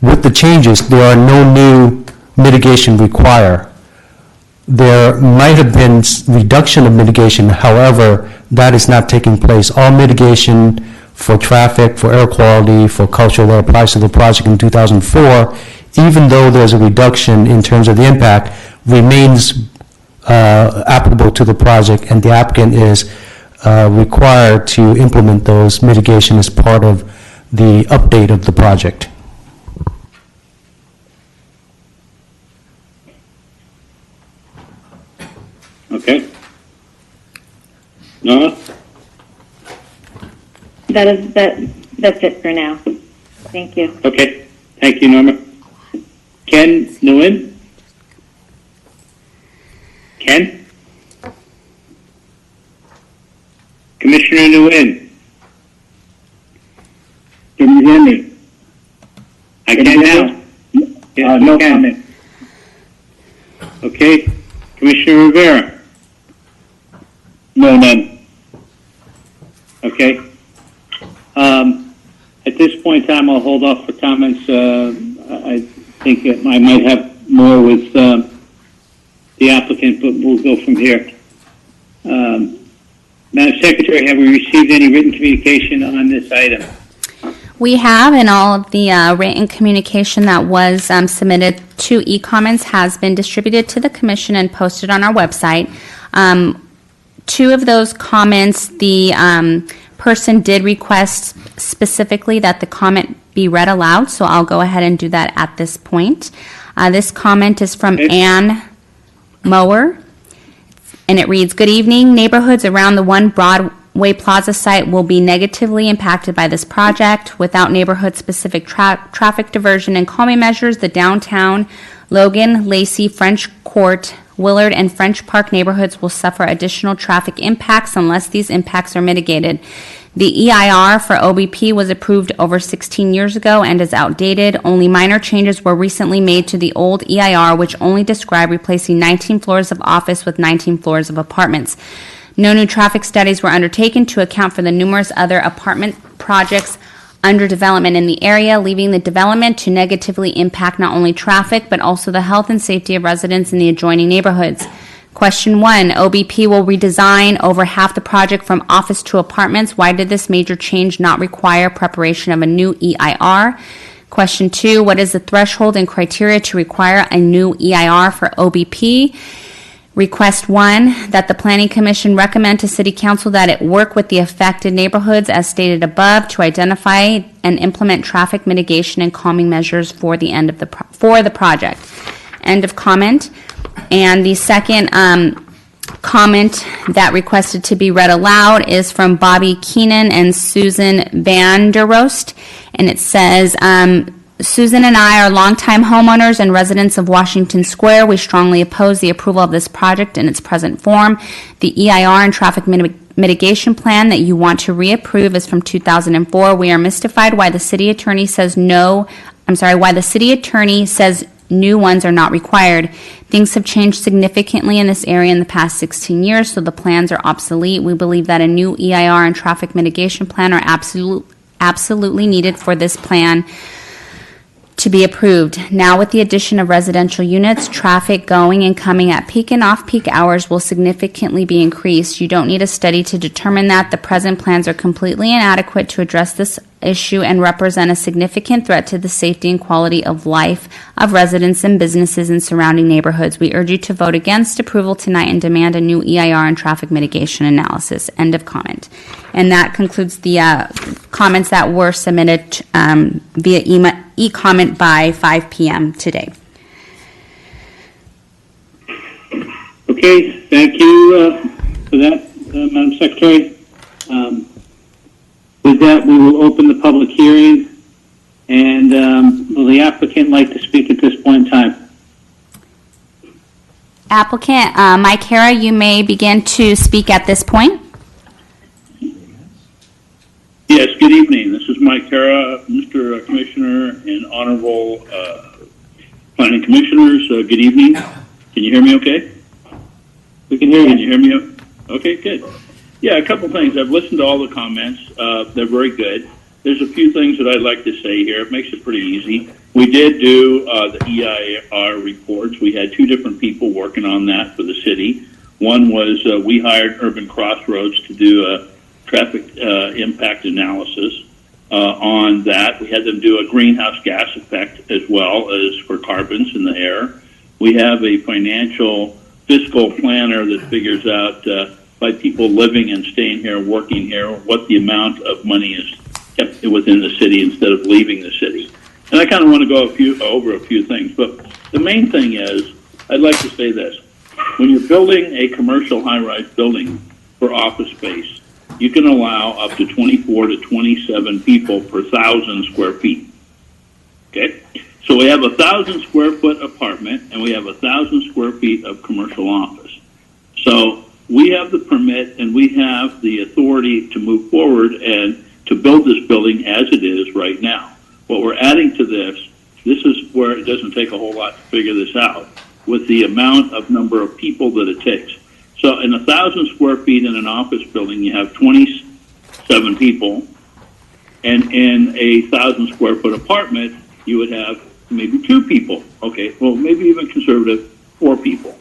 With the changes, there are no new mitigation required. There might have been reduction of mitigation, however, that is not taking place. All mitigation for traffic, for air quality, for culture that applies to the project in 2004, even though there's a reduction in terms of the impact, remains applicable to the project, and the applicant is required to implement those mitigation as part of the update of the project. Okay. Nora? That's it for now. Thank you. Okay. Thank you, Norma. Ken Nguyen? Ken? Commissioner Nguyen? Can you hear me? I can now. Yes, No you can. comment. Okay. Commissioner Rivera? No, none. Okay. At this point in time, I'll hold off for comments. I think that I might have more with the applicant, but we'll go from here. Madam Secretary, have we received any written communication on this item? We have, and all of the written communication that was submitted to e-comments has been distributed to the commission and posted on our website. Two of those comments, the person did request specifically that the comment be read aloud, so I'll go ahead and do that at this point. This comment is from Ann Mower, and it reads, "Good evening. Neighborhoods around the One Broadway Plaza site will be negatively impacted by this project. Without neighborhood-specific traffic diversion and calming measures, the downtown, Logan, Lacey, French Court, Willard, and French Park neighborhoods will suffer additional traffic impacts unless these impacts are mitigated. The EIR for OBP was approved over 16 years ago and is outdated. Only minor changes were recently made to the old EIR, which only described replacing 19 floors of office with 19 floors of apartments. No new traffic studies were undertaken to account for the numerous other apartment projects under development in the area, leaving the development to negatively impact not only traffic, but also the health and safety of residents in the adjoining neighborhoods. Question 1, OBP will redesign over half the project from office to apartments. Why did this major change not require preparation of a new EIR? Question 2, what is the threshold and criteria to require a new EIR for OBP? Request 1, that the Planning Commission recommend to City Council that it work with the affected neighborhoods as stated above to identify and implement traffic mitigation and calming measures for the end of the project. End of comment. And the second comment that requested to be read aloud is from Bobby Keenan and Susan Vanderoost, and it says, Susan and I are longtime homeowners and residents of Washington Square. We strongly oppose the approval of this project in its present form. The EIR and traffic mitigation plan that you want to reapprove is from 2004. We are mystified why the city attorney says new ones are not required. Things have changed significantly in this area in the past 16 years, so the plans are obsolete. We believe that a new EIR and traffic mitigation plan are absolutely needed for this plan to be approved. Now, with the addition of residential units, traffic going and coming at peak and off-peak hours will significantly be increased. You don't need a study to determine that. The present plans are completely inadequate to address this issue and represent a significant threat to the safety and quality of life of residents and businesses in surrounding neighborhoods. We urge you to vote against approval tonight and demand a new EIR and traffic mitigation analysis. End of comment. And that concludes the comments that were submitted via e-comment by 5 p.m. today. Okay, thank you for that, Madam Secretary. With that, we will open the public hearing. And will the applicant like to speak at this point in time? Applicant Mike Hara, you may begin to speak at this point. Yes, good evening. This is Mike Hara, Mr. Commissioner and Honorable Planning Commissioners. Good evening. Can you hear me okay? We can hear you. Can you hear me? Okay, good. Yeah, a couple things. I've listened to all the comments. They're very good. There's a few things that I'd like to say here. It makes it pretty easy. We did do the EIR reports. We had two different people working on that for the city. One was we hired Urban Crossroads to do a traffic impact analysis on that. We had them do a greenhouse gas effect as well as for carbons in the air. We have a financial fiscal planner that figures out by people living and staying here, working here, what the amount of money is kept within the city instead of leaving the city. And I kind of want to go over a few things, but the main thing is, I'd like to say this. When you're building a commercial high-rise building for office space, you can allow up to 24 to 27 people per 1,000 square feet. Okay? So we have a 1,000 square foot apartment and we have 1,000 square feet of commercial office. So we have the permit and we have the authority to move forward and to build this building as it is right now. What we're adding to this this is where it doesn't take a whole lot to figure this out with the amount of number of people that it takes. So in 1,000 square feet in an office building, you have 27 people. And in a 1,000 square foot apartment, you would have maybe 2 people. Okay, well, maybe even conservative, 4 people.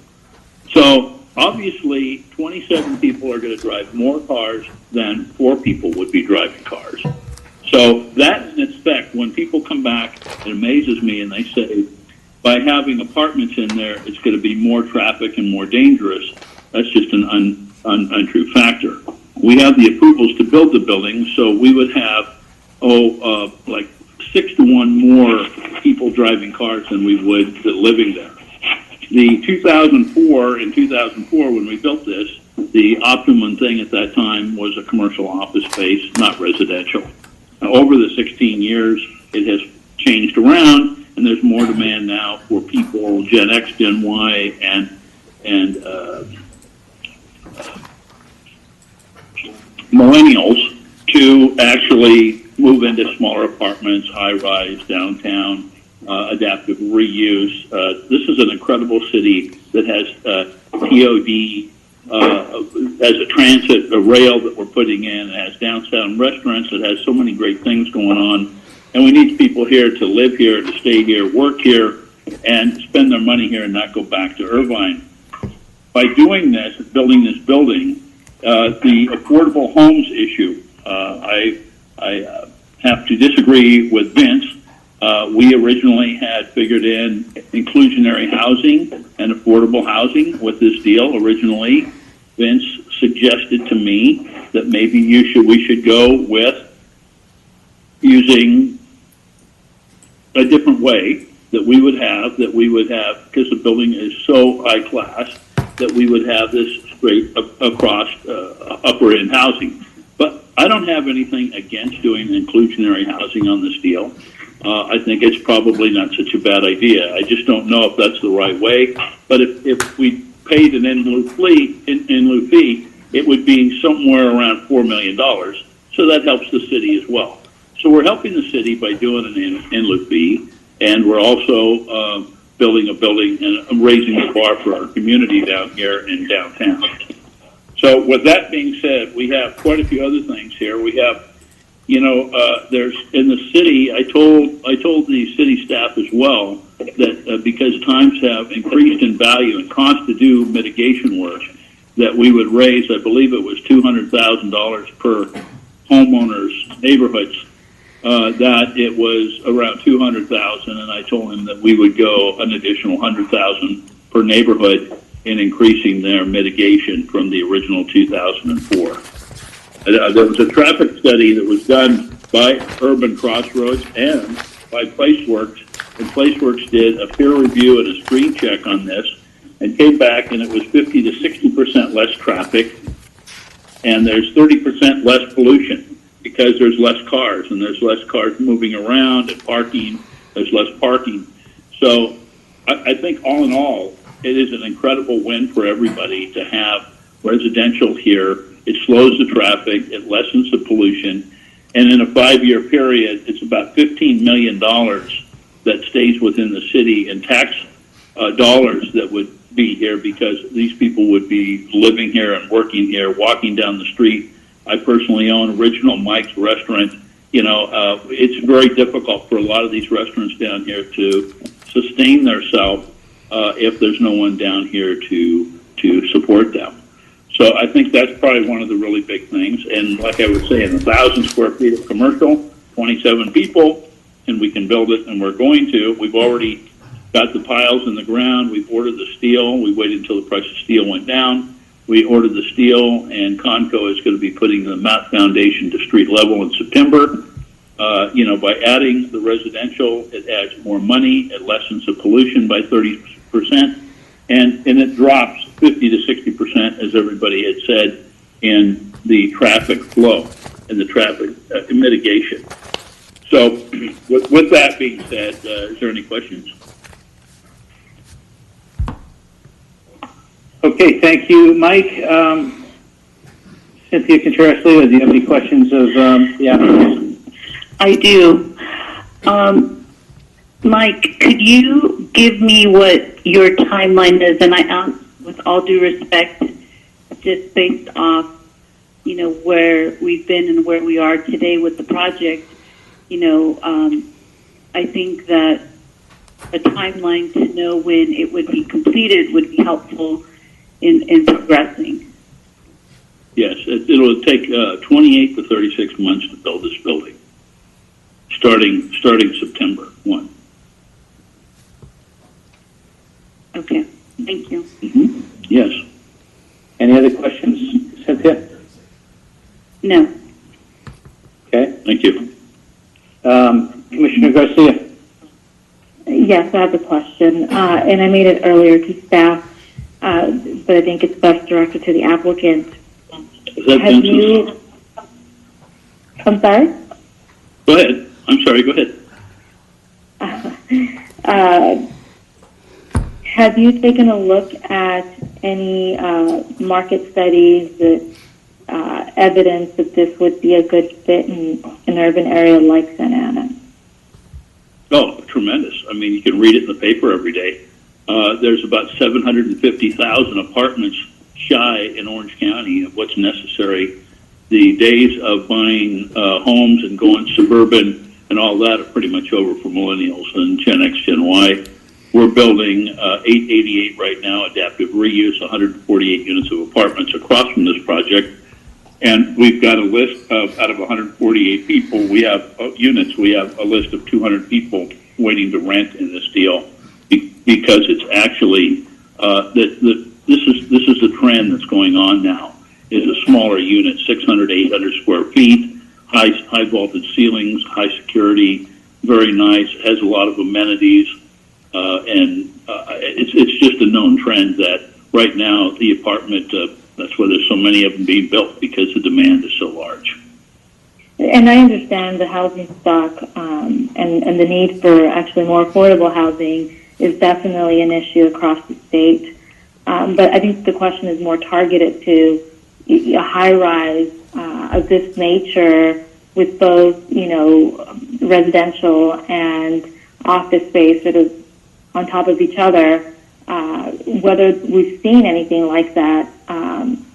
So obviously, 27 people are going to drive more cars than 4 people would be driving cars. So that, in effect, when people come back, it amazes me, and they say, by having apartments in there, it's going to be more traffic and more dangerous. That's just an untrue factor. We have the approvals to build the building, so we would have, like 6 to 1 more people driving cars than we would living there. In 2004, when we built this, the optimum thing at that time was a commercial office space, not residential. Over the 16 years, it has changed around, and there's more demand now for people, Gen X, Gen Y, and millennials to actually move into smaller apartments, high-rise, downtown, adaptive reuse. This is an incredible city that has TOD as a transit, a rail that we're putting in. It has downtown restaurants. It has so many great things going on. And we need people here to live here, to stay here, work here, and spend their money here and not go back to Irvine. By doing this, building this building, the affordable homes issue, I have to disagree with Vince. We originally had figured in inclusionary housing and affordable housing with this deal originally. Vince suggested to me that maybe we should go with using a different way that we would have, because the building is so high class, that we would have this straight across upper end housing. But I don't have anything against doing inclusionary housing on this deal. I think it's probably not such a bad idea. I just don't know if that's the right way. But if we paid an in lieu fee, it would be somewhere around $4 million. So that helps the city as well. So we're helping the city by doing an in lieu fee, and we're also building a building and raising the bar for our community down here in downtown. So with that being said, we have quite a few other things here. We have, there's in the city. I told the city staff as well that because times have increased in value and cost to do mitigation work, that we would raise, I believe it was $200,000 per homeowner's neighborhoods. That it was around $200,000, and I told him that we would go an additional $100,000 per neighborhood in increasing their mitigation from the original 2004. There was a traffic study that was done by Urban Crossroads and by PlaceWorks, and PlaceWorks did a peer review and a screen check on this, and came back, and it was 50 to 60% less traffic, and there's 30% less pollution, because there's less cars, and there's less cars moving around and parking. There's less parking. So I think all in all, it is an incredible win for everybody to have residential here. It slows the traffic. It lessens the pollution. And in a 5-year period, it's about $15 million that stays within the city in tax dollars that would be here, because these people would be living here and working here, walking down the street. I personally own Original Mike's restaurant. It's very difficult for a lot of these restaurants down here to sustain themselves if there's no one down here to support them. So I think that's probably one of the really big things. And like I was saying, 1,000 square feet of commercial, 27 people, and we can build it, and we're going to. We've already got the piles in the ground. We've ordered the steel. We waited until the price of steel went down. We ordered the steel, and Conco is going to be putting the mat foundation to street level in September. By adding the residential, it adds more money. It lessens the pollution by 30%, and it drops 50 to 60%, as everybody had said, in the traffic flow and the traffic mitigation. So with that being said, is there any questions? Okay, thank you, Mike. Cynthia Contreras-Leo, do you have any questions of the applicant? I do. Mike, could you give me what your timeline is? And with all due respect, just based off, where we've been and where we are today with the project, I think that a timeline to know when it would be completed would be helpful in progressing. Yes, it'll take 28 to 36 months to build this building, starting September 1. Okay, thank you. Mm-hmm. Yes. Any other questions, Cynthia? No. Okay. Thank you. Commissioner Garcia? Yes, I have a question, and I made it earlier to staff, but I think it's best directed to the applicant. Have you? I'm sorry? Go ahead. I'm sorry, go ahead. Have you taken a look at any market studies that evidence that this would be a good fit in an urban area like Santa Ana? Oh, tremendous. I mean, you can read it in the paper every day. There's about 750,000 apartments shy in Orange County of what's necessary. The days of buying homes and going suburban and all that are pretty much over for millennials and Gen X, Gen Y. We're building 888 right now, adaptive reuse, 148 units of apartments across from this project. And we've got a list of, out of 148 people, we have units, we have a list of 200 people waiting to rent in this deal because it's actually, this is the trend that's going on now, is a smaller unit, 600, 800 square feet, high voltage ceilings, high security, very nice, has a lot of amenities, and it's just a known trend that right now the apartment, that's why there's so many of them being built, because the demand is so large. And I understand the housing stock and the need for actually more affordable housing is definitely an issue across the state. But I think the question is more targeted to a high-rise of this nature with both, residential and office space sort of on top of each other, whether we've seen anything like that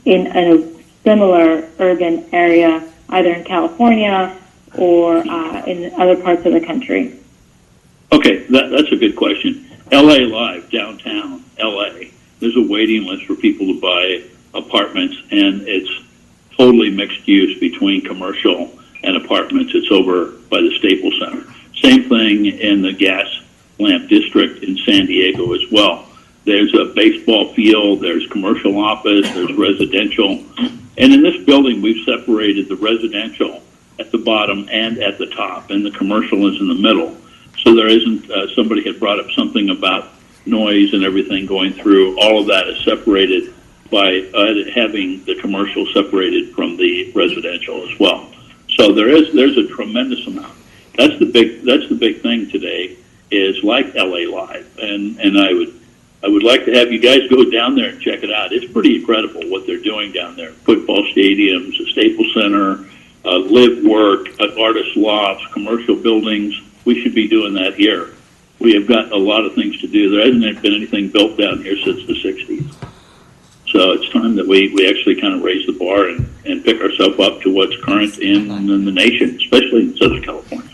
in a similar urban area, either in California or in other parts of the country. Okay, that's a good question. LA Live, downtown LA, there's a waiting list for people to buy apartments, and it's totally mixed use between commercial and apartments. It's over by the Staples Center. Same thing in the Gas Lamp District in San Diego as well. There's a baseball field, there's commercial office, there's residential. And in this building, we've separated the residential at the bottom and at the top, and the commercial is in the middle. So there isn't, somebody had brought up something about noise and everything going through. All of that is separated by having the commercial separated from the residential as well. So there's a tremendous amount. That's the big thing today, is like LA Live, and I would like to have you guys go down there and check it out. It's pretty incredible what they're doing down there. Football stadiums, a Staples Center, live work, artist lofts, commercial buildings. We should be doing that here. We have got a lot of things to do. There hasn't been anything built down here since the 60s. So it's time that we actually kind of raise the bar and pick ourselves up to what's current in the nation, especially in Southern California.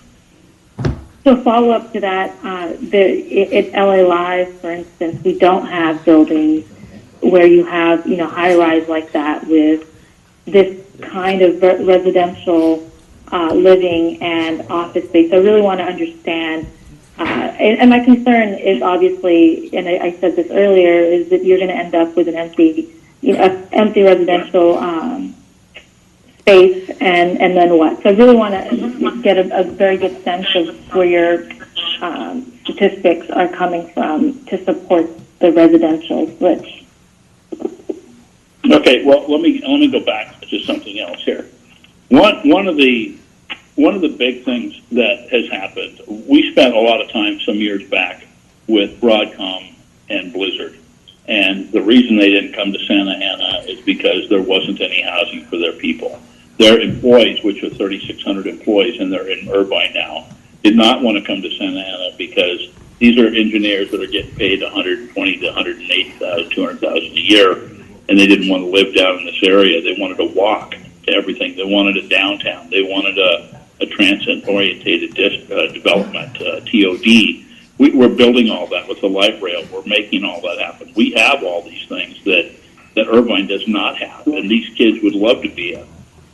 So follow up to that, at LA Live, for instance, we don't have buildings where you have, high-rise like that with this kind of residential living and office space. I really want to understand, and my concern is obviously, and I said this earlier, is that you're going to end up with an empty residential space, and then what? So I really want to get a very good sense of where your statistics are coming from to support the residential switch. Okay, well, let me go back to something else here. One of the big things that has happened, we spent a lot of time some years back with Broadcom and Blizzard. And the reason they didn't come to Santa Ana is because there wasn't any housing for their people. Their employees, which are 3,600 employees, and they're in Irvine now, did not want to come to Santa Ana because these are engineers that are getting paid $120,000 to $180,000, $200,000 a year, and they didn't want to live down in this area. They wanted to walk to everything. They wanted a downtown. They wanted a transit-orientated development, TOD. We're building all that with the light rail. We're making all that happen. We have all these things that Irvine does not have, and these kids would love to be in.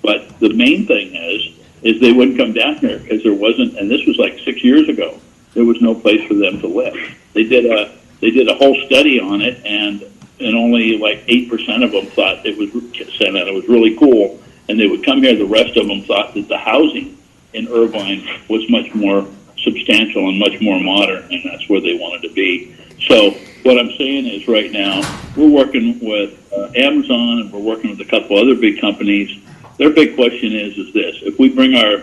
But the main thing is they wouldn't come down here because there wasn't, and this was like 6 years ago, there was no place for them to live. They did a whole study on it, and only like 8% of them thought Santa Ana was really cool, and they would come here. The rest of them thought that the housing in Irvine was much more substantial and much more modern, and that's where they wanted to be. So what I'm saying is right now, we're working with Amazon, and we're working with a couple other big companies. Their big question is this: if we bring our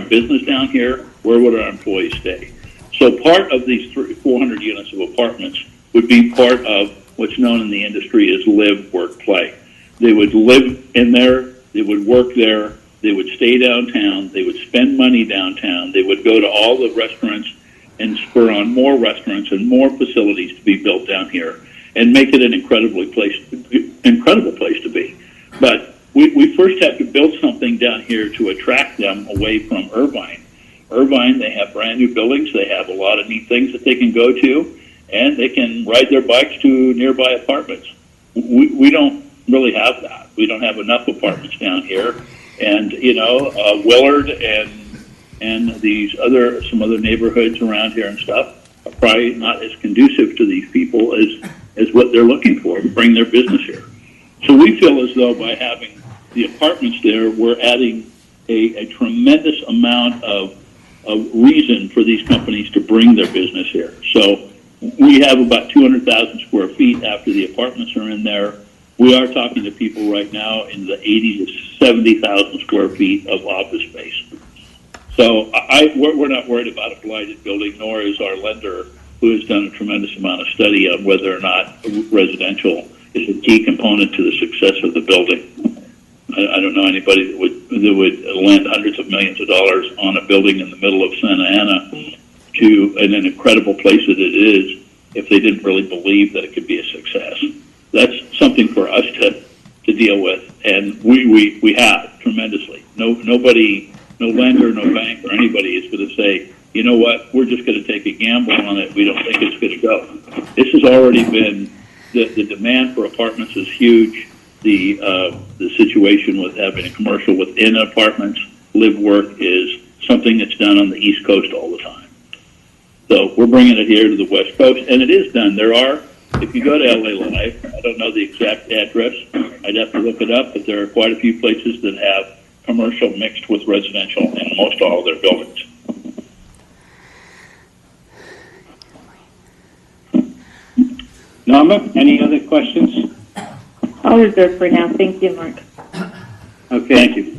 business down here, where would our employees stay? So part of these 400 units of apartments would be part of what's known in the industry as live, work, play. They would live in there, they would work there, they would stay downtown, they would spend money downtown, they would go to all the restaurants and spur on more restaurants and more facilities to be built down here and make it an incredible place to be. But we first have to build something down here to attract them away from Irvine. Irvine, they have brand new buildings, they have a lot of neat things that they can go to, and they can ride their bikes to nearby apartments. We don't really have that. We don't have enough apartments down here. And, Willard and some other neighborhoods around here and stuff are probably not as conducive to these people as what they're looking for to bring their business here. So we feel as though by having the apartments there, we're adding a tremendous amount of reason for these companies to bring their business here. So we have about 200,000 square feet after the apartments are in there. We are talking to people right now in the 80 to 70,000 square feet of office space. So we're not worried about a blighted building, nor is our lender, who has done a tremendous amount of study on whether or not residential is a key component to the success of the building. I don't know anybody that would lend hundreds of millions of dollars on a building in the middle of Santa Ana in an incredible place that it is if they didn't really believe that it could be a success. That's something for us to deal with, and we have tremendously. No lender, no bank, or anybody is going to say, you know what, we're just going to take a gamble on it. We don't think it's going to go. This has already been, the demand for apartments is huge. The situation with having a commercial within apartments, live, work, is something that's done on the East Coast all the time. So we're bringing it here to the West Coast, and it is done. There are, if you go to LA Live, I don't know the exact address, I'd have to look it up, but there are quite a few places that have commercial mixed with residential in most all of their buildings. Norma, any other questions? I'll reserve for now. Thank you, Mark. Okay. Thank you.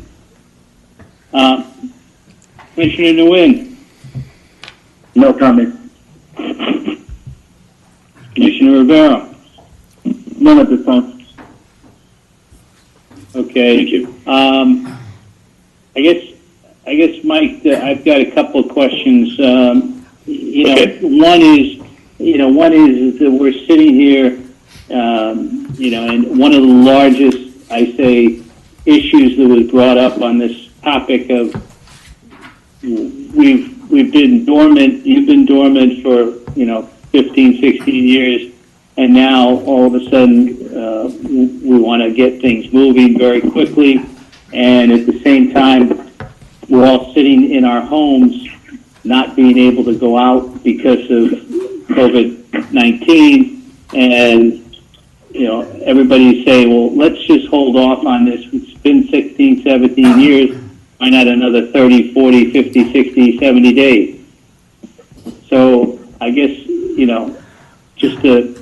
Commissioner Nguyen? No comment. Commissioner Rivera? None at this time. Okay. Thank you. I guess, Mike, I've got a couple of questions. Okay. One is that we're sitting here, and one of the largest, I say, issues that was brought up on this topic of we've been dormant. You've been dormant for 15, 16 years, and now all of a sudden we want to get things moving very quickly, and at the same time we're all sitting in our homes not being able to go out because of COVID-19, and everybody's saying, well, let's just hold off on this. It's been 16, 17 years. Why not another 30, 40, 50, 60, 70 days? So I guess, just to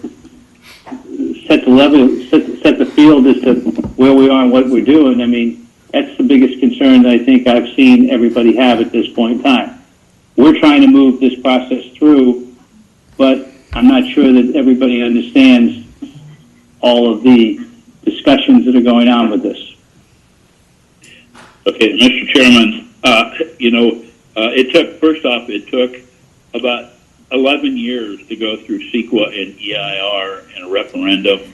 set the level, set the field as to where we are and what we're doing, I mean, that's the biggest concern that I think I've seen everybody have at this point in time. We're trying to move this process through, but I'm not sure that everybody understands all of the discussions that are going on with this. Okay, Mr. Chairman, It took about 11 years to go through CEQA and EIR and a referendum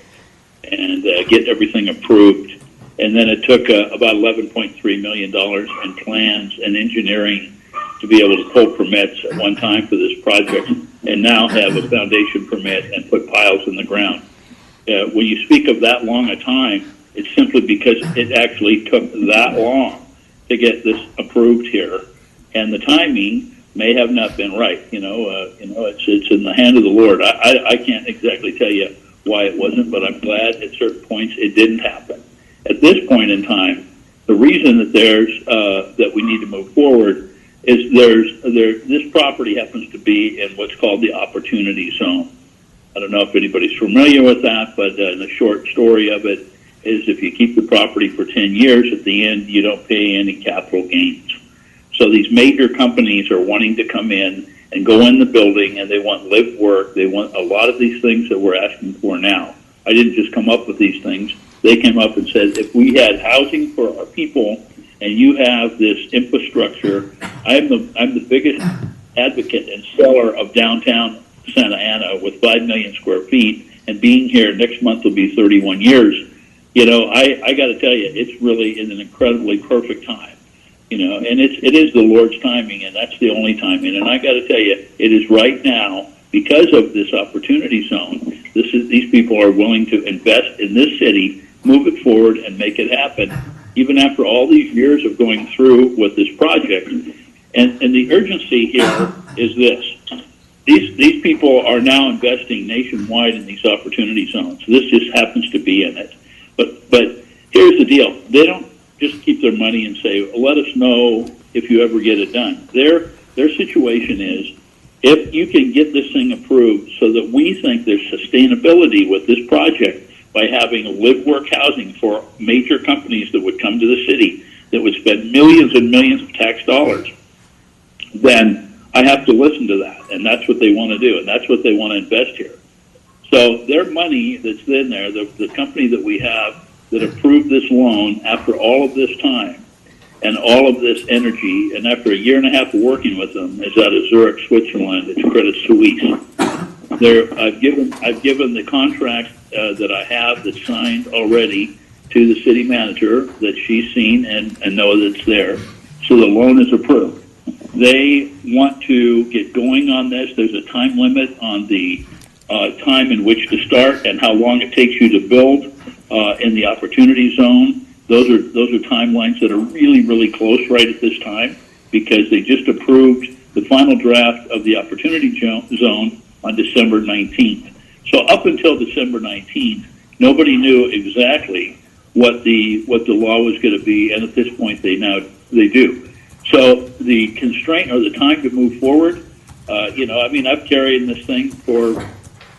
and get everything approved. And then it took about $11.3 million in plans and engineering to be able to pull permits at one time for this project, and now have a foundation permit and put piles in the ground. When you speak of that long a time, it's simply because it actually took that long to get this approved here, and the timing may have not been right. It's in the hand of the Lord. I can't exactly tell you why it wasn't, but I'm glad at certain points it didn't happen. At this point in time, the reason that that we need to move forward is this property happens to be in what's called the opportunity zone. I don't know if anybody's familiar with that, but the short story of it is if you keep the property for 10 years, at the end you don't pay any capital gains. So these major companies are wanting to come in and go in the building, and they want live work. They want a lot of these things that we're asking for now. I didn't just come up with these things. They came up and said, if we had housing for our people and you have this infrastructure, I'm the biggest advocate and seller of downtown Santa Ana with 5 million square feet, and being here next month will be 31 years. I got to tell you, it's really in an incredibly perfect time. And it is the Lord's timing, and that's the only timing. And I got to tell you, it is right now because of this opportunity zone. These people are willing to invest in this city, move it forward, and make it happen, even after all these years of going through with this project. And the urgency here is this. These people are now investing nationwide in these opportunity zones. This just happens to be in it. But here's the deal. They don't just keep their money and say, let us know if you ever get it done. Their situation is, if you can get this thing approved so that we think there's sustainability with this project by having live-work housing for major companies that would come to the city, that would spend millions and millions of tax dollars, then I have to listen to that, and that's what they want to do, and that's what they want to invest here. So their money that's in there, the company that we have that approved this loan after all of this time and all of this energy, and after a year and a half of working with them, is out of Zurich, Switzerland. It's Credit Suisse. I've given the contract that I have that's signed already to the city manager that she's seen and know that it's there. So the loan is approved. They want to get going on this. There's a time limit on the time in which to start and how long it takes you to build in the opportunity zone. Those are timelines that are really, really close right at this time, because they just approved the final draft of the opportunity zone on December 19th. So up until December 19th, nobody knew exactly what the law was going to be, and at this point they do. So the constraint or the time to move forward, I've carried this thing for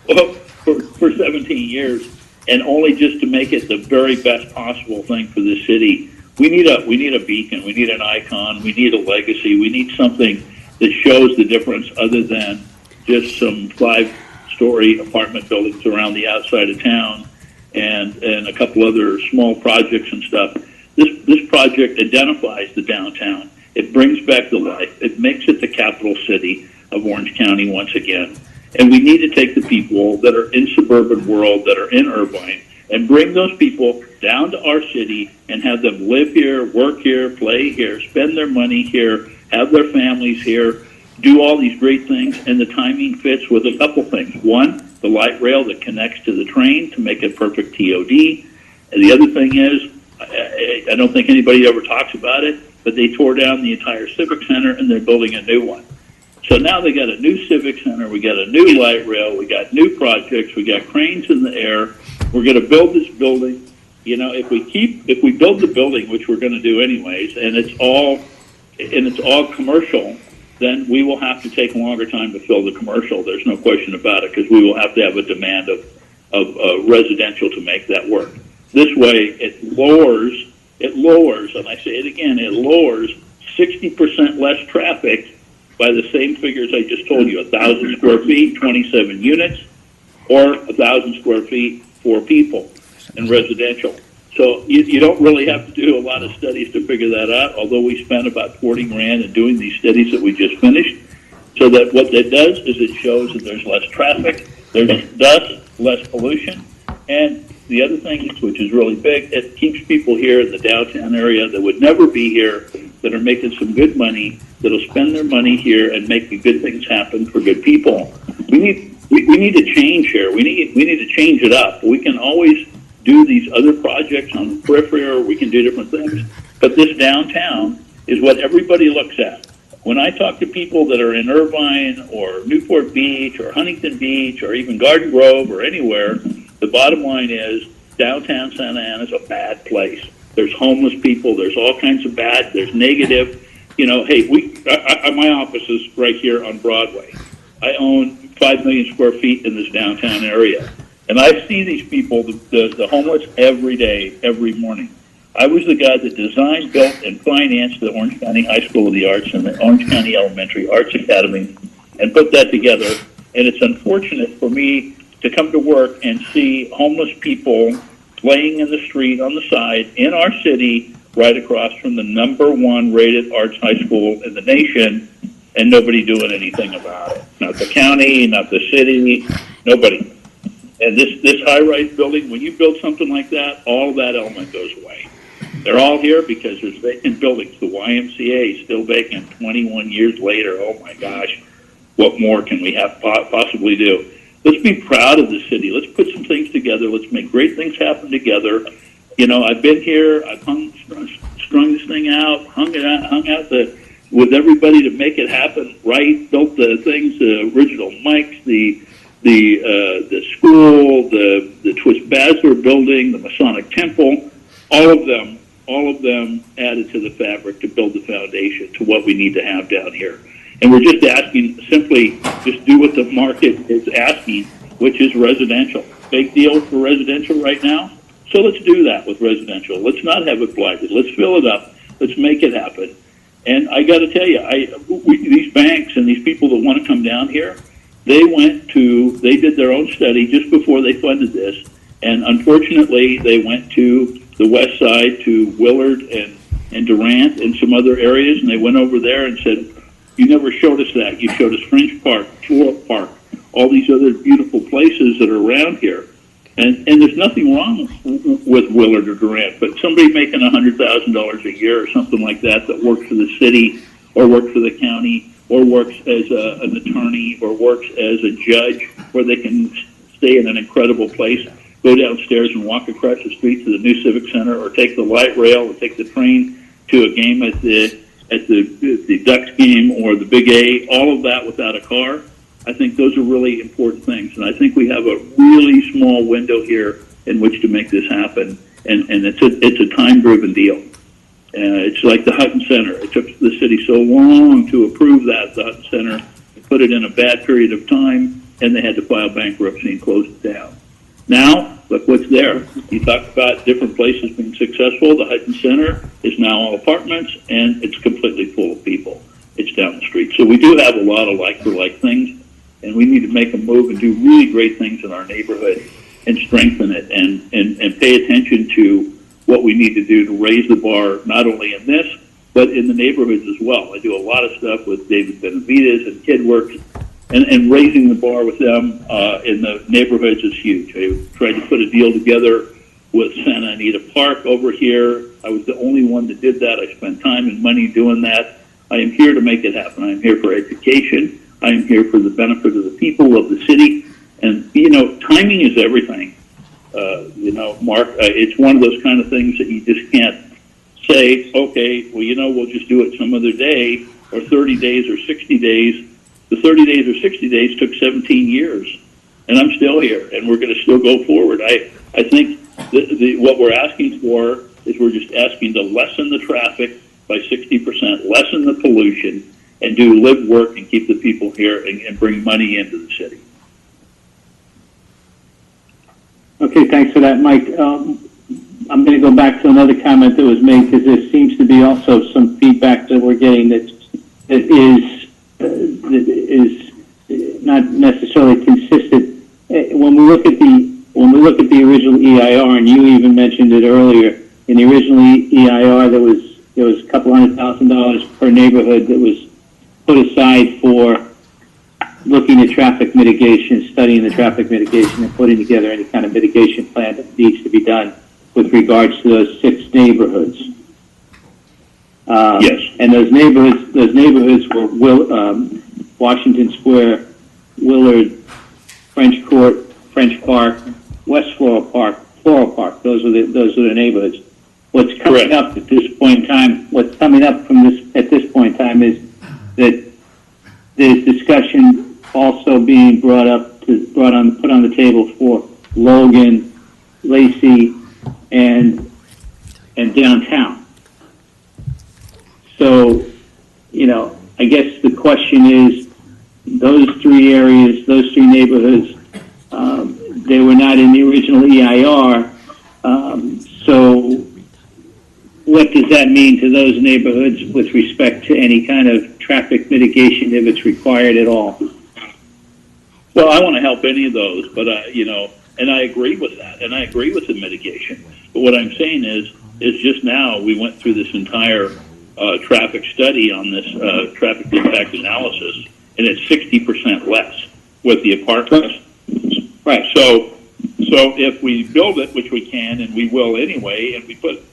17 years, and only just to make it the very best possible thing for this city. We need a beacon, we need an icon, we need a legacy, we need something that shows the difference other than just some 5-story apartment buildings around the outside of town and a couple other small projects and stuff. This project identifies the downtown. It brings back the life. It makes it the capital city of Orange County once again. And we need to take the people that are in suburban world, that are in Irvine, and bring those people down to our city and have them live here, work here, play here, spend their money here, have their families here, do all these great things. And the timing fits with a couple things. One, the light rail that connects to the train to make it perfect TOD. And the other thing is, I don't think anybody ever talks about it, but they tore down the entire Civic Center and they're building a new one. So now they got a new Civic Center, we got a new light rail, we got new projects, we got cranes in the air. We're going to build this building. If we build the building, which we're going to do anyways, and it's all commercial, then we will have to take a longer time to fill the commercial. There's no question about it, because we will have to have a demand of residential to make that work. This way, it lowers, and I say it again, it lowers 60% less traffic by the same figures I just told you, 1,000 square feet, 27 units, or 1,000 square feet, 4 people in residential. So you don't really have to do a lot of studies to figure that out, although we spent about 40 grand in doing these studies that we just finished. So that what that does is it shows that there's less traffic, there's thus less pollution, and the other thing, which is really big, it keeps people here in the downtown area that would never be here, that are making some good money, that'll spend their money here and make the good things happen for good people. We need to change here. We need to change it up. We can always do these other projects on the periphery, or we can do different things. But this downtown is what everybody looks at. When I talk to people that are in Irvine or Newport Beach or Huntington Beach or even Garden Grove or anywhere, the bottom line is downtown Santa Ana is a bad place. There's homeless people. There's all kinds of bad. There's negative. You know, hey, my office is right here on Broadway. I own 5 million square feet in this downtown area. And I see these people, the homeless, every day, every morning. I was the guy that designed, built, and financed the Orange County High School of the Arts and the Orange County Elementary Arts Academy and put that together. And it's unfortunate for me to come to work and see homeless people laying in the street on the side in our city right across from the #1 rated arts high school in the nation, and nobody doing anything about it. Not the county, not the city, nobody. And this high-rise building, when you build something like that, all of that element goes away. They're all here because there's vacant buildings. The YMCA is still vacant 21 years later. Oh my gosh, what more can we have possibly do? Let's be proud of the city. Let's put some things together. Let's make great things happen together. You know, I've been here. I've strung this thing out, hung out with everybody to make it happen right. Built the things, the original mics, the school, the Twist Basler building, the Masonic Temple, all of them added to the fabric to build the foundation to what we need to have down here. And we're just asking, simply just do what the market is asking, which is residential. Big deal for residential right now. So let's do that with residential. Let's not have it blighted. Let's fill it up. Let's make it happen. And I got to tell you, these banks and these people that want to come down here, they did their own study just before they funded this. And unfortunately, they went to the west side, to Willard and Durant and some other areas, and they went over there and said, you never showed us that. You showed us French Park, Floral Park, all these other beautiful places that are around here. And there's nothing wrong with Willard or Durant, but somebody making $100,000 a year or something like that works for the city or works for the county or works as an attorney or works as a judge where they can stay in an incredible place, go downstairs and walk across the street to the new Civic Center or take the light rail or take the train to a game at the Ducks game or the Big A, all of that without a car. I think those are really important things. And I think we have a really small window here in which to make this happen. And it's a time-driven deal. It's like the Hutton Center. It took the city so long to approve that, the Hutton Center, put it in a bad period of time, and they had to file bankruptcy and close it down. Now, look what's there. You talk about different places being successful. The Hutton Center is now all apartments, and it's completely full of people. It's down the street. So we do have a lot of like-for-like things, and we need to make a move and do really great things in our neighborhood and strengthen it and pay attention to what we need to do to raise the bar, not only in this, but in the neighborhoods as well. I do a lot of stuff with David Benavides and KidWorks, and raising the bar with them in the neighborhoods is huge. I tried to put a deal together with Santa Anita Park over here. I was the only one that did that. I spent time and money doing that. I am here to make it happen. I am here for education. I am here for the benefit of the people of the city. And, you know, timing is everything. You know, Mark, it's one of those kind of things that you just can't say, okay, well, you know, we'll just do it some other day, or 30 days or 60 days. The 30 days or 60 days took 17 years, and I'm still here, and we're going to still go forward. I think what we're asking for is we're just asking to lessen the traffic by 60%, lessen the pollution, and do live work and keep the people here and bring money into the city. Okay, thanks for that, Mike. I'm going to go back to another comment that was made because there seems to be also some feedback that we're getting that is not necessarily consistent. When we look at the original EIR, and you even mentioned it earlier, in the original EIR, there was a couple $100,000 per neighborhood that was put aside for looking at traffic mitigation, studying the traffic mitigation, and putting together any kind of mitigation plan that needs to be done with regards to those 6 neighborhoods. Yes. And those neighborhoods were Washington Square, Willard, French Court, French Park, West Floral Park. Those are the neighborhoods. What's coming up at this point in time? What's coming up at this point in time is that there's discussion also being put on the table for Logan, Lacey, and downtown. So, I guess the question is, those 3 areas, those 3 neighborhoods, they were not in the original EIR. So what does that mean to those neighborhoods with respect to any kind of traffic mitigation if it's required at all? Well, I want to help any of those, but and I agree with that, and I agree with the mitigation. But what I'm saying is just now we went through this entire traffic study on this traffic impact analysis, and it's 60% less with the apartments. Right. So if we build it, which we can, and we will anyway, and we put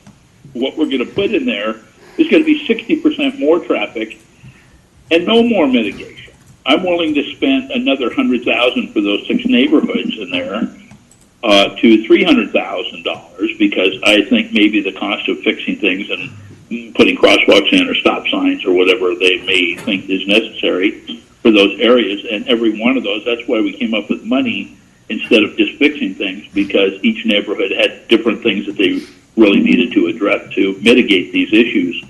what we're going to put in there is going to be 60% more traffic and no more mitigation. I'm willing to spend another $100,000 for those 6 neighborhoods in there to $300,000 because I think maybe the cost of fixing things and putting crosswalks in or stop signs or whatever they may think is necessary for those areas, and every one of those, that's why we came up with money instead of just fixing things, because each neighborhood had different things that they really needed to address to mitigate these issues.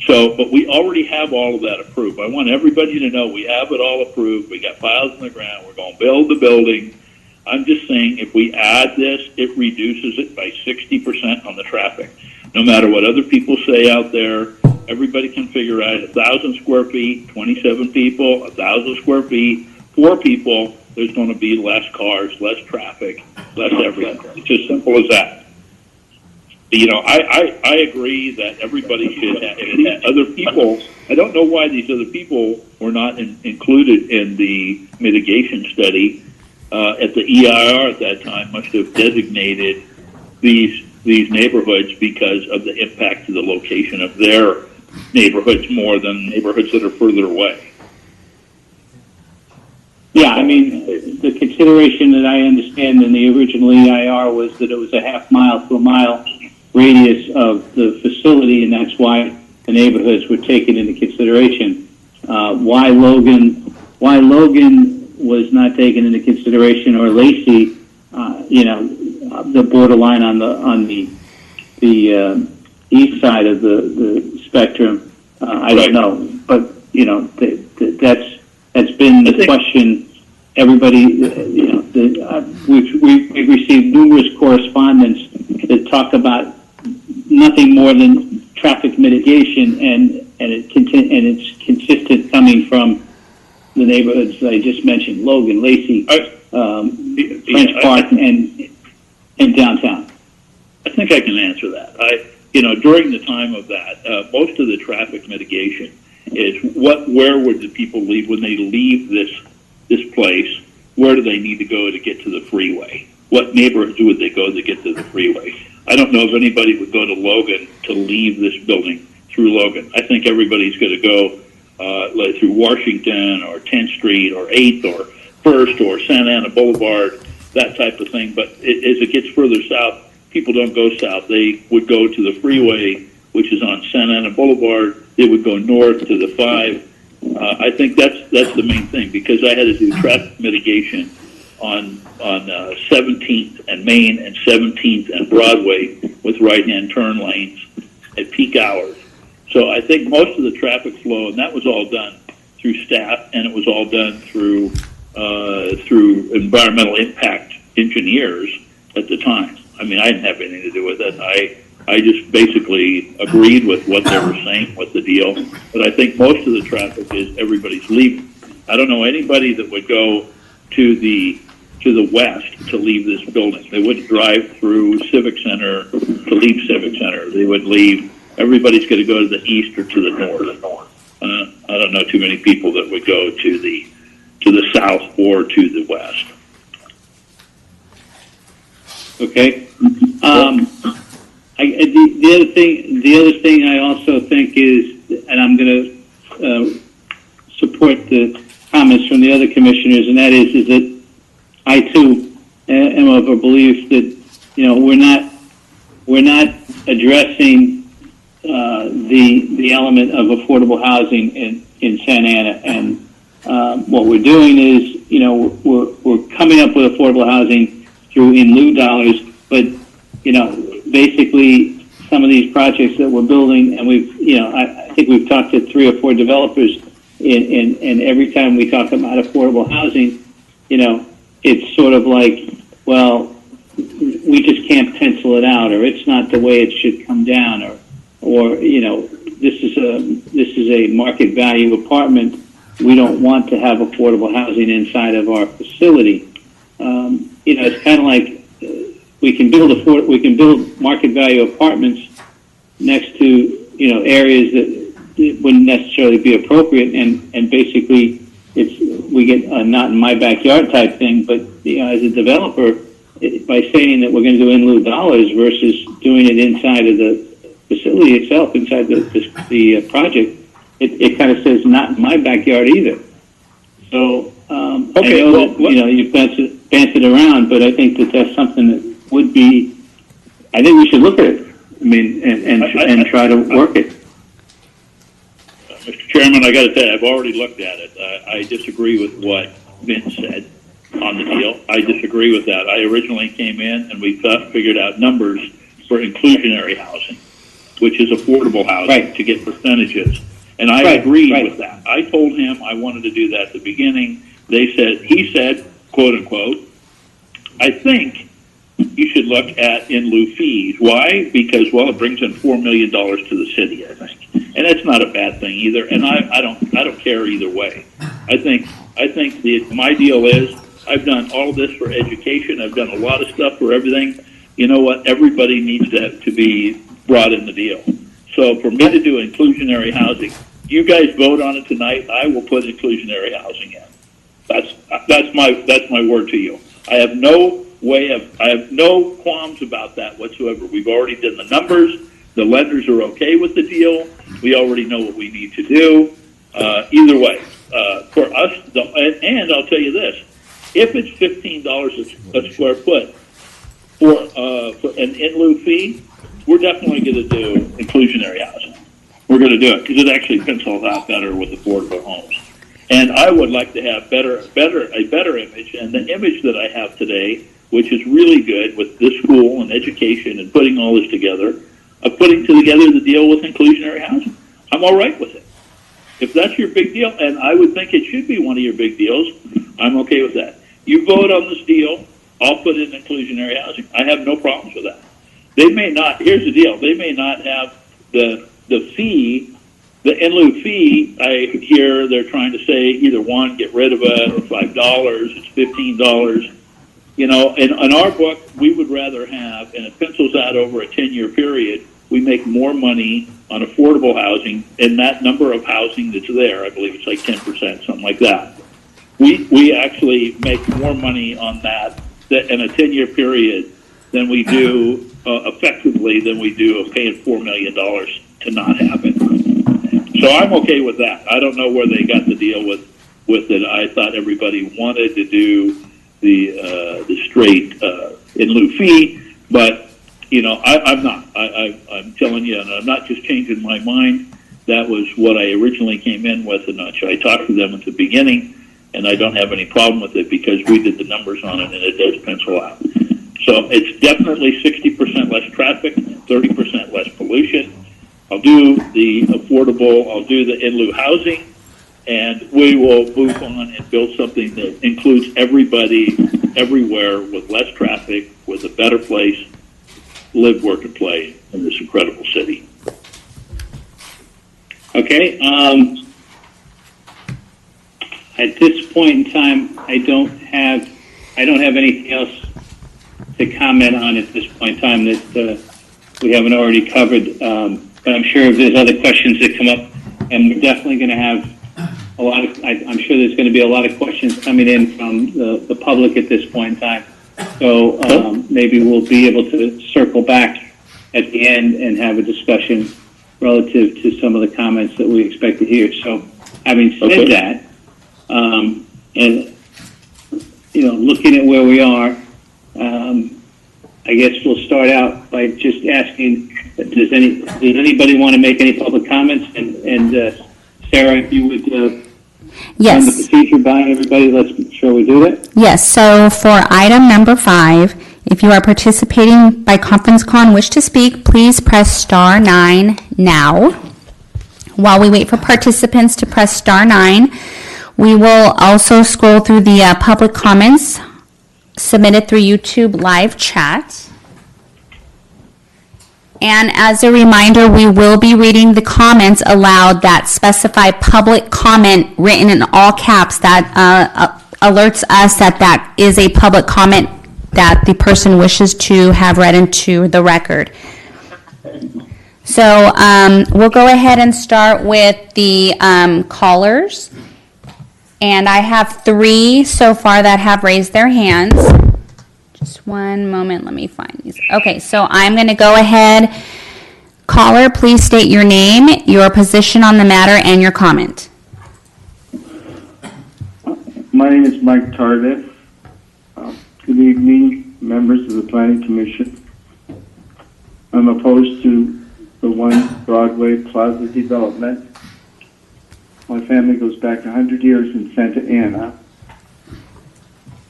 So, but we already have all of that approved. I want everybody to know we have it all approved. We got files in the ground. We're going to build the building. I'm just saying if we add this, it reduces it by 60% on the traffic. No matter what other people say out there, everybody can figure out 1,000 square feet, 27 people, 1,000 square feet, 4 people, there's going to be less cars, less traffic, less everything. It's as simple as that. I agree that everybody should have other people. I don't know why these other people were not included in the mitigation study. At the EIR at that time must have designated these neighborhoods because of the impact to the location of their neighborhoods more than neighborhoods that are further away. Yeah, I mean, the consideration that I understand in the original EIR was that it was a half-mile to a mile radius of the facility, and that's why the neighborhoods were taken into consideration. Why Logan was not taken into consideration, or Lacey, the borderline on the east side of the spectrum, I don't know, but that's been the question. Everybody, we've received numerous correspondence that talk about nothing more than traffic mitigation, and it's consistent coming from the neighborhoods that I just mentioned: Logan, Lacey, French Park, and downtown. I think I can answer that. During the time of that, most of the traffic mitigation is where would the people leave when they leave this place? Where do they need to go to get to the freeway? What neighborhoods would they go to get to the freeway? I don't know if anybody would go to Logan to leave this building through Logan. I think everybody's going to go through Washington or 10th Street or 8th or 1st or Santa Ana Boulevard, that type of thing. But as it gets further south, people don't go south. They would go to the freeway, which is on Santa Ana Boulevard. They would go north to the 5. I think that's the main thing, because I had to do traffic mitigation on 17th and Main and 17th and Broadway with right-hand turn lanes at peak hours. So I think most of the traffic flow, and that was all done through staff, and it was all done through environmental impact engineers at the time. I mean, I didn't have anything to do with it. I just basically agreed with what they were saying, what the deal. But I think most of the traffic is everybody's leaving. I don't know anybody that would go to the to the west to leave this building. They wouldn't drive through Civic Center to leave Civic Center. They would leave. Everybody's going to go to the east or to the north. I don't know too many people that would go to the south or to the west. Okay. The other thing I also think is, and I'm going to support the comments from the other commissioners, and that is that I too am of a belief that we're not addressing the element of affordable housing in Santa Ana, and what we're doing is we're coming up with affordable housing through in lieu dollars, but basically some of these projects that we're building, and I think we've talked to 3 or 4 developers, and every time we talk about affordable housing, it's sort of like, well, we just can't pencil it out, or it's not the way it should come down, or this is a market value apartment. We don't want to have affordable housing inside of our facility. It's kind of like we can build market value apartments next to areas that wouldn't necessarily be appropriate, and basically we get a not in my backyard type thing. But as a developer, by saying that we're going to do in lieu dollars versus doing it inside of the facility itself, inside the project, it kind of says not in my backyard either. So Okay, I know that you've danced around, but I think that that's something that would be. I think we should look at it. I mean, and try to work it. Mr. Chairman, I got to tell you, I've already looked at it. I disagree with what Vince said on the deal. I disagree with that. I originally came in and we figured out numbers for inclusionary housing, which is affordable housing, to get percentages. And I agreed with that. I told him I wanted to do that at the beginning. He said, quote unquote, I think you should look at in lieu fees. Why? Because, it brings in $4 million to the city, I think. And that's not a bad thing either. And I don't care either way. I think my deal is I've done all this for education. I've done a lot of stuff for everything. You know what? Everybody needs to be brought in the deal. So for me to do inclusionary housing, you guys vote on it tonight, I will put inclusionary housing in. That's my word to you. I have no qualms about that whatsoever. We've already done the numbers. The lenders are okay with the deal. We already know what we need to do. Either way, for us, and I'll tell you this: if it's $15 a square foot for an in lieu fee, we're definitely going to do inclusionary housing. We're going to do it because it actually pencils out better with affordable homes. And I would like to have a better image, and the image that I have today, which is really good with this school and education and putting all this together, of putting together the deal with inclusionary housing. I'm all right with it. If that's your big deal, and I would think it should be one of your big deals, I'm okay with that. You vote on this deal, I'll put in inclusionary housing. I have no problems with that. They may not, here's the deal, they may not have the fee, the in lieu fee. I hear they're trying to say either one, get rid of it, or $5, it's $15. In our book, we would rather have, and it pencils out over a 10-year period, we make more money on affordable housing, and that number of housing that's there, I believe it's like 10%, something like that. We actually make more money on that in a 10-year period than we do effectively than we do of paying $4 million to not have it. So I'm okay with that. I don't know where they got the deal with it. I thought everybody wanted to do the straight in lieu fee, but I'm not. I'm telling you, and I'm not just changing my mind. That was what I originally came in with, and I talked to them at the beginning, and I don't have any problem with it because we did the numbers on it, and it does pencil out. So it's definitely 60% less traffic, 30% less pollution. I'll do the affordable, I'll do the in lieu housing, and we will move on and build something that includes everybody, everywhere, with less traffic, with a better place, live, work, and play in this incredible city. Okay. At this point in time, I I don't have anything else to comment on at this point in time that we haven't already covered. But I'm sure if there's other questions that come up, and we're definitely going to have a lot of, I'm sure there's going to be a lot of questions coming in from the public at this point in time. So maybe we'll be able to circle back at the end and have a discussion relative to some of the comments that we expect to hear. So having said that, and looking at where we are, I guess we'll start out by just asking, does anybody want to make any public comments? And Sarah, if you would run the procedure by everybody, let's make sure we do that. Yes, so for item number 5, if you are participating by conference call and wish to speak, please press star 9 now. While we wait for participants to press star 9, we will also scroll through the public comments submitted through YouTube live chat. And as a reminder, we will be reading the comments aloud that specify public comment written in all caps that alerts us that that is a public comment that the person wishes to have read into the record. So we'll go ahead and start with the callers. And I have 3 so far that have raised their hands. Just one moment, let me find these. Okay, so I'm going to go ahead. Caller, please state your name, your position on the matter, and your comment. My name is Mike Tardif. Good evening, members of the Planning Commission. I'm opposed to the One Broadway Plaza development. My family goes back 100 years in Santa Ana.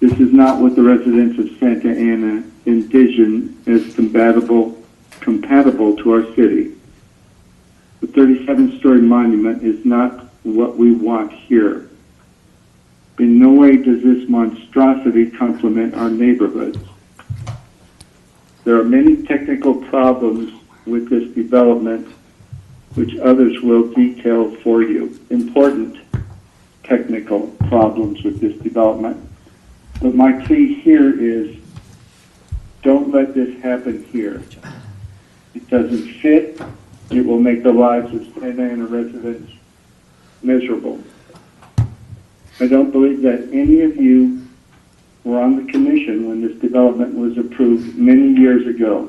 This is not what the residents of Santa Ana envision as compatible to our city. The 37-story monument is not what we want here. In no way does this monstrosity complement our neighborhoods. There are many technical problems with this development, which others will detail for you. Important technical problems with this development. But my plea here is, don't let this happen here. It doesn't fit. It will make the lives of Santa Ana residents miserable. I don't believe that any of you were on the commission when this development was approved many years ago.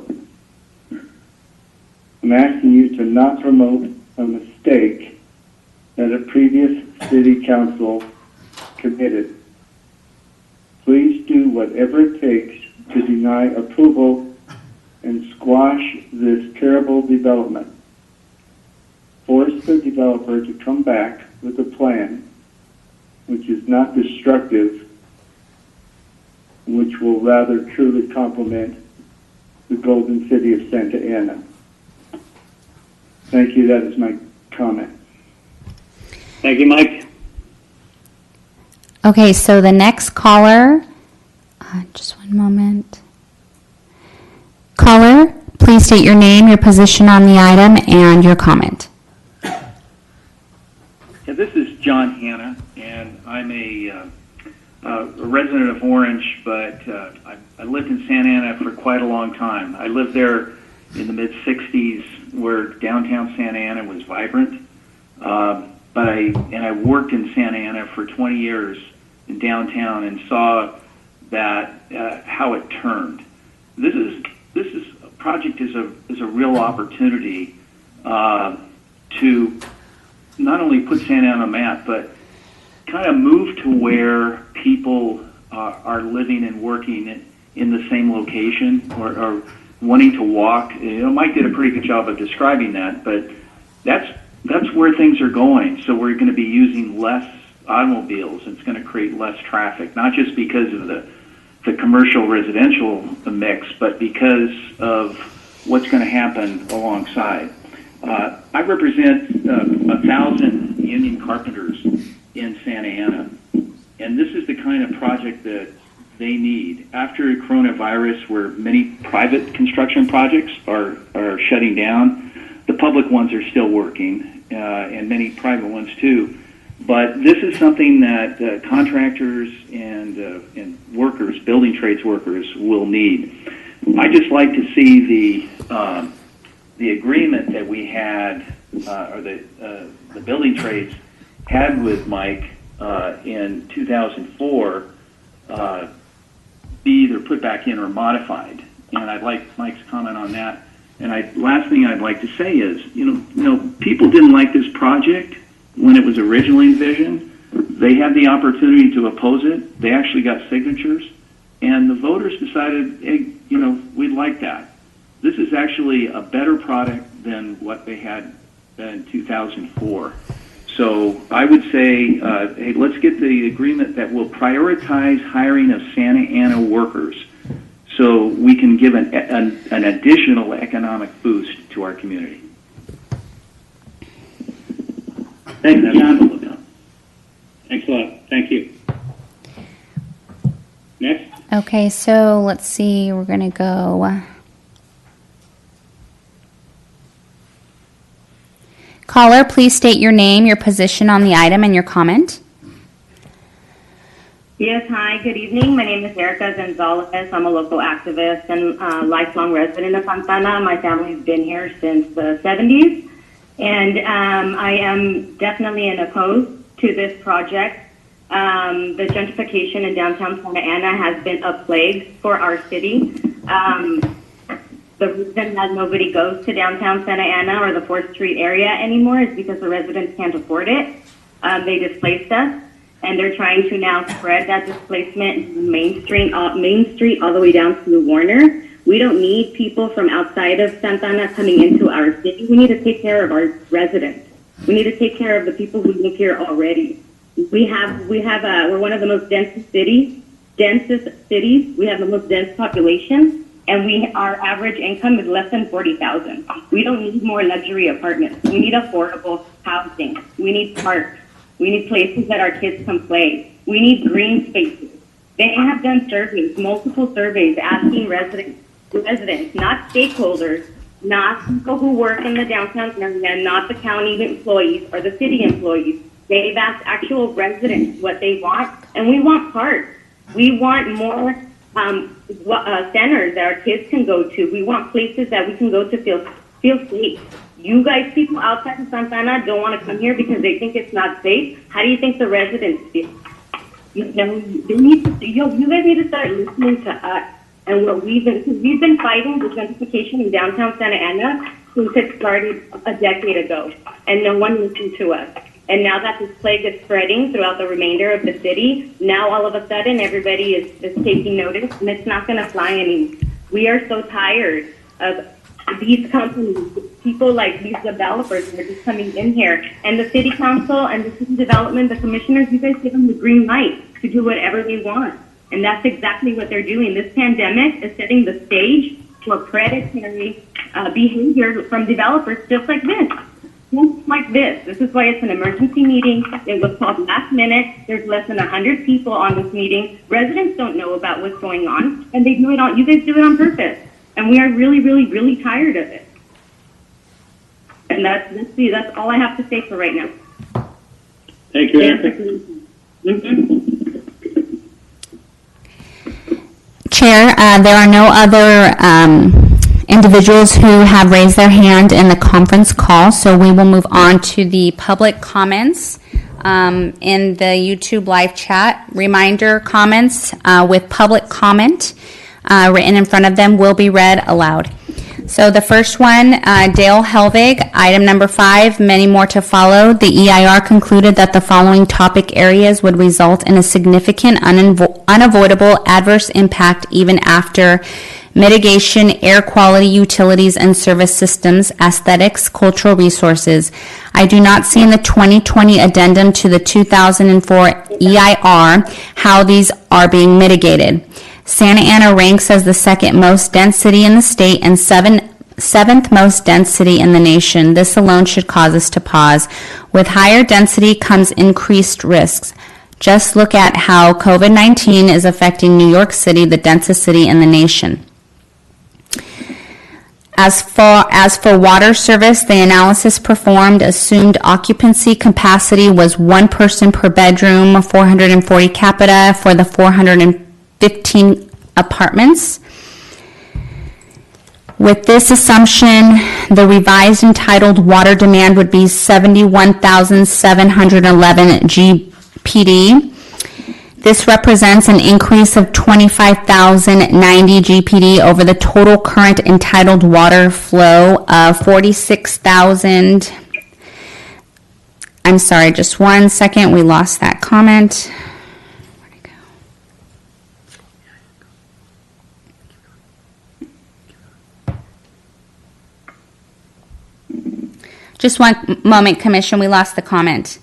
I'm asking you to not promote a mistake that a previous city council committed. Please do whatever it takes to deny approval and squash this terrible development. Force the developer to come back with a plan which is not destructive, which will rather truly complement the golden city of Santa Ana. Thank you. That is my comment. Thank you, Mike. Okay, so the next caller, just one moment. Caller, please state your name, your position on the item, and your comment. Yeah, this is John Hanna, and I'm a resident of Orange, but I lived in Santa Ana for quite a long time. I lived there in the mid-'60s where downtown Santa Ana was vibrant, but I worked in Santa Ana for 20 years in downtown and saw that how it turned. This project is a real opportunity to not only put Santa Ana on a map, but kind of move to where people are living and working in the same location or wanting to walk. Mike did a pretty good job of describing that, but that's where things are going. So we're going to be using less automobiles. It's going to create less traffic, not just because of the commercial residential mix, but because of what's going to happen alongside. I represent 1,000 union carpenters in Santa Ana, and this is the kind of project that they need. After coronavirus, where many private construction projects are shutting down, the public ones are still working, and many private ones too. But this is something that contractors and workers, building trades workers, will need. I just like to see the agreement that we had, or the building trades had with Mike in 2004, be either put back in or modified. And I'd like Mike's comment on that. And last thing I'd like to say is, you know, people didn't like this project when it was originally envisioned. They had the opportunity to oppose it. They actually got signatures, and the voters decided, hey, you know, we'd like that. This is actually a better product than what they had in 2004. So I would say, hey, let's get the agreement that will prioritize hiring of Santa Ana workers so we can give an additional economic boost to our community. Thanks, John. Thanks a lot. Thank you. Next. Okay, so let's see, we're going to go. Caller, please state your name, your position on the item, and your comment. Yes, hi, good evening. My name is Erica Gonzalez. I'm a local activist and lifelong resident of Santana. My family's been here since the 70s. And I am definitely opposed to this project. The gentrification in downtown Santa Ana has been a plague for our city. The reason that nobody goes to downtown Santa Ana or the 4th Street area anymore is because the residents can't afford it. They displaced us, and they're trying to now spread that displacement Main Street all the way down to Warner. We don't need people from outside of Santa Ana coming into our city. We need to take care of our residents. We need to take care of the people who live here already. We're one of the most densest cities. We have the most dense population, and our average income is less than $40,000. We don't need more luxury apartments. We need affordable housing. We need parks. We need places that our kids can play. We need green spaces. They have done surveys, multiple surveys, asking residents, not stakeholders, not people who work in the downtown area, not the county employees or the city employees. They've asked actual residents what they want, and we want parks. We want more centers that our kids can go to. We want places that we can go to feel safe. You guys, people outside of Santa Ana, don't want to come here because they think it's not safe. How do you think the residents feel? You guys need to start listening to us and what we've been fighting the gentrification in downtown Santa Ana since it started a decade ago, and no one listened to us. And now that this plague is spreading throughout the remainder of the city, now all of a sudden everybody is taking notice, and it's not going to fly anymore. We are so tired of these companies, people like these developers that are just coming in here, and the city council and the city development, the commissioners, you guys give them the green light to do whatever they want. And that's exactly what they're doing. This pandemic is setting the stage for predatory behavior from developers just like this. Just like this. This is why it's an emergency meeting. It was called last minute. There's less than 100 people on this meeting. Residents don't know about what's going on, and they do it on. You guys do it on purpose. And we are really, really, really tired of it. And that's all I have to say for right now. Thank you, Erica. Chair, there are no other individuals who have raised their hand in the conference call, so we will move on to the public comments in the YouTube live chat. Reminder, comments with public comment written in front of them will be read aloud. So the first one, Dale Helvig, item number 5, many more to follow. The EIR concluded that the following topic areas would result in a significant unavoidable adverse impact even after mitigation, air quality, utilities and service systems, aesthetics, cultural resources. I do not see in the 2020 addendum to the 2004 EIR how these are being mitigated. Santa Ana ranks as the second most dense city in the state and seventh most dense city in the nation. This alone should cause us to pause. With higher density comes increased risks. Just look at how COVID-19 is affecting New York City, the densest city in the nation. As for water service, the analysis performed assumed occupancy capacity was one person per bedroom, 440 capita for the 415 apartments. With this assumption, the revised entitled water demand would be 71,711 GPD. This represents an increase of 25,090 GPD over the total current entitled water flow of 46,000. I'm sorry, just 1 second, we lost that comment. Where'd it go? Just 1 moment, Commission, we lost the comment.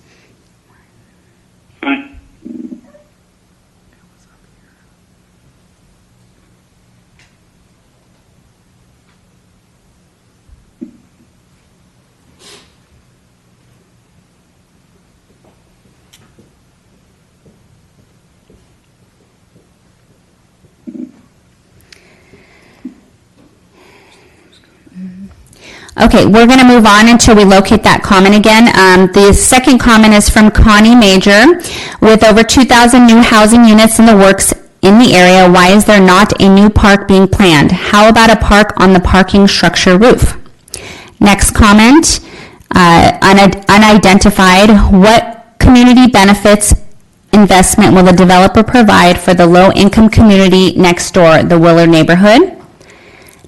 Okay, we're going to move on until we locate that comment again. The second comment is from Connie Major. With over 2,000 new housing units in the works in the area, why is there not a new park being planned? How about a park on the parking structure roof? Next comment, unidentified. What community benefits investment will the developer provide for the low-income community next door, the Willard neighborhood?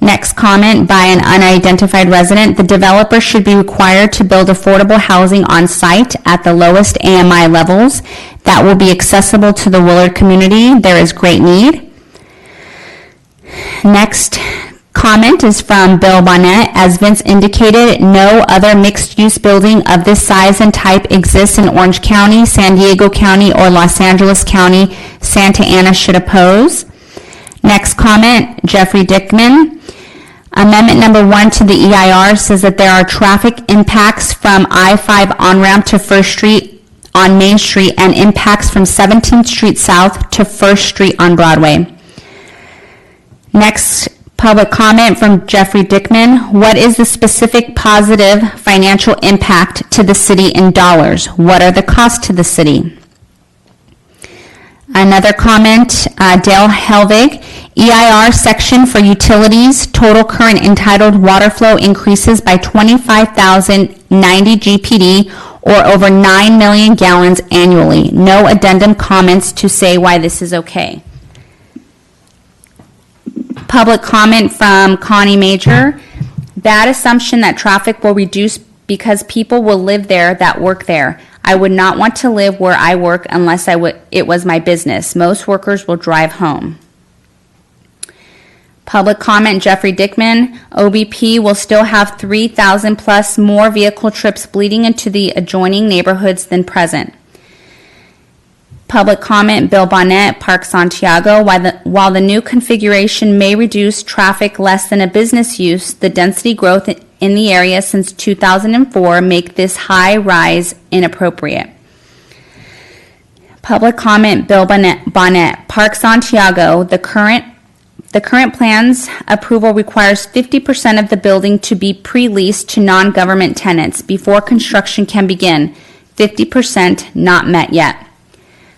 Next comment by an unidentified resident, the developer should be required to build affordable housing on site at the lowest AMI levels that will be accessible to the Willard community. There is great need. Next comment is from Bill Bonnet. As Vince indicated, no other mixed-use building of this size and type exists in Orange County, San Diego County, or Los Angeles County. Santa Ana should oppose. Next comment, Jeffrey Dickman. Amendment number 1 to the EIR says that there are traffic impacts from I-5 on-ramp to 1st Street on Main Street and impacts from 17th Street South to 1st Street on Broadway. Next, public comment from Jeffrey Dickman. What is the specific positive financial impact to the city in dollars? What are the costs to the city? Another comment, Dale Helvig. EIR section for utilities, total current entitled water flow increases by 25,090 GPD or over 9 million gallons annually. No addendum comments to say why this is okay. Public comment from Connie Major. Bad assumption that traffic will reduce because people will live there that work there. I would not want to live where I work unless it was my business. Most workers will drive home. Public comment, Jeffrey Dickman. OBP will still have 3,000 plus more vehicle trips bleeding into the adjoining neighborhoods than present. Public comment, Bill Bonnet, Park Santiago. While the new configuration may reduce traffic less than a business use, the density growth in the area since 2004 make this high rise inappropriate. Public comment, Bill Bonnet, Park Santiago. The current plan's approval requires 50% of the building to be pre-leased to non-government tenants before construction can begin. 50% not met yet.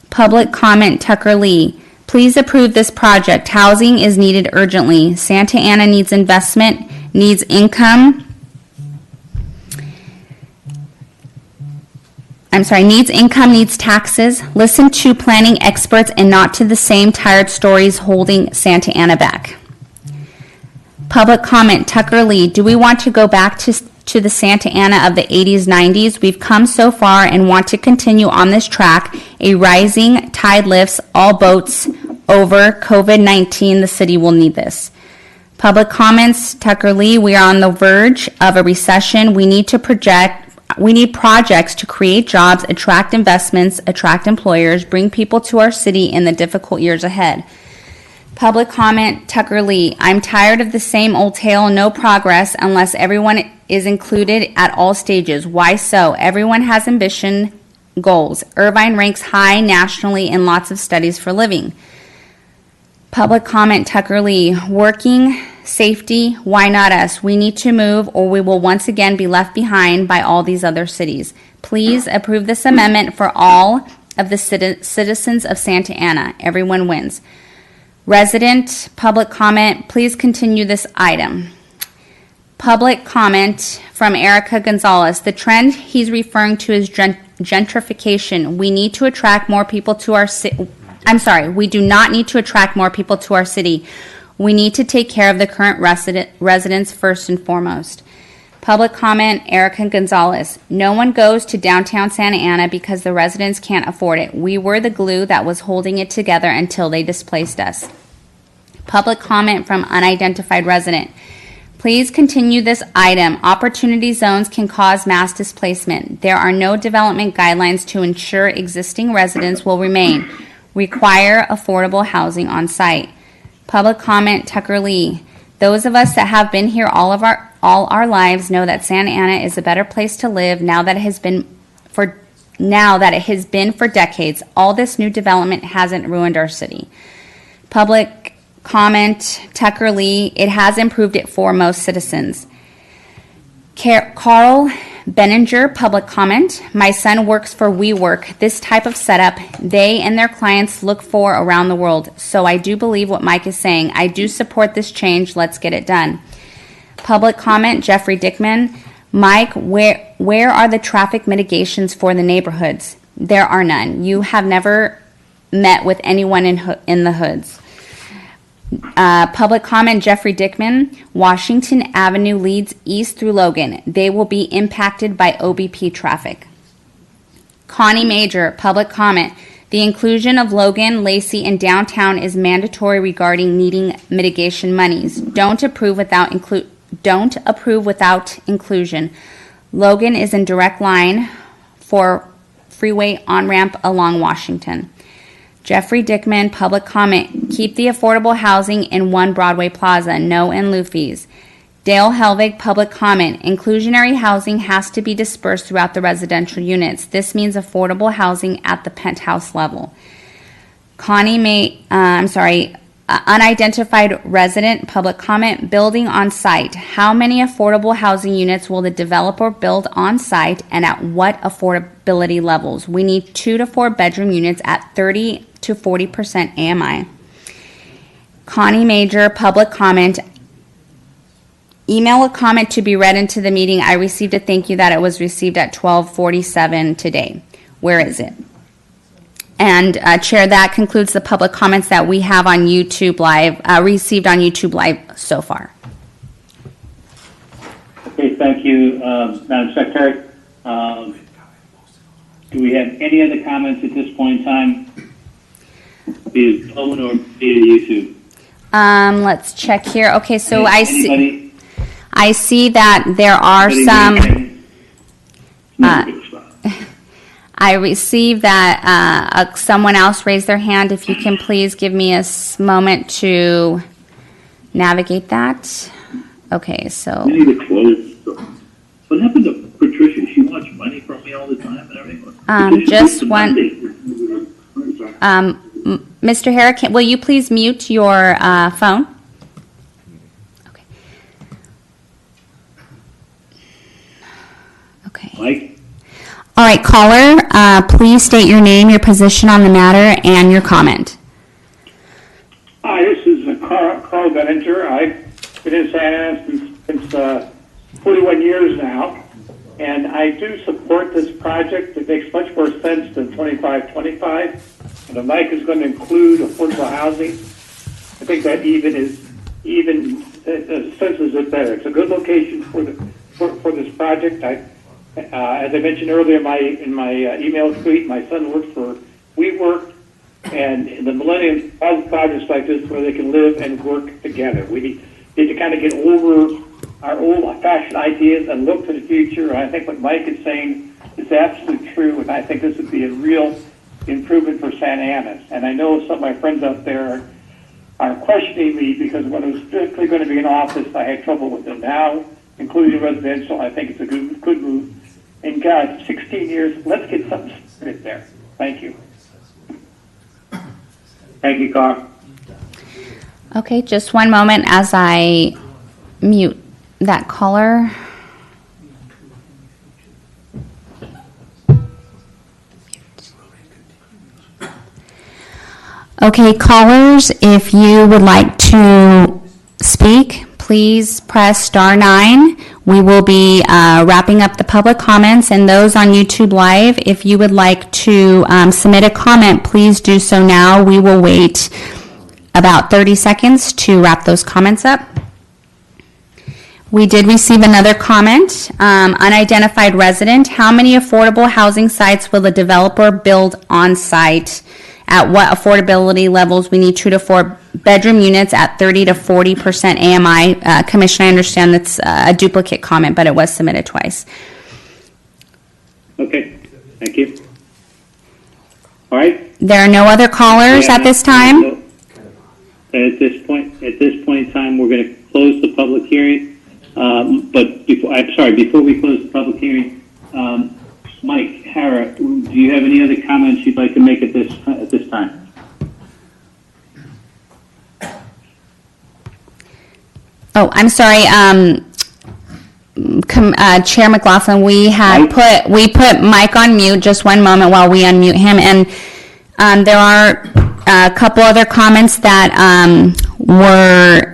Public comment, Tucker Lee. Please approve this project. Housing is needed urgently. Santa Ana needs investment, needs income. Needs taxes. Listen to planning experts and not to the same tired stories holding Santa Ana back. Public comment, Tucker Lee. Do we want to go back to the Santa Ana of the 80s, 90s? We've come so far and want to continue on this track. A rising tide lifts all boats over. COVID-19, the city will need this. Public comments, Tucker Lee. We are on the verge of a recession. We need projects to create jobs, attract investments, attract employers, bring people to our city in the difficult years ahead. Public comment, Tucker Lee. I'm tired of the same old tale, no progress unless everyone is included at all stages. Why so? Everyone has ambition, goals. Irvine ranks high nationally in lots of studies for living. Public comment, Tucker Lee. Working safety, why not us? We need to move or we will once again be left behind by all these other cities. Please approve this amendment for all of the citizens of Santa Ana. Everyone wins. Resident public comment, please continue this item. Public comment from Erica Gonzalez. The trend he's referring to is gentrification. We need to attract more people to our city. I'm sorry, we do not need to attract more people to our city. We need to take care of the current residents first and foremost. Public comment, Erica Gonzalez. No one goes to downtown Santa Ana because the residents can't afford it. We were the glue that was holding it together until they displaced us. Public comment from unidentified resident. Please continue this item. Opportunity zones can cause mass displacement. There are no development guidelines to ensure existing residents will remain. Require affordable housing on site. Public comment, Tucker Lee. Those of us that have been here all our lives know that Santa Ana is a better place to live now that it has been for decades. All this new development hasn't ruined our city. Public comment, Tucker Lee. It has improved it for most citizens. Carl Benninger, public comment. My son works for WeWork. This type of setup they and their clients look for around the world. So I do believe what Mike is saying. I do support this change. Let's get it done. Public comment, Jeffrey Dickman. Mike, where are the traffic mitigations for the neighborhoods? There are none. You have never met with anyone in the hoods. Public comment, Jeffrey Dickman. Washington Avenue leads east through Logan. They will be impacted by OBP traffic. Connie Major, public comment. The inclusion of Logan, Lacey, and downtown is mandatory regarding needing mitigation monies. Don't approve without inclusion. Logan is in direct line for freeway on-ramp along Washington. Jeffrey Dickman, public comment. Keep the affordable housing in one Broadway Plaza, no in lieu fees. Dale Helvig, public comment. Inclusionary housing has to be dispersed throughout the residential units. This means affordable housing at the penthouse level. Unidentified resident, public comment. Building on site. How many affordable housing units will the developer build on site and at what affordability levels? We need 2 to 4 bedroom units at 30 to 40% AMI. Connie Major, public comment. Email a comment to be read into the meeting. I received a thank you that it was received at 12:47 today. Where is it? And Chair, that concludes the public comments that we have on YouTube Live, received on YouTube Live so far. Okay, thank you, Madam Secretary. Do we have any other comments at this point in time? Be it phone or via YouTube? Let's check here. Okay, so I see that there are some. I received that someone else raised their hand. If you can please give me a moment to navigate that. Okay, so. We need to close. What happened to Patricia? She wants money from me all the time and everything. Just one. Mr. Herrick, will you please mute your phone? Okay. Okay. Mike? All right, caller, please state your name, your position on the matter, and your comment. Hi, this is Carl Benninger. I've been in Santa Ana since 41 years now, and I do support this project. It makes much more sense than 2525. And if Mike is going to include affordable housing, I think that senses it better. It's a good location for this project. As I mentioned earlier in my email tweet, my son works for WeWork, and the Millennium, all projects like this where they can live and work together. We need to kind of get over our old-fashioned ideas and look to the future. And I think what Mike is saying is absolutely true, and I think this would be a real improvement for Santa Ana. And I know some of my friends out there are questioning me because when it was strictly going to be in office, I had trouble with it. Now, including residential, I think it's a good move. And God, 16 years, let's get something started there. Thank you. Thank you, Carl. Okay, just one moment as I mute that caller. Okay, callers, if you would like to speak, please press star 9. We will be wrapping up the public comments, and those on YouTube Live, if you would like to submit a comment, please do so now. We will wait about 30 seconds to wrap those comments up. We did receive another comment. Unidentified resident, how many affordable housing sites will the developer build on site? At what affordability levels? We need 2 to 4 bedroom units at 30 to 40% AMI. Commissioner, I understand that's a duplicate comment, but it was submitted twice. Okay, thank you. All right. There are no other callers at this time. At this point in time, we're going to close the public hearing. But before we close the public hearing, Mike, Hara, do you have any other comments you'd like to make at this time? Oh, I'm sorry, Chair McLaughlin. We put Mike on mute. Just one moment while we unmute him. And there are a couple other comments that were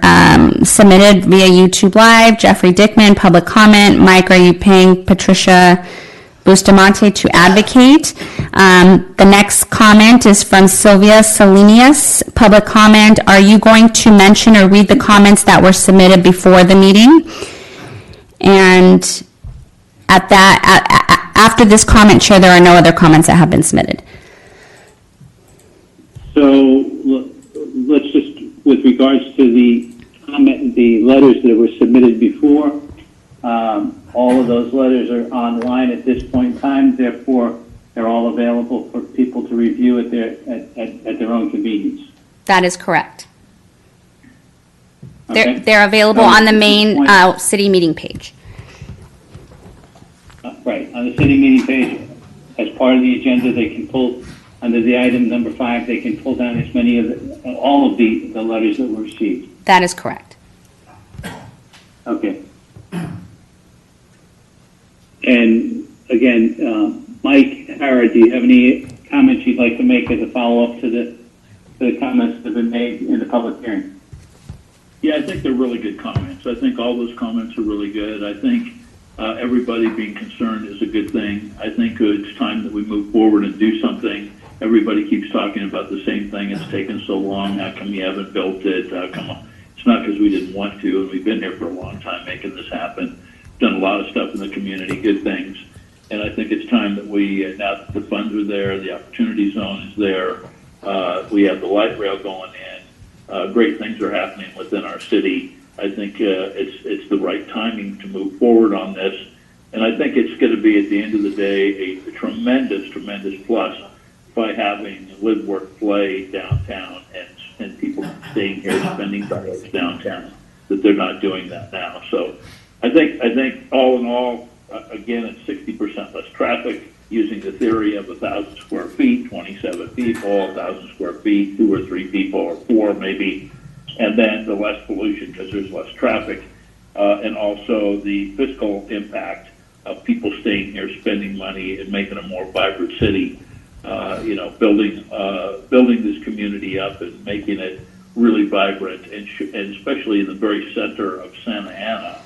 submitted via YouTube Live. Jeffrey Dickman, public comment. Mike, are you paying Patricia Bustamante to advocate? The next comment is from Sylvia Salinius, public comment. Are you going to mention or read the comments that were submitted before the meeting? And after this comment, Chair, there are no other comments that have been submitted. So let's just, with regards to the letters that were submitted before, all of those letters are online at this point in time. Therefore, they're all available for people to review at their own convenience. That is correct. Okay. They're available on the main city meeting page. Right, on the city meeting page, as part of the agenda, they can pull, under the item number 5, they can pull down as many of all of the letters that were received. That is correct. Okay. And again, Mike, Hara, do you have any comments you'd like to make as a follow-up to the comments that have been made in the public hearing? Yeah, I think they're really good comments. I think all those comments are really good. I think everybody being concerned is a good thing. I think it's time that we move forward and do something. Everybody keeps talking about the same thing. It's taken so long. How come you haven't built it? Come on. It's not because we didn't want to, and we've been here for a long time making this happen. Done a lot of stuff in the community, good things. And I think it's time that we, now that the funds are there, the opportunity zone is there, we have the light rail going in, great things are happening within our city. I think it's the right timing to move forward on this. And I think it's going to be, at the end of the day, a tremendous, tremendous plus by having live, work, play downtown and people staying here, spending dollars downtown, that they're not doing that now. So I think all in all, again, it's 60% less traffic, using the theory of 1,000 square feet, 27 people, 1,000 square feet, 2 or 3 people, or 4 maybe, and then the less pollution because there's less traffic, and also the fiscal impact of people staying here, spending money, and making a more vibrant city. Building this community up and making it really vibrant, and especially in the very center of Santa Ana,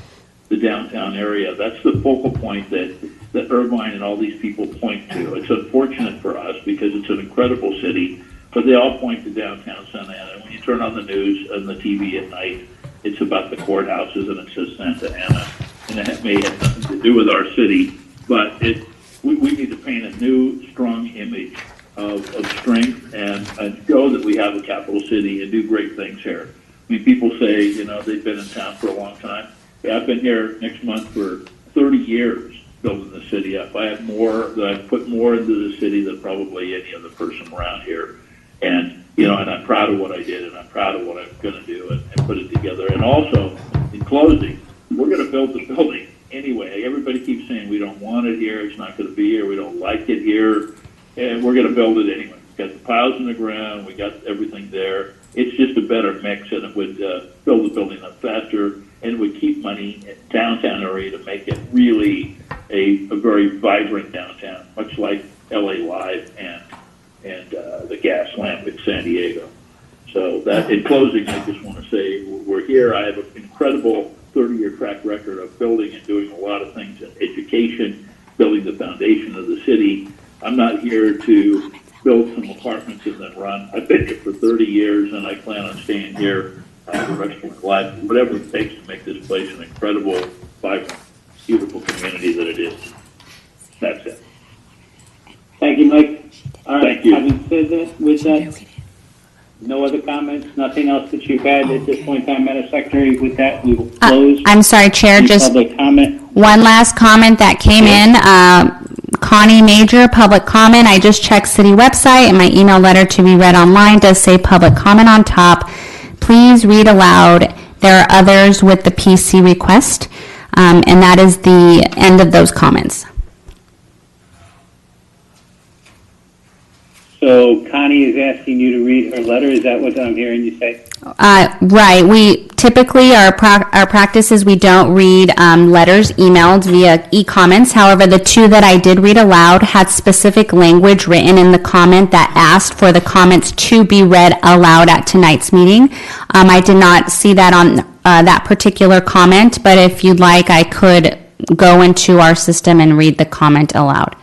the downtown area. That's the focal point that Irvine and all these people point to. It's unfortunate for us because it's an incredible city, but they all point to downtown Santa Ana. When you turn on the news and the TV at night, it's about the courthouses and it says Santa Ana. And it may have nothing to do with our city, but we need to paint a new, strong image of strength and show that we have a capital city and do great things here. I mean, people say, they've been in town for a long time. Yeah, I've been here next month for 30 years building the city up. I've put more into the city than probably any other person around here. And, and I'm proud of what I did, and I'm proud of what I'm going to do and put it together. And also, in closing, we're going to build the building anyway. Everybody keeps saying we don't want it here, it's not going to be here, we don't like it here, and we're going to build it anyway. got the piles in the ground, we got everything there. It's just a better mix, and it would build the building up faster, and it would keep money in downtown area to make it really a very vibrant downtown, much like LA Live and the Gas Lamp in San Diego. So that, in closing, I just want to say we're here. I have an incredible 30-year track record of building and doing a lot of things in education, building the foundation of the city. I'm not here to build some apartments and then run. I've been here for 30 years, and I plan on staying here the rest of my life, whatever it takes to make this place an incredible, vibrant, beautiful community that it is. That's it. Thank you, Mike. All right, Thank you. having said that, with that, no other comments, nothing else that you've had at this point in time, Madam Secretary. With that, we will close. I'm sorry, Chair, the just public comment. one last comment that came in. Connie Major, public comment. I just checked city website and my email letter to be read online does say public comment on top. Please read aloud. There are others with the PC request, and that is the end of those comments. So Connie is asking you to read her letter. Is that what I'm hearing you say? Right. We typically, our practice is we don't read letters emailed via e-comments. However, the two that I did read aloud had specific language written in the comment that asked for the comments to be read aloud at tonight's meeting. I did not see that on that particular comment, but if you'd like, I could go into our system and read the comment aloud.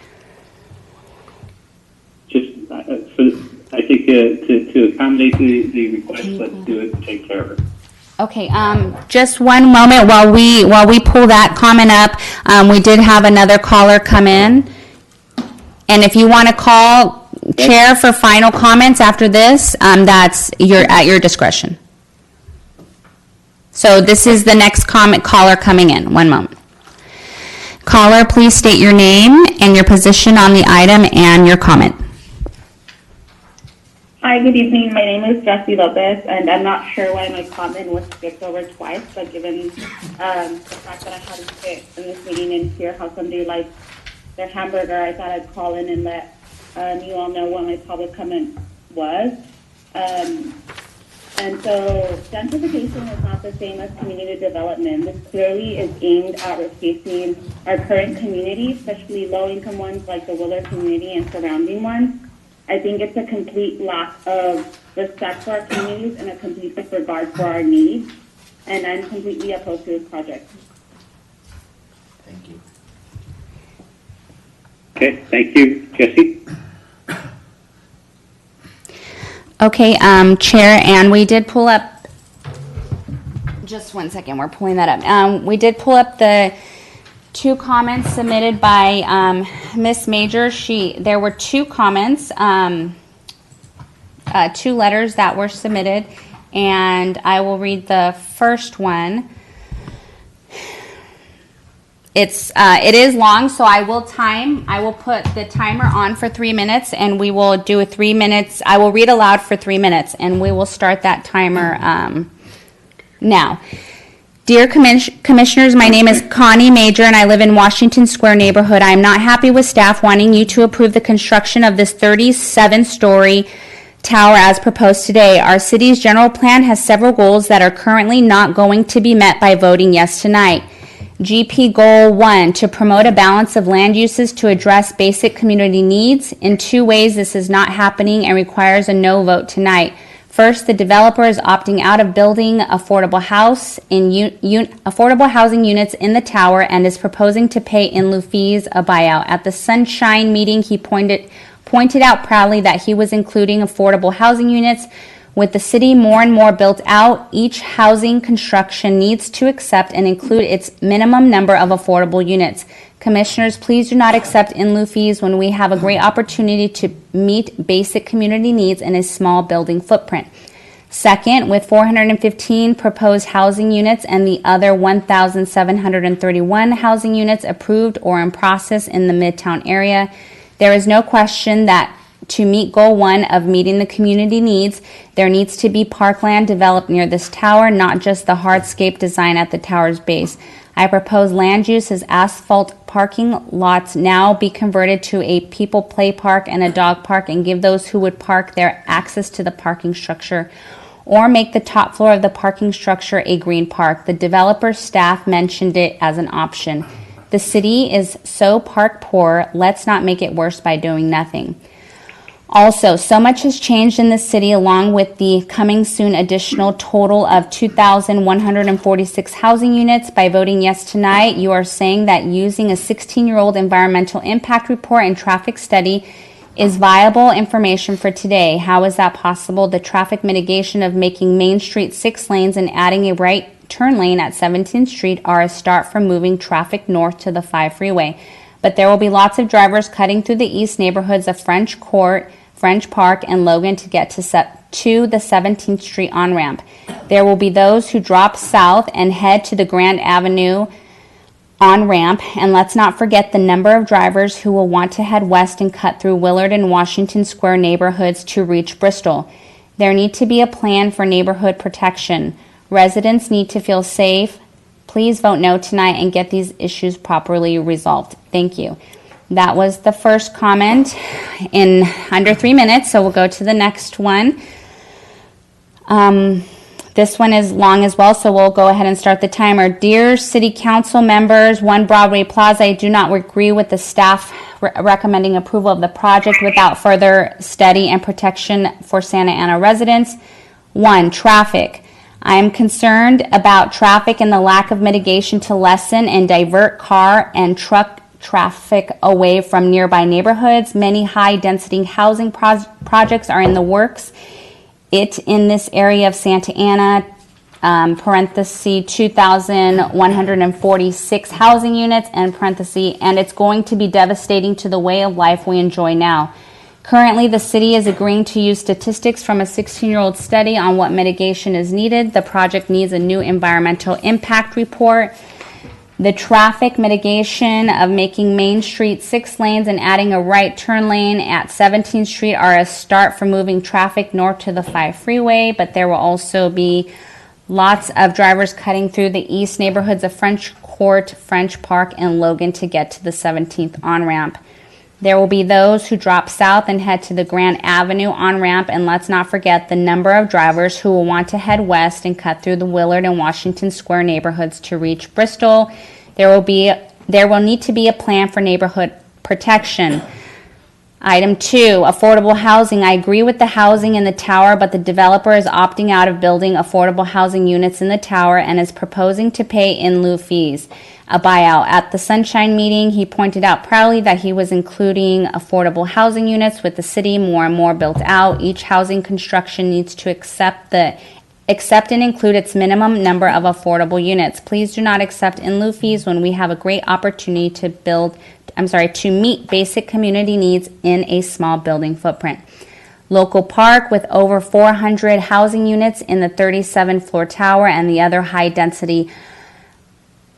I think to accommodate the request, let's do it and take care of it. Okay, just one moment while we pull that comment up. We did have another caller come in. And if you want to call Chair for final comments after this, that's at your discretion. So this is the next caller coming in. One moment. Caller, please state your name and your position on the item and your comment. Hi, good evening. My name is Jessie Lopez, and I'm not sure why my comment was skipped over twice, but given the fact that I had to sit in this meeting and hear how somebody likes their hamburger, I thought I'd call in and let you all know what my public comment was. And so gentrification is not the same as community development. This clearly is aimed at replacing our current community, especially low-income ones like the Willard community and surrounding ones. I think it's a complete lack of respect for our communities and a complete disregard for our needs, and I'm completely opposed to this project. Thank you. Okay, thank you. Jesse? Okay, Chair, and we did pull up, just one second, we're pulling that up. We did pull up the two comments submitted by Ms. Major. There were two comments, two letters that were submitted, and I will read the first one. It is long, so I will put the timer on for 3 minutes, and we will do a 3 minutes. I will read aloud for 3 minutes, and we will start that timer now. Dear Commissioners, my name is Connie Major, and I live in Washington Square neighborhood. I am not happy with staff wanting you to approve the construction of this 37-story tower as proposed today. Our city's general plan has several goals that are currently not going to be met by voting yes tonight. GP Goal 1, to promote a balance of land uses to address basic community needs. In two ways, this is not happening and requires a no vote tonight. First, the developer is opting out of building affordable housing units in the tower and is proposing to pay in lieu fees a buyout. At the Sunshine meeting, he pointed out proudly that he was including affordable housing units. With the city more and more built out, each housing construction needs to accept and include its minimum number of affordable units. Commissioners, please do not accept in lieu fees when we have a great opportunity to meet basic community needs in a small building footprint. Second, with 415 proposed housing units and the other 1,731 housing units approved or in process in the Midtown area, there is no question that to meet Goal 1 of meeting the community needs, there needs to be parkland developed near this tower, not just the hardscape design at the tower's base. I propose land use as asphalt parking lots now be converted to a people play park and a dog park and give those who would park there access to the parking structure, or make the top floor of the parking structure a green park. The developer staff mentioned it as an option. The city is so park poor, let's not make it worse by doing nothing. Also, so much has changed in the city along with the coming soon additional total of 2,146 housing units. By voting yes tonight, you are saying that using a 16-year-old environmental impact report and traffic study is viable information for today. How is that possible? The traffic mitigation of making Main Street 6 lanes and adding a right turn lane at 17th Street are a start from moving traffic north to the 5 freeway. But there will be lots of drivers cutting through the east neighborhoods of French Court, French Park, and Logan to get to the 17th Street on-ramp. There will be those who drop south and head to the Grand Avenue on-ramp, and let's not forget the number of drivers who will want to head west and cut through Willard and Washington Square neighborhoods to reach Bristol. There needs to be a plan for neighborhood protection. Residents need to feel safe. Please vote no tonight and get these issues properly resolved. Thank you. That was the first comment in under 3 minutes, so we'll go to the next one. This one is long as well, so we'll go ahead and start the timer. Dear City Council members, 1 Broadway Plaza, I do not agree with the staff recommending approval of the project without further study and protection for Santa Ana residents. 1, traffic. I am concerned about traffic and the lack of mitigation to lessen and divert car and truck traffic away from nearby neighborhoods. Many high-density housing projects are in the works. In this area of Santa Ana, parenthesis 2,146 housing units, and parenthesis, and it's going to be devastating to the way of life we enjoy now. Currently, the city is agreeing to use statistics from a 16-year-old study on what mitigation is needed. The project needs a new environmental impact report. The traffic mitigation of making Main Street 6 lanes and adding a right turn lane at 17th Street are a start for moving traffic north to the 5 freeway, but there will also be lots of drivers cutting through the east neighborhoods of French Court, French Park, and Logan to get to the 17th on-ramp. There will be those who drop south and head to the Grand Avenue on-ramp, and let's not forget the number of drivers who will want to head west and cut through the Willard and Washington Square neighborhoods to reach Bristol. There will need to be a plan for neighborhood protection. Item 2, affordable housing. I agree with the housing in the tower, but the developer is opting out of building affordable housing units in the tower and is proposing to pay in lieu fees, a buyout. At the Sunshine meeting, he pointed out proudly that he was including affordable housing units with the city more and more built out. Each housing construction needs to accept and include its minimum number of affordable units. Please do not accept in lieu fees when we have a great opportunity to meet basic community needs in a small building footprint. Local park with over 400 housing units in the 37-floor tower and the other high-density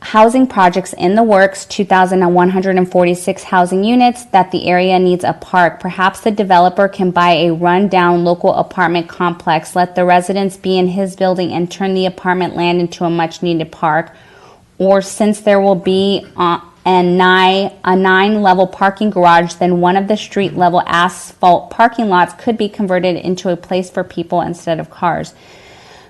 housing projects in the works, 2,146 housing units, that the area needs a park. Perhaps the developer can buy a run-down local apartment complex, let the residents be in his building, and turn the apartment land into a much-needed park. Or since there will be a 9-level parking garage, then one of the street-level asphalt parking lots could be converted into a place for people instead of cars.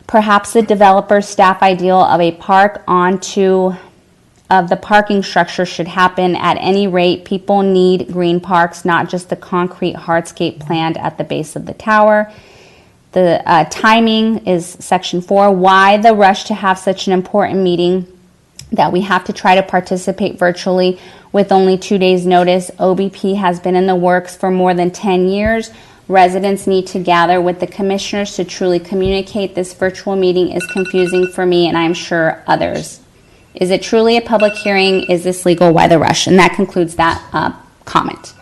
Perhaps the developer's staff ideal of a park of the parking structure should happen. At any rate, people need green parks, not just the concrete hardscape planned at the base of the tower. The timing is section 4. Why the rush to have such an important meeting that we have to try to participate virtually with only 2 days notice? OBP has been in the works for more than 10 years. Residents need to gather with the commissioners to truly communicate. This virtual meeting is confusing for me and I'm sure others. Is it truly a public hearing? Is this legal? Why the rush? And that concludes that comment.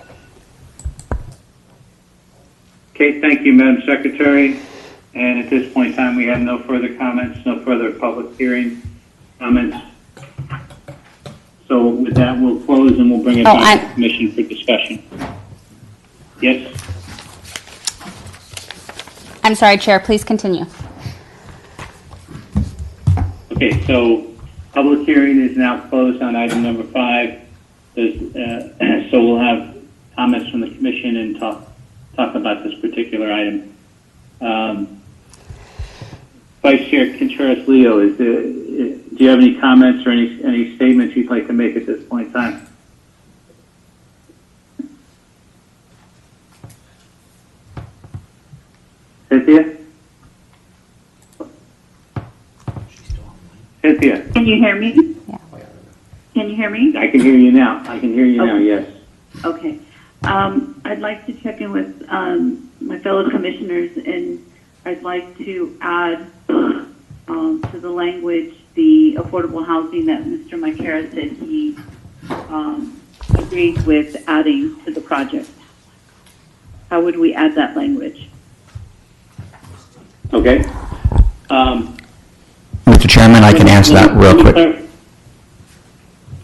Okay, thank you, Madam Secretary. And at this point in time, we have no further comments, no further public hearing comments. So with that, we'll close and we'll bring it back to the commission for discussion. Yes? I'm sorry, Chair, please continue. Okay, so public hearing is now closed on item number 5. So we'll have comments from the commission and talk about this particular item. Vice Chair Contreras-Leo, do you have any comments or any statements you'd like to make at this point in time? Cynthia? Cynthia? Can you hear me? Yeah. Can you hear me? I can hear you now. I can hear you now, yes. Okay. I'd like to check in with my fellow commissioners, and I'd like to add to the language the affordable housing that Mr. Micara said he agreed with adding to the project. How would we add that language? Okay. Mr. Chairman, I can answer that real quick.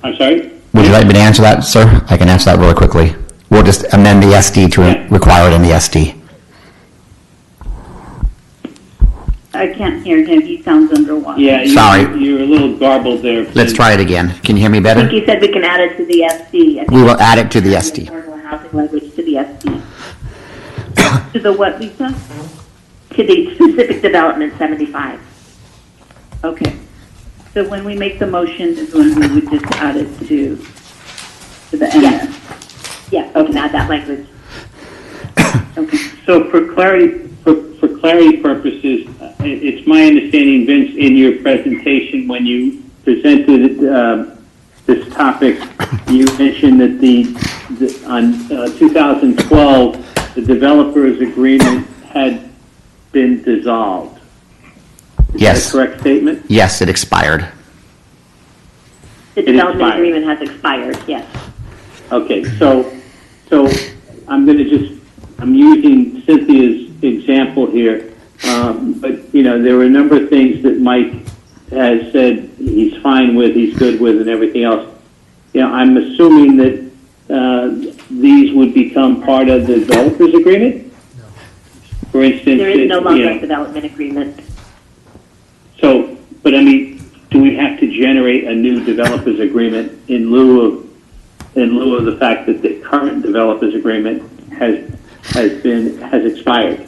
I'm sorry? Would you like me to answer that, sir? I can answer that really quickly. We'll just amend the SD to require it in the SD. I can't hear him. He sounds underwater. Yeah, Sorry. You're a little garbled there. Let's try it again. Can you hear me I better? think you said we can add it to the SD. We will add it to the SD. Affordable housing language to the SD. To the what, Lisa? To the specific development 75. Okay. So when we make the motion is when we would just add it to the end. Yes. Yeah, we can add that language. Okay. So for clarity purposes, it's my understanding, Vince, in your presentation when you presented this topic, you mentioned that on 2012 the developers agreement had been dissolved. Is Yes. that a correct statement? Yes, it expired. The development agreement has expired, yes. Okay, so I'm using Cynthia's example here, but there were a number of things that Mike has said he's fine with, he's good with, and everything else. I'm assuming that these would become part of the developers agreement. For instance, There is no longer a development agreement. So, but I mean, do we have to generate a new developers agreement in lieu of the fact that the current developers agreement has expired?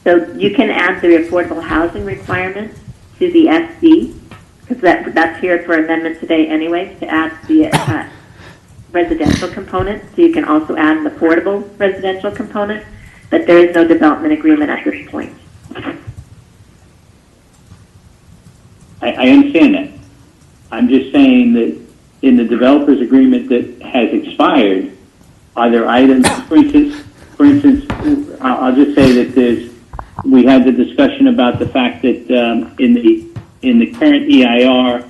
So you can add the affordable housing requirements to the SD, because that's here for amendment today anyway, to add the residential component. So you can also add an affordable residential component, but there is no development agreement at this point. I understand that. I'm just saying that in the developers agreement that has expired, are there items, for instance, I'll just say that we had the discussion about the fact that in the current EIR,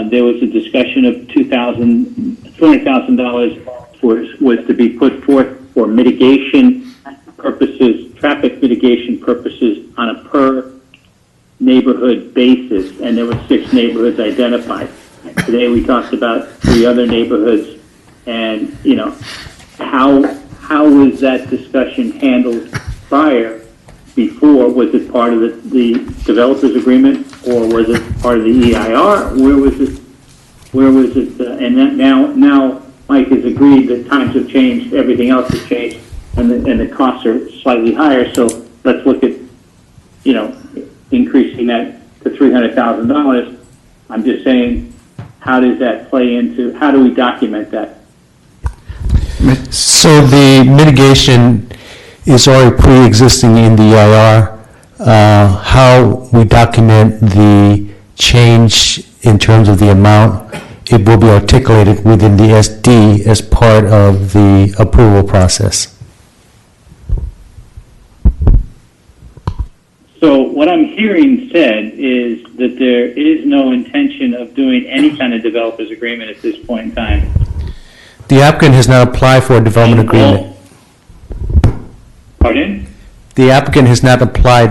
there was a discussion of $200,000 was to be put forth for mitigation purposes, traffic mitigation purposes on a per neighborhood basis, and there were 6 neighborhoods identified. Today we talked about 3 other neighborhoods, and how was that discussion handled before? Was it part of the developers agreement, or was it part of the EIR? Where was it? And that now Mike has agreed that times have changed, everything else has changed, and the costs are slightly higher. So let's look at increasing that to $300,000. I'm just saying, how does that play into? How do we document that? So the mitigation is already pre-existing in the EIR. How we document the change in terms of the amount, it will be articulated within the SD as part of the approval process. So what I'm hearing said is that there is no intention of doing any kind of developers agreement at this point in time. The applicant has not applied for a development agreement. Pardon? The applicant has not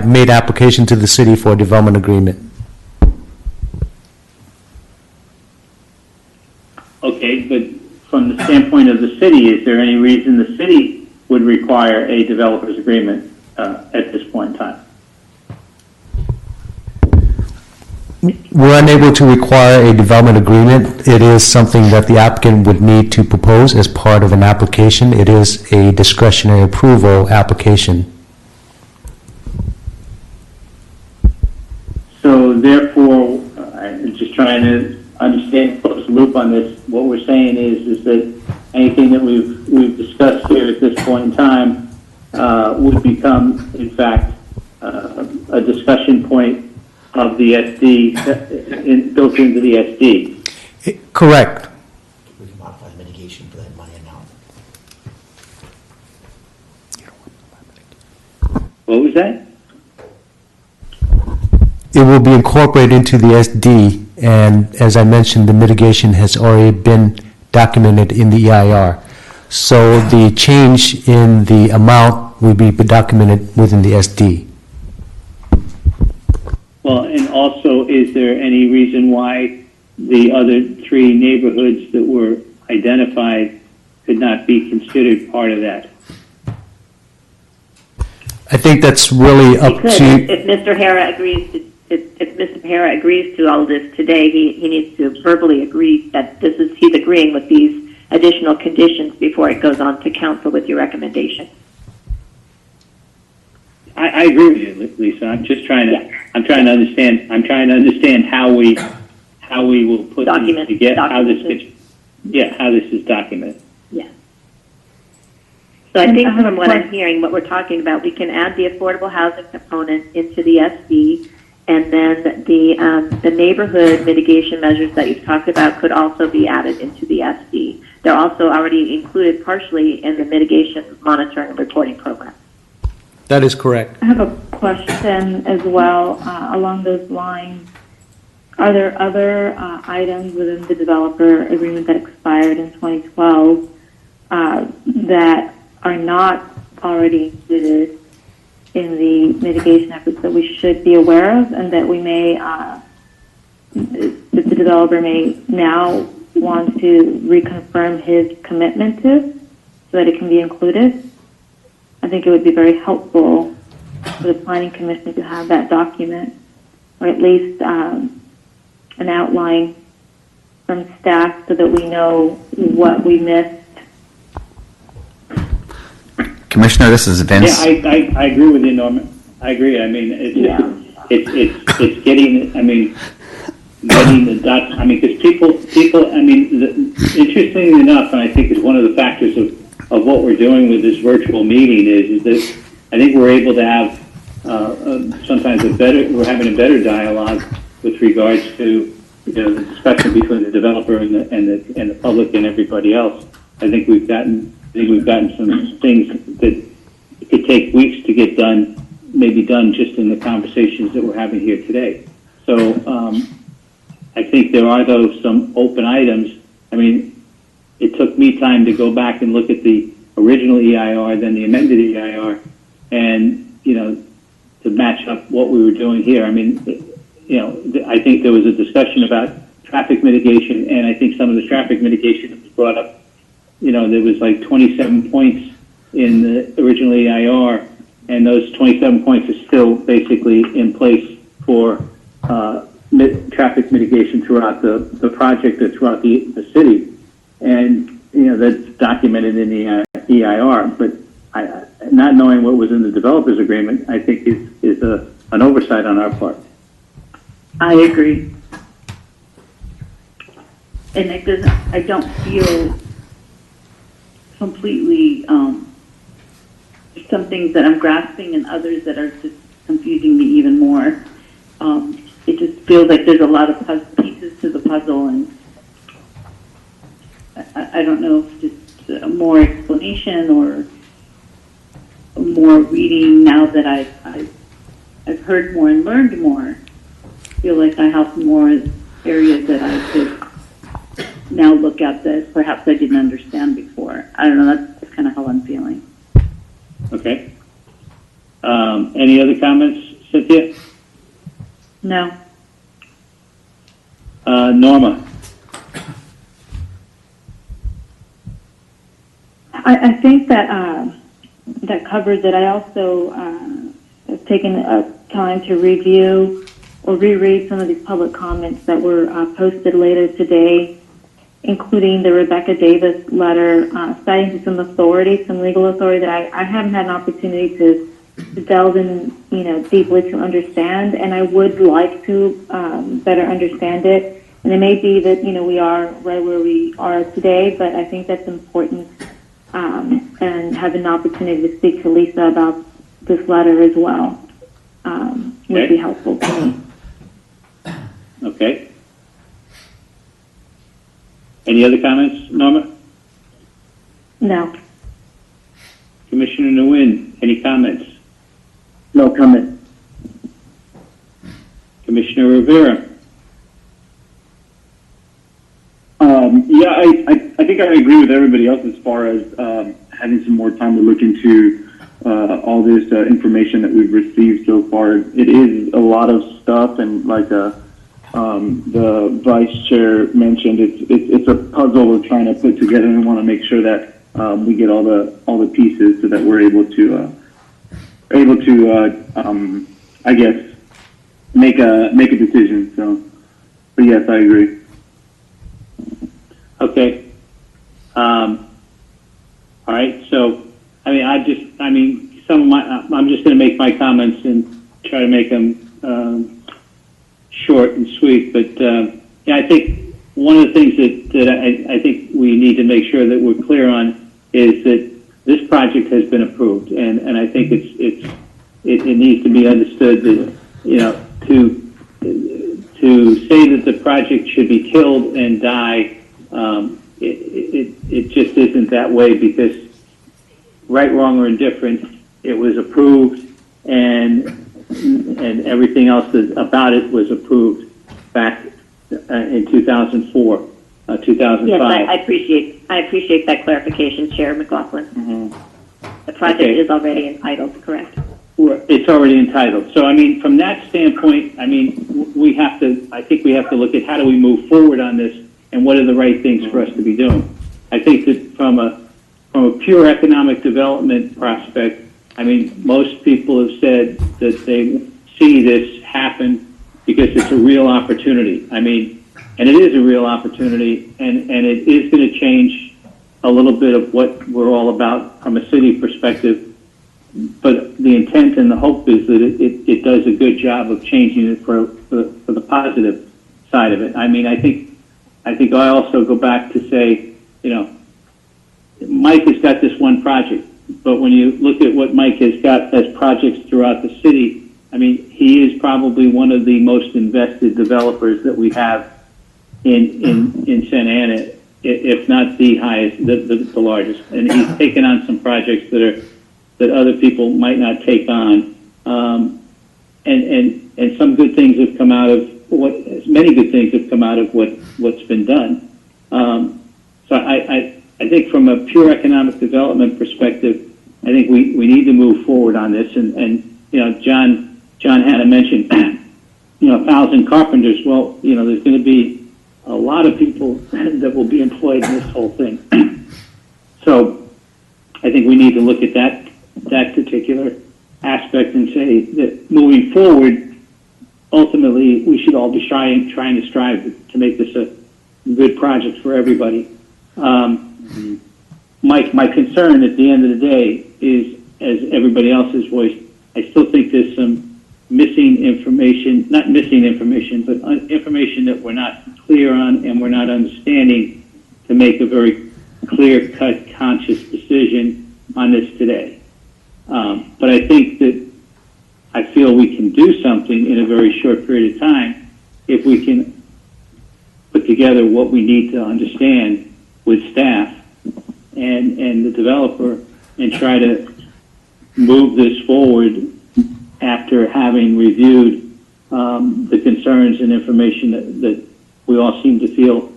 made application to the city for a development agreement. Okay, but from the standpoint of the city, is there any reason the city would require a developers agreement at this point in time? We're unable to require a development agreement. It is something that the applicant would need to propose as part of an application. It is a discretionary approval application. So therefore, I'm just trying to understand, close the loop on this. What we're saying is that anything that we've discussed here at this point in time would become, in fact, a discussion point of the SD, built into the SD. Correct. We can modify the mitigation for that money amount. What was that? It will be incorporated into the SD, and as I mentioned, the mitigation has already been documented in the EIR. So the change in the amount will be documented within the SD. Well, and also, is there any reason why the other three neighborhoods that were identified could not be considered part of that? I think that's really up Because to... if Mr. Hara agrees to, if Mr. Hara agrees to all this today, he needs to verbally agree that he's agreeing with these additional conditions before it goes on to council with your recommendation. I agree with you, Lisa. I'm just trying to understand how we will put Document, these together, how this documentation. is documented. Yeah. So I think from what I'm hearing, what we're talking about, we can add the affordable housing component into the SD, and then the neighborhood mitigation measures that you've talked about could also be added into the SD. They're also already included partially in the mitigation monitoring and reporting program. That is correct. I have a question as well along those lines. Are there other items within the developer agreement that expired in 2012 that are not already included in the mitigation efforts that we should be aware of, and that we may, the developer may now want to reconfirm his commitment to, so that it can be included? I think it would be very helpful for the Planning Commission to have that document, or at least an outline from staff so that we know what we missed. Commissioner, this is Vince. Yeah, I agree with you, Norman. I agree. I mean, it's getting. I mean, getting the dots. I mean, because people. I mean, interestingly enough, and I think is one of the factors of what we're doing with this virtual meeting is that I think we're able to have sometimes we're having a better dialogue with regards to the discussion between the developer and the public and everybody else. I think we've gotten some things that could take weeks to get done, maybe done just in the conversations that we're having here today. So I think there are some open items. I mean, it took me time to go back and look at the original EIR, then the amended EIR, and to match up what we were doing here. I mean, I think there was a discussion about traffic mitigation, and I think some of the traffic mitigation that was brought up. There was like 27 points in the original EIR, and those 27 points are still basically in place for traffic mitigation throughout the project or throughout the city. And, that's documented in the EIR, but not knowing what was in the developer's agreement, I think is an oversight on our part. I agree. And I don't feel completely, some things that I'm grasping and others that are just confusing me even more. It just feels like there's a lot of pieces to the puzzle, and I don't know if just more explanation or more reading now that I've heard more and learned more. I feel like I have more areas that I could now look at that perhaps I didn't understand before. I don't know, that's kind of how I'm feeling. Okay. Any other comments, Cynthia? No. Norma? I think that that covers it. I also have taken time to review or reread some of these public comments that were posted later today, including the Rebecca Davis letter citing some authority, some legal authority that I haven't had an opportunity to delve in, deeply to understand, and I would like to better understand it. And it may be that, we are right where we are today, but I think that's important, and having an opportunity to speak to Lisa about this letter as well would be helpful to me. Okay. Any other comments, Norma? No. Commissioner Nguyen, any comments? No comment. Commissioner Rivera? Yeah, I think I agree with everybody else as far as having some more time to look into all this information that we've received so far. It is a lot of stuff, and like the vice chair mentioned, it's a puzzle we're trying to put together, and we want to make sure that we get all the pieces so that we're able to I guess make a decision. So, but yes, I agree. Okay. All right. So, I'm just going to make my comments and try to make them short and sweet. But yeah, I think one of the things that I think we need to make sure that we're clear on is that this project has been approved, and I think it needs to be understood that to say that the project should be killed and die. It just isn't that way, because right, wrong, or indifferent, it was approved, and everything else about it was approved back in 2004, 2005. Yes, I appreciate that clarification, Chair McLaughlin. Mm-hmm. The project is already entitled, correct? It's already entitled. So, from that standpoint, I think we have to look at how do we move forward on this, and what are the right things for us to be doing. I think that from a pure economic development prospect, most people have said that they see this happen because it's a real opportunity. And it is a real opportunity, and it is going to change a little bit of what we're all about from a city perspective. But the intent and the hope is that it does a good job of changing it for the positive side of it. I think I also go back to say, Mike has got this one project, but when you look at what Mike has got as projects throughout the city, he is probably one of the most invested developers that we have in Santa Ana, if not the highest, the largest. And he's taken on some projects that other people might not take on, and some good things have come out of many good things have come out of what's been done. So I think from a pure economic development perspective, I think we need to move forward on this. And John had mentioned 1,000 carpenters. Well, there's going to be a lot of people that will be employed in this whole thing. So I think we need to look at that particular aspect and say that moving forward, ultimately, we should all be trying to strive to make this a good project for everybody. My concern at the end of the day is, as everybody else has voiced, I still think there's some missing information, not missing information, but information that we're not clear on and we're not understanding to make a very clear-cut, conscious decision on this today. But I think that I feel we can do something in a very short period of time if we can put together what we need to understand with staff and the developer and try to move this forward after having reviewed the concerns and information that we all seem to feel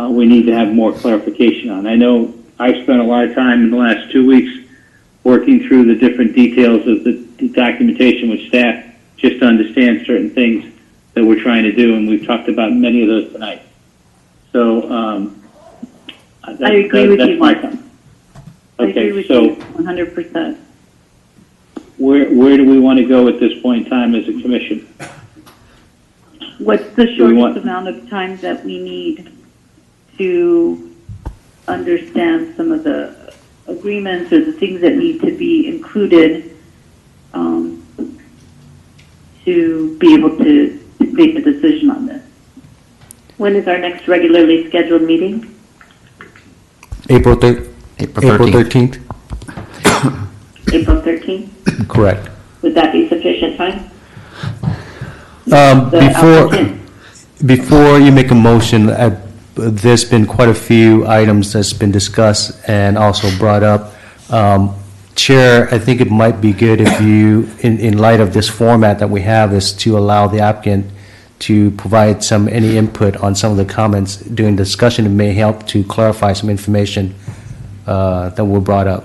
we need to have more clarification on. I know I've spent a lot of time in the last 2 weeks working through the different details of the documentation with staff just to understand certain things that we're trying to do, and we've talked about many of those tonight. So I agree with you, Mike. Okay, I agree with you 100%. Where do we want to go at this point in time as a commission? What's the we shortest want- amount of time that we need to understand some of the agreements or the things that need to be included to be able to make a decision on this? When is our next regularly scheduled meeting? April April 13th. 13th? April 13th? Correct. Would that be sufficient time? Before you make a motion, there's been quite a few items that's been discussed and also brought up. Chair, I think it might be good if you, in light of this format that we have, is to allow the applicant to provide any input on some of the comments during discussion. It may help to clarify some information that were brought up.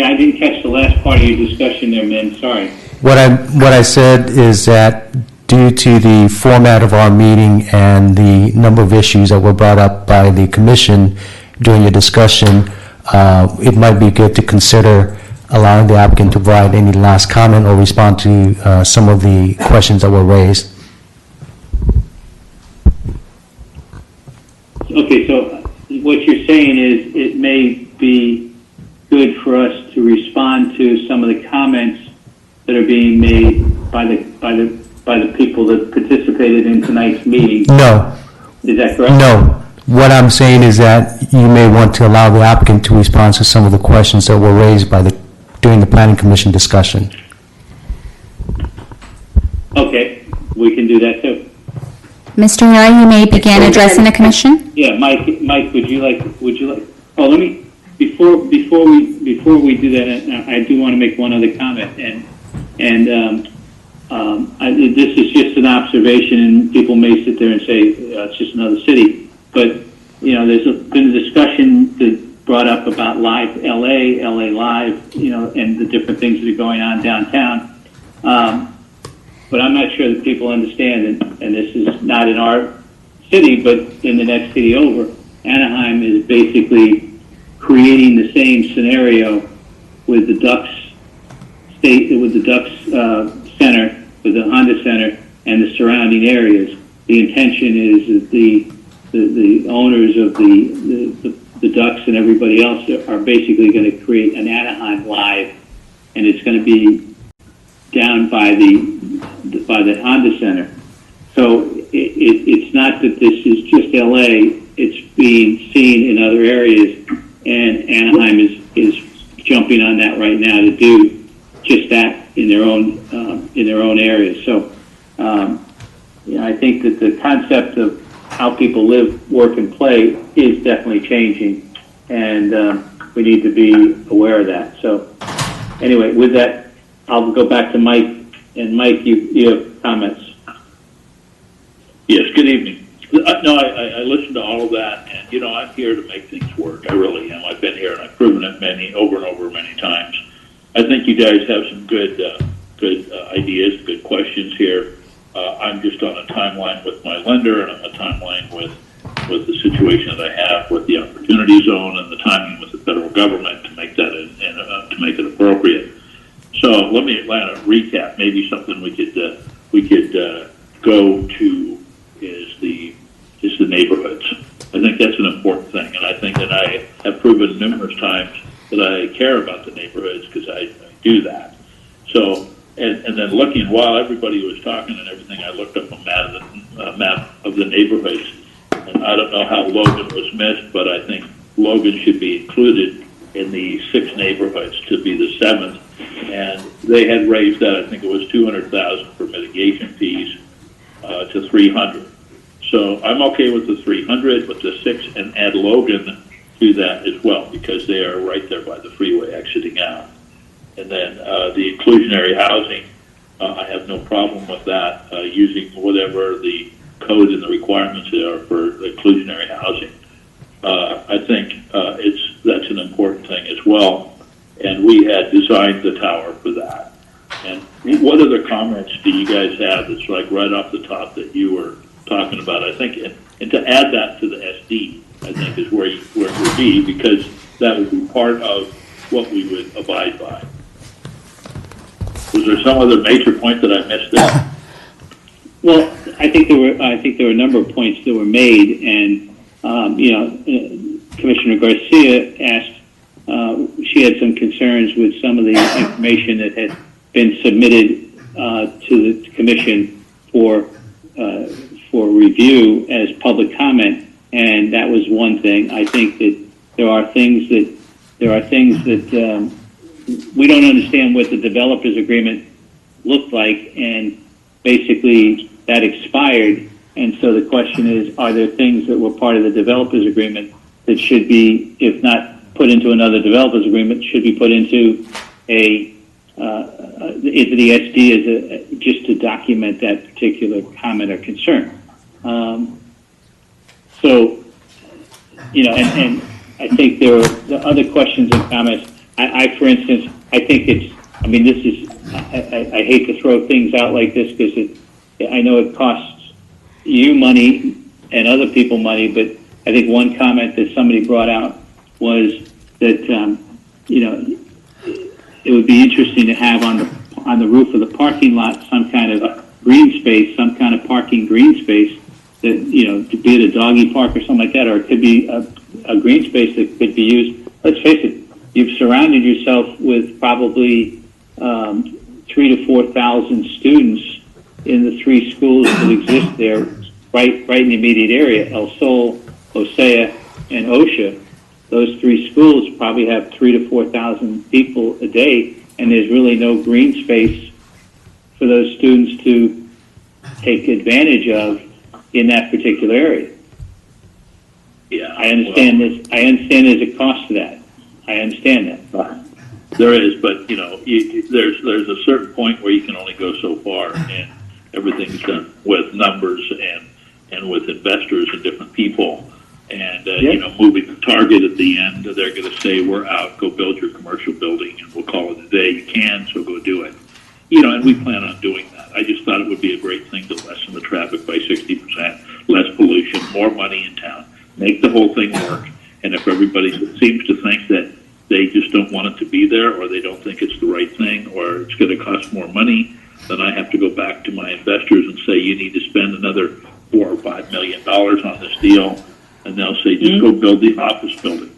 I didn't catch the last part of your discussion there, man, sorry. What I said is that due to the format of our meeting and the number of issues that were brought up by the commission during your discussion, it might be good to consider allowing the applicant to provide any last comment or respond to some of the questions that were raised. Okay, so what you're saying is it may be good for us to respond to some of the comments that are being made by the people that participated in tonight's meeting. No. Is that correct? No. What I'm saying is that you may want to allow the applicant to respond to some of the questions that were raised during the Planning Commission discussion. Okay, we can do that too. Mr. Hara, you may begin addressing the commission. Yeah, Mike, would you like, oh, let me, before we do that, I do want to make one other comment, this is just an observation, and people may sit there and say, it's just another city, but, there's been a discussion that brought up about Live LA Live, and the different things that are going on downtown, but I'm not sure that people understand, and this is not in our city, but in the next city over, Anaheim is basically creating the same scenario with the Ducks Center, with the Honda Center, and the surrounding areas. The intention is that the owners of the Ducks and everybody else are basically going to create an Anaheim Live, and it's going to be down by the Honda Center. So it's not that this is just LA, it's being seen in other areas, and Anaheim is jumping on that right now to do just that in their own areas. So I think that the concept of how people live, work, and play is definitely changing, and we need to be aware of that. So anyway, with that, I'll go back to Mike, and Mike, you have comments. Yes, good evening. No, I listened to all of that, and I'm here to make things work. I really am. I've been here, and I've proven it over and over many times. I think you guys have some good ideas, good questions here. I'm just on a timeline with my lender, and on a timeline with the situation that I have with the opportunity zone and the timing with the federal government to make that to make it appropriate. So let me recap. Maybe something we could go to is the neighborhoods. I think that's an important thing, and I think that I have proven numerous times that I care about the neighborhoods because I do that. So, and then looking while everybody was talking and everything, I looked up a map of the neighborhoods, and I don't know how Logan was missed, but I think Logan should be included in the 6 neighborhoods to be the 7th, and they had raised that. I think it was $200,000 for mitigation fees to 300. So I'm okay with the 300, with the 6, and add Logan to that as well because they are right there by the freeway exiting out. And then the inclusionary housing, I have no problem with that, using whatever the code and the requirements are for inclusionary housing. I think that's an important thing as well. And we had designed the tower for that. And what other comments do you guys have that's like right off the top that you were talking about? I think, and to add that to the SD, I think is where it would be, because that would be part of what we would abide by. Was there some other major point that I missed there? Well, I think there were a number of points that were made, and Commissioner Garcia asked. She had some concerns with some of the information that had been submitted to the commission for review as public comment, and that was one thing. I think that there are things that we don't understand what the developers agreement looked like, and basically that expired. And so the question is, are there things that were part of the developers agreement that should be, if not put into another developers agreement, should be put into the SD as just to document that particular comment or concern. And I think there were the other questions and comments. For instance, I think I hate to throw things out like this because I know it costs you money and other people money, but I think one comment that somebody brought out was that it would be interesting to have on the roof of the parking lot some kind of green space, some kind of parking green space that to be at a doggy park or something like that, or it could be a green space that could be used. Let's face it, you've surrounded yourself with probably 3,000 to 4,000 students in the three schools that exist there, right in the immediate area, El Sol, Osea, and OSHA. Those three schools probably have 3,000 to 4,000 people a day, and there's really no green space for those students to take advantage of in that particular area. Yeah, I understand this. I understand there's a cost to that. I understand that. There is, but there's a certain point where you can only go so far, and everything's done with numbers and with investors and different people. And, moving the target at the end, they're going to say, we're out, go build your commercial building, and we'll call it a day. You can, so go do it. And we plan on doing that. I just thought it would be a great thing to lessen the traffic by 60%, less pollution, more money in town, make the whole thing work. And if everybody seems to think that they just don't want it to be there, or they don't think it's the right thing, or it's going to cost more money, then I have to go back to my investors and say, you need to spend another $4 or $5 million on this deal. And they'll say, just go build the office building.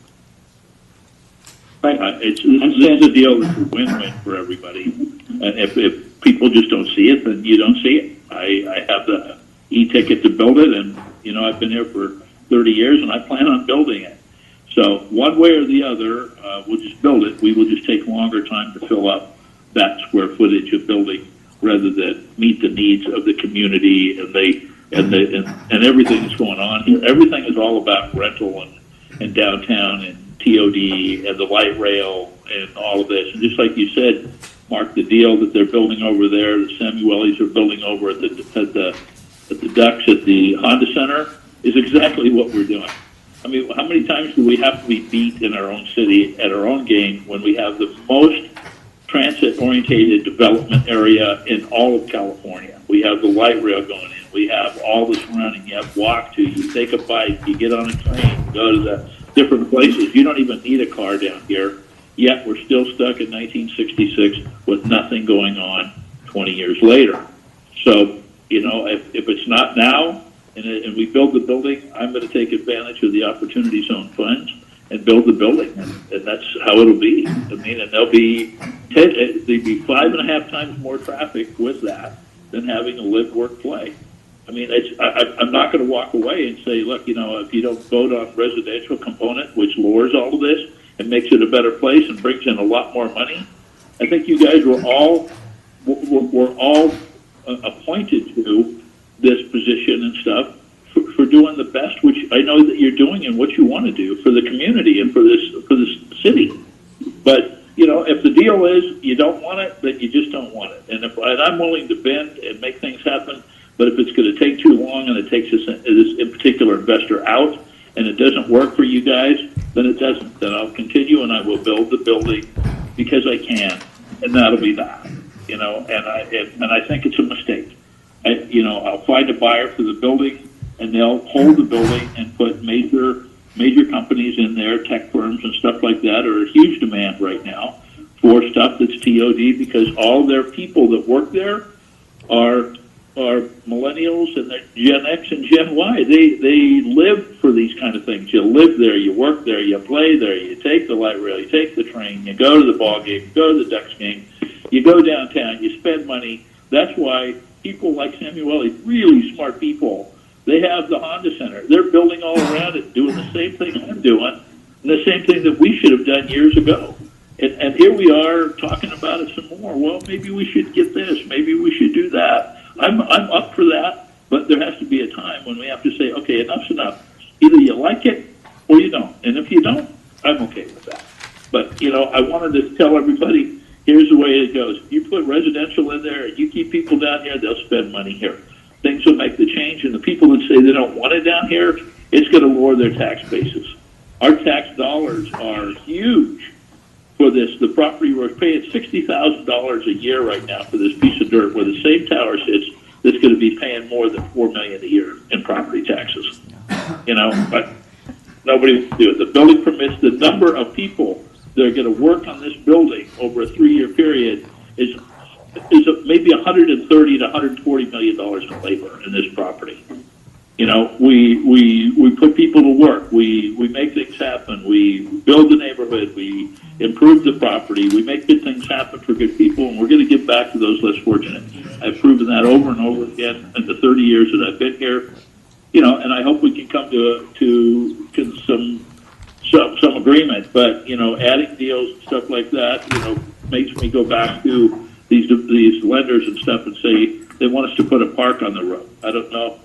Right. This is a deal that's a win-win for everybody. And if people just don't see it, then you don't see it. I have the e-ticket to build it, and, I've been here for 30 years, and I plan on building it. So one way or the other, we'll just build it. We will just take longer time to fill up that square footage of building rather than meet the needs of the community and everything that's going on here. Everything is all about rental and downtown and TOD and the light rail and all of this. And just like you said, Mark, the deal that they're building over there, the Samuelis are building over at the Ducks at the Honda Center, is exactly what we're doing. I mean, how many times do we have to be beat in our own city at our own game when we have the most transit-oriented development area in all of California? We have the light rail going in. We have all the surrounding. You have walk to. You take a bike. You get on a train. You go to the different places. You don't even need a car down here. Yet we're still stuck in 1966 with nothing going on 20 years later. So, if it's not now and we build the building, I'm going to take advantage of the Opportunity Zone funds and build the building, and that's how it'll be. I mean, and there'll be 5.5 times more traffic with that than having a live, work, play. I mean, I'm not going to walk away and say, look, if you don't vote on residential component, which lowers all of this and makes it a better place and brings in a lot more money, I think you guys were all appointed to this position and stuff for doing the best, which I know that you're doing and what you want to do for the community and for this city. But if the deal is you don't want it, then you just don't want it. And I'm willing to bend and make things happen. But if it's going to take too long and it takes this in particular investor out and it doesn't work for you guys, then it doesn't. Then I'll continue and I will build the building because I can, and that'll be that. And I think it's a mistake. I'll find a buyer for the building, and they'll hold the building and put major major companies in there, tech firms and stuff like that, are a huge demand right now for stuff that's TOD, because all their people that work there are millennials and they're Gen X and Gen Y. They live for these kind of things. You live there, you work there, you play there, you take the light rail, you take the train, you go to the ball game, you go to the Ducks game, you go downtown, you spend money. That's why people like Samueli, really smart people, they have the Honda Center. They're building all around it, doing the same thing I'm doing, and the same thing that we should have done years ago. And here we are talking about it some more. Well, maybe we should get this. Maybe we should do that. I'm up for that, but there has to be a time when we have to say, okay, enough's enough. Either you like it or you don't. And if you don't, I'm okay with that. But, you know, I wanted to tell everybody, here's the way it goes. You put residential in there, you keep people down here, they'll spend money here. Things will make the change, and the people that say they don't want it down here, it's going to lower their tax bases. Our tax dollars are huge for this. The property, we're paying $60,000 a year right now for this piece of dirt where the same tower sits, that's going to be paying more than $4 million a year in property taxes. You know, but nobody will do it. The building permits, the number of people that are going to work on this building over a 3-year period is maybe $130 to $140 million in labor in this property. You know, we put people to work. We make things happen. We build the neighborhood. We improve the property. We make good things happen for good people, and we're going to give back to those less fortunate. I've proven that over and over again in the 30 years that I've been here. You know, and I hope we can come to some agreement. But you know, adding deals and stuff like that, you know, makes me go back to these lenders and stuff and say they want us to put a park on the road. I don't know.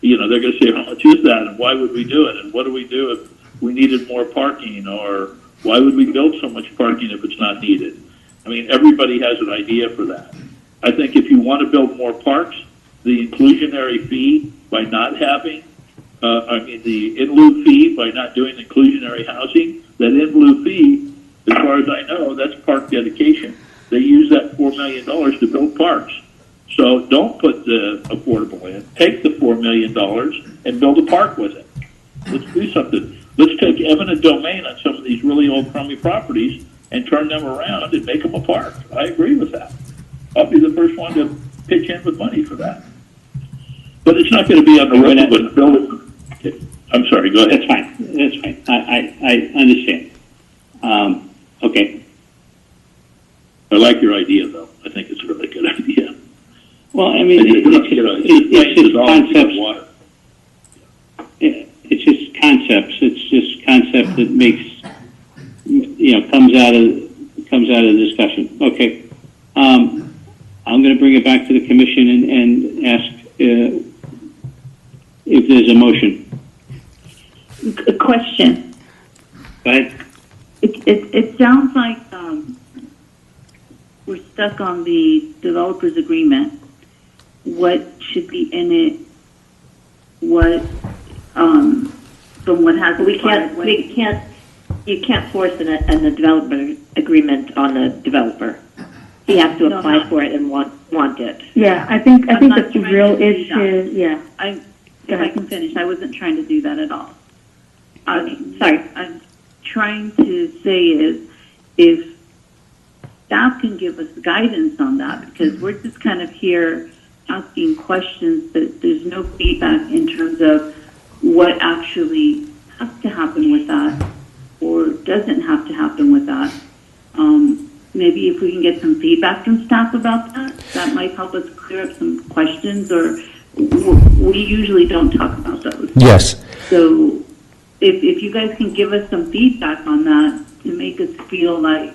You know, they're going to say, how much is that, and why would we do it, and what do we do if we needed more parking, or why would we build so much parking if it's not needed? I mean, everybody has an idea for that. I think if you want to build more parks, the inclusionary fee by not having, the in lieu fee by not doing inclusionary housing, that in lieu fee, as far as I know, that's park dedication. They use that $4 million to build parks. So don't put the affordable in. Take the $4 million and build a park with it. Let's do something. Let's take eminent domain on some of these really old crummy properties and turn them around and make them a park. I agree with that. I'll be the first one to pitch in with money for that. But it's not going to be on the road with building. I'm sorry, go ahead. That's fine. That's fine. I understand. Okay. I like your idea, though. I think it's a really good idea. Well, I mean, it's just concepts. It's just concepts. It's just concept that makes, you know, comes out of discussion. Okay. I'm going to bring it back to the commission and ask if there's a motion. A question. Go ahead. It sounds like we're stuck on the developer's agreement. What should be in it? What from what has you can't force a development agreement on the developer. He has to apply for it and want it. Yeah, I think the real issue. Yeah. If I can finish, I wasn't trying to do that at all. Sorry. I'm trying to say is if staff can give us guidance on that, because we're just kind of here asking questions, but there's no feedback in terms of what actually has to happen with that or doesn't have to happen with that. Maybe if we can get some feedback from staff about that, that might help us clear up some questions, or we usually don't talk about those. Yes. So if you guys can give us some feedback on that to make us feel like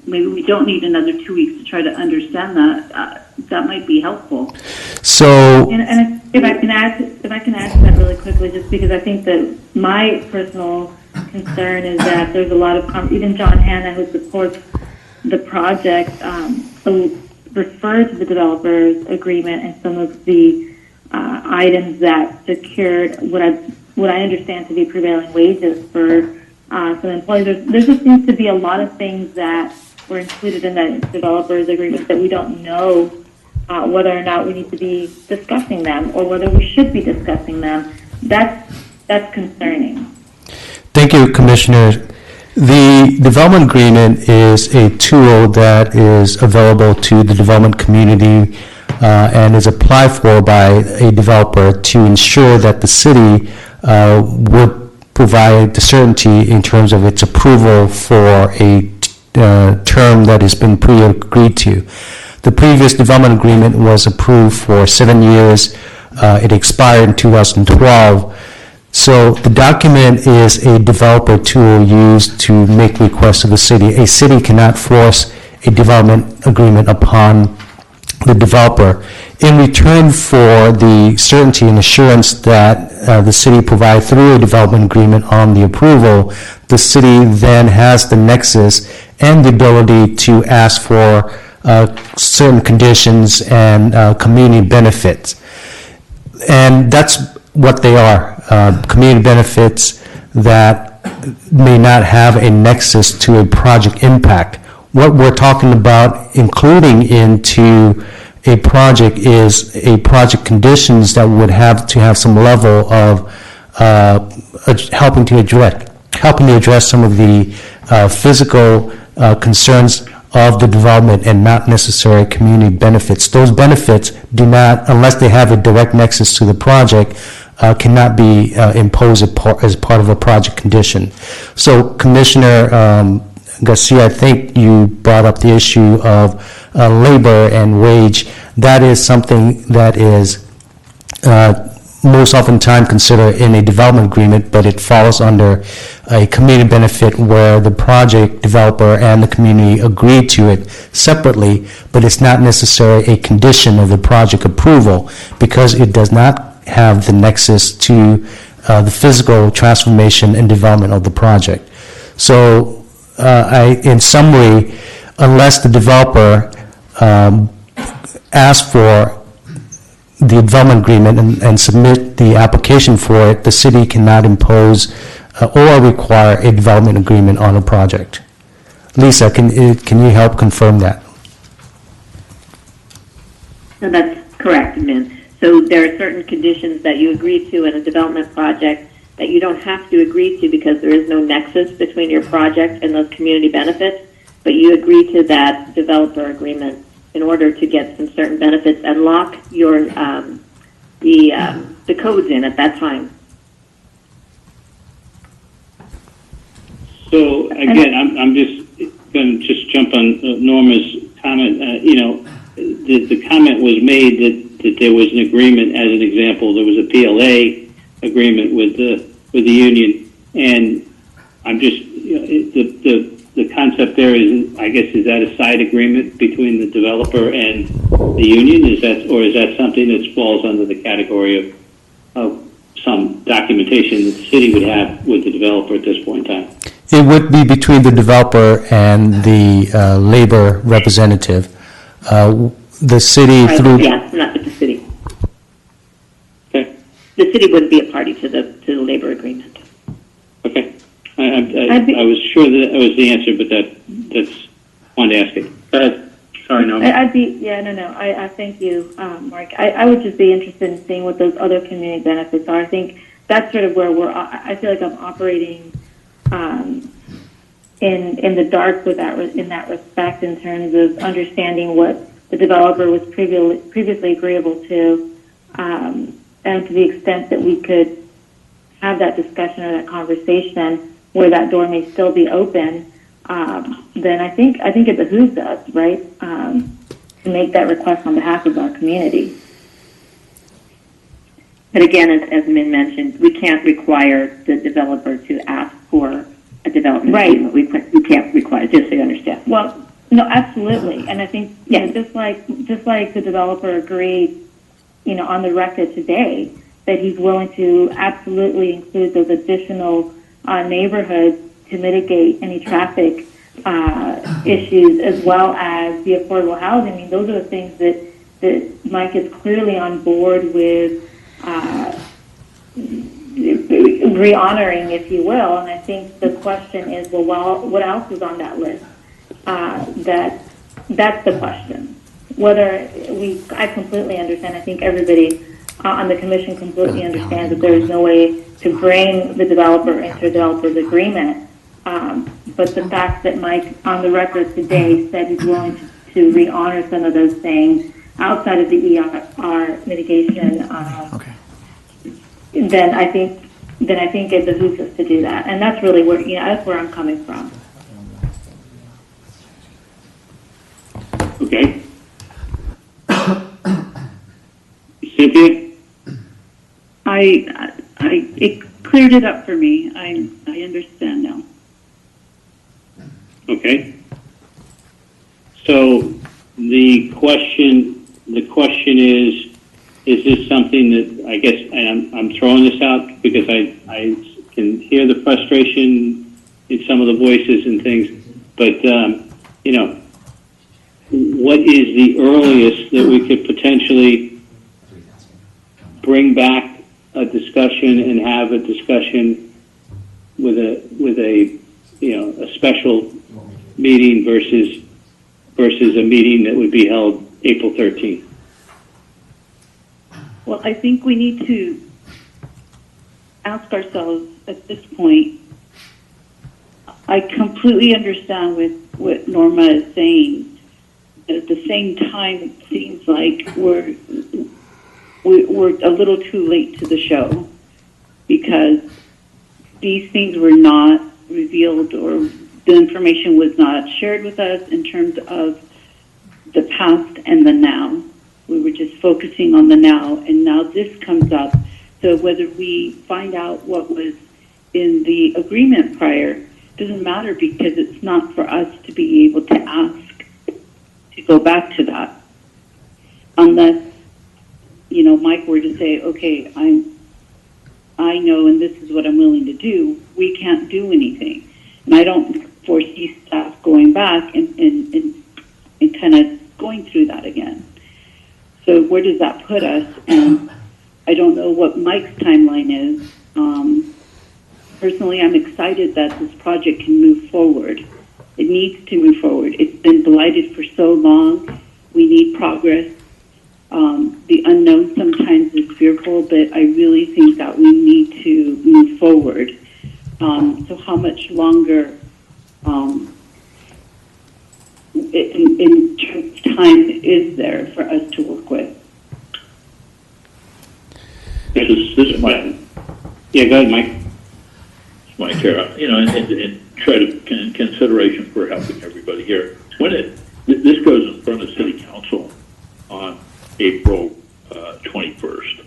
maybe we don't need another 2 weeks to try to understand that, that might be helpful. So, and if I can add to that really quickly, just because I think that my personal concern is that there's a lot of even John Hanna, who supports the project, referred to the developer's agreement and some of the items that secured what I understand to be prevailing wages for some employees. There just seems to be a lot of things that were included in that developer's agreement that we don't know whether or not we need to be discussing them or whether we should be discussing them. That's that's concerning. Thank you, Commissioner. The development agreement is a tool that is available to the development community and is applied for by a developer to ensure that the city would provide the certainty in terms of its approval for a term that has been pre-agreed to. The previous development agreement was approved for 7 years. It expired in 2012. So the document is a developer tool used to make requests to the city. A city cannot force a development agreement upon the developer. In return for the certainty and assurance that the city provide through a development agreement on the approval, the city then has the nexus and the ability to ask for certain conditions and community benefits. And that's what they are, community benefits that may not have a nexus to a project impact. What we're talking about including into a project is a project conditions that would have to have some level of helping to address some of the physical concerns of the development and not necessary community benefits. Those benefits do not, unless they have a direct nexus to the project, cannot be imposed as part of a project condition. So Commissioner Garcia, I think you brought up the issue of labor and wage. That is something that is most oftentimes considered in a development agreement, but it falls under a community benefit where the project developer and the community agree to it separately, but it's not necessarily a condition of the project approval because it does not have the nexus to the physical transformation and development of the project. So in summary, unless the developer asks for the development agreement and submit the application for it, the city cannot impose or require a development agreement on a project. Lisa, can you help confirm that? No, that's correct, Min. So there are certain conditions that you agree to in a development project that you don't have to agree to because there is no nexus between your project and those community benefits, but you agree to that developer agreement in order to get some certain benefits and lock your the codes in at that time. So again, I'm just going to jump on Norma's comment. The comment was made that there was an agreement. As an example, there was a PLA agreement with the union, and I'm just the concept there is, I guess, is that a side agreement between the developer and the union? Is that something that falls under the category of some documentation that the city would have with the developer at this point in time? It would be between the developer and the labor representative. The city through... Yes, not the city. Okay. The city wouldn't be a party to the labor agreement. Okay. I was sure that was the answer, but that's wanted to ask it. Go ahead. Sorry, Norma. I thank you, Mark. I would just be interested in seeing what those other community benefits are. I think that's sort of where I feel like I'm operating in the dark with in that respect in terms of understanding what the developer was previously agreeable to, and to the extent that we could have that discussion or that conversation where that door may still be open, then I think it behooves us, right, to make that request on behalf of our community. But again, as Min mentioned, we can't require the developer to ask for a development agreement. We can't require, just so you understand. Well, no, absolutely, and I think just like the developer agreed, on the record today that he's willing to absolutely include those additional neighborhoods to mitigate any traffic issues as well as the affordable housing. I mean, those are the things that Mike is clearly on board with. Re-honoring, if you will, and I think the question is, well, what else is on that list? That's the question. I completely understand. I think everybody and the commission completely understands that there is no way to bring the developer into a developer's agreement. But the fact that Mike, on the record today, said he's willing to re-honor some of those things outside of the ER mitigation, then I think it behooves us to do that, and that's really where that's where I'm coming from. Okay. Cynthia? It cleared it up for me. I understand now. Okay. So the question is this something that, I guess, and I'm throwing this out because I can hear the frustration in some of the voices and things, but, what is the earliest that we could potentially bring back a discussion and have a discussion with a special meeting versus a meeting that would be held April 13th? Well, I think we need to ask ourselves at this point. I completely understand with what Norma is saying. At the same time, it seems like we're a little too late to the show because these things were not revealed or the information was not shared with us in terms of the past and the now. We were just focusing on the now, and now this comes up. So whether we find out what was in the agreement prior doesn't matter because it's not for us to be able to ask to go back to that. Unless, Mike were to say, okay, I know and this is what I'm willing to do, we can't do anything. And I don't foresee staff going back and kind of going through that again. So where does that put us? And I don't know what Mike's timeline is. Personally, I'm excited that this project can move forward. It needs to move forward. It's been blighted for so long. We need progress. The unknown sometimes is fearful, but I really think that we need to move forward. So how much longer in time is there for us to work with? This is my... Yeah, go ahead, Mike. It's my care. And try to consideration for helping everybody here. This goes in front of City Council on April 21st,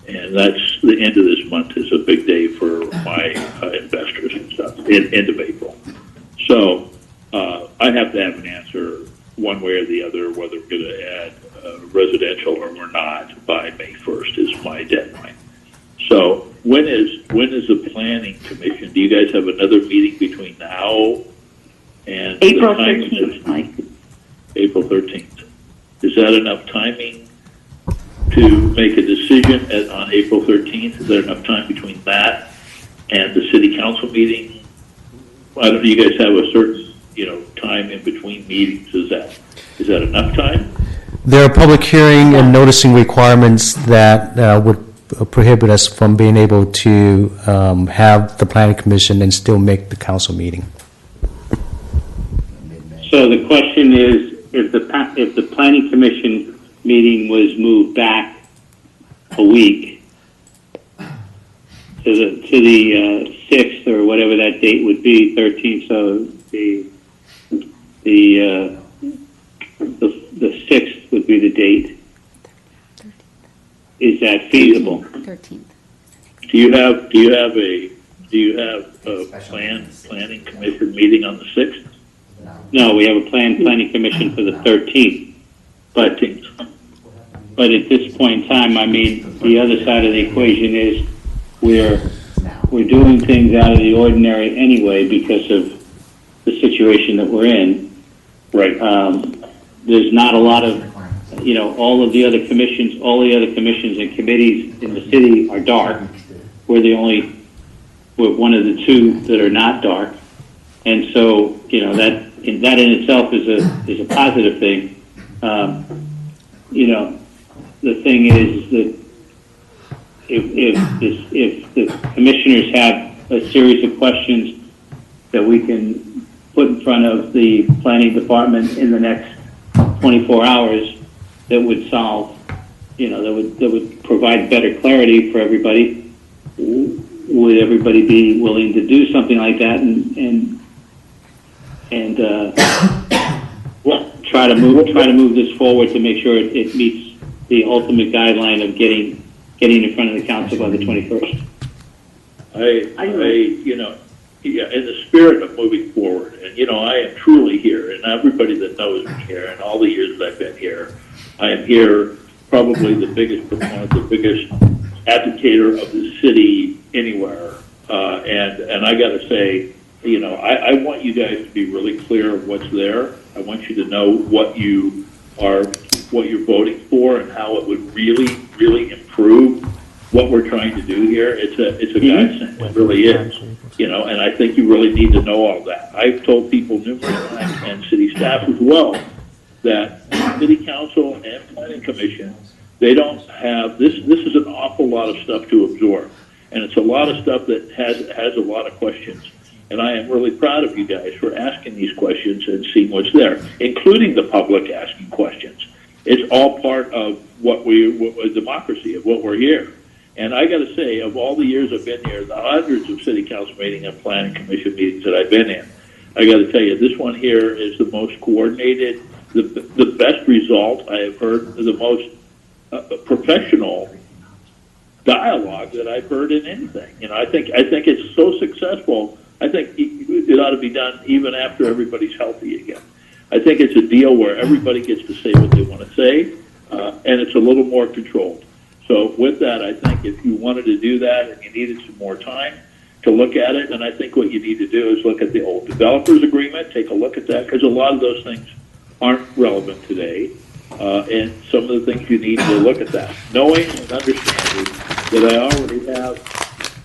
and that's the end of this month is a big day for my investors and stuff. End of April, so I have to have an answer one way or the other whether we're going to add residential or we're not by May 1st is my deadline. So when is the planning commission? Do you guys have another meeting between now and April 13th, Mike? April 13th. Is that enough timing to make a decision on April 13th? Is there enough time between that and the city council meeting? I don't know. You guys have a certain time in between meetings. Is that enough time? There are public hearing and noticing requirements that would prohibit us from being able to have the planning commission and still make the council meeting. So the question is, if the planning commission meeting was moved back a week to the 6th or whatever that date would be, 13th. So the 6th would be the date. Is that feasible? 13th. Do you have a planning commission meeting on the 6th? No, we have a planning commission for the 13th. But at this point in time, I mean, the other side of the equation is we're doing things out of the ordinary anyway because of the situation that we're in. Right. There's not a lot of, all the other commissions and committees in the city are dark. We're one of the two that are not dark. And so, that in itself is a positive thing. The thing is that if the commissioners have a series of questions that we can put in front of the planning department in the next 24 hours that would solve, that would provide better clarity for everybody, would everybody be willing to do something like that and try to move this forward to make sure it meets the ultimate guideline of getting in front of the council by the 21st? In the spirit of moving forward, and I am truly here, and everybody that knows me here, and all the years that I've been here, I am here probably the biggest proponent, the biggest advocator of the city anywhere, and I got to say, I want you guys to be really clear of what's there. I want you to know what you're voting for and how it would really, really improve what we're trying to do here. It's a godsend. It really is. And I think you really need to know all that. I've told people numerous times, and city staff as well, that city council and planning commission, they don't have this. This is an awful lot of stuff to absorb, and it's a lot of stuff that has a lot of questions. And I am really proud of you guys for asking these questions and seeing what's there, including the public asking questions. It's all part of what democracy, of what we're here. And I got to say, of all the years I've been here, the hundreds of city council meeting and planning commission meetings that I've been in, I got to tell you, this one here is the most coordinated, the best result I have heard, the most professional dialogue that I've heard in anything. I think it's so successful. I think it ought to be done even after everybody's healthy again. I think it's a deal where everybody gets to say what they want to say, and it's a little more controlled. So with that, I think if you wanted to do that and you needed some more time to look at it, then I think what you need to do is look at the old developers agreement, take a look at that, because a lot of those things aren't relevant today, and some of the things you need to look at that, knowing and understanding that I already have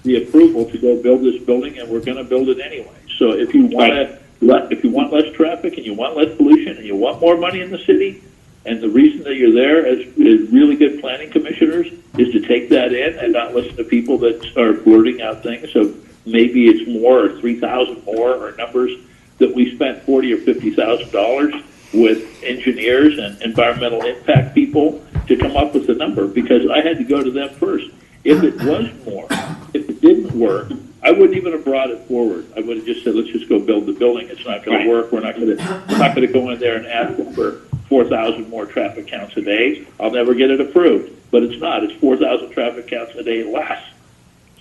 the approval to go build this building, and we're going to build it anyway. So if you want less traffic and you want less pollution and you want more money in the city, and the reason that you're there as really good planning commissioners is to take that in and not listen to people that are blurting out things of maybe it's more or 3,000 more or numbers that we spent $40,000 or $50,000 with engineers and environmental impact people to come up with the number, because I had to go to them first. If it was more, if it didn't work, I wouldn't even have brought it forward. I would have just said, let's just go build the building. It's not going to work. We're not going to go in there and ask them for 4,000 more traffic counts a day. I'll never get it approved. But it's not. It's 4,000 traffic counts a day less.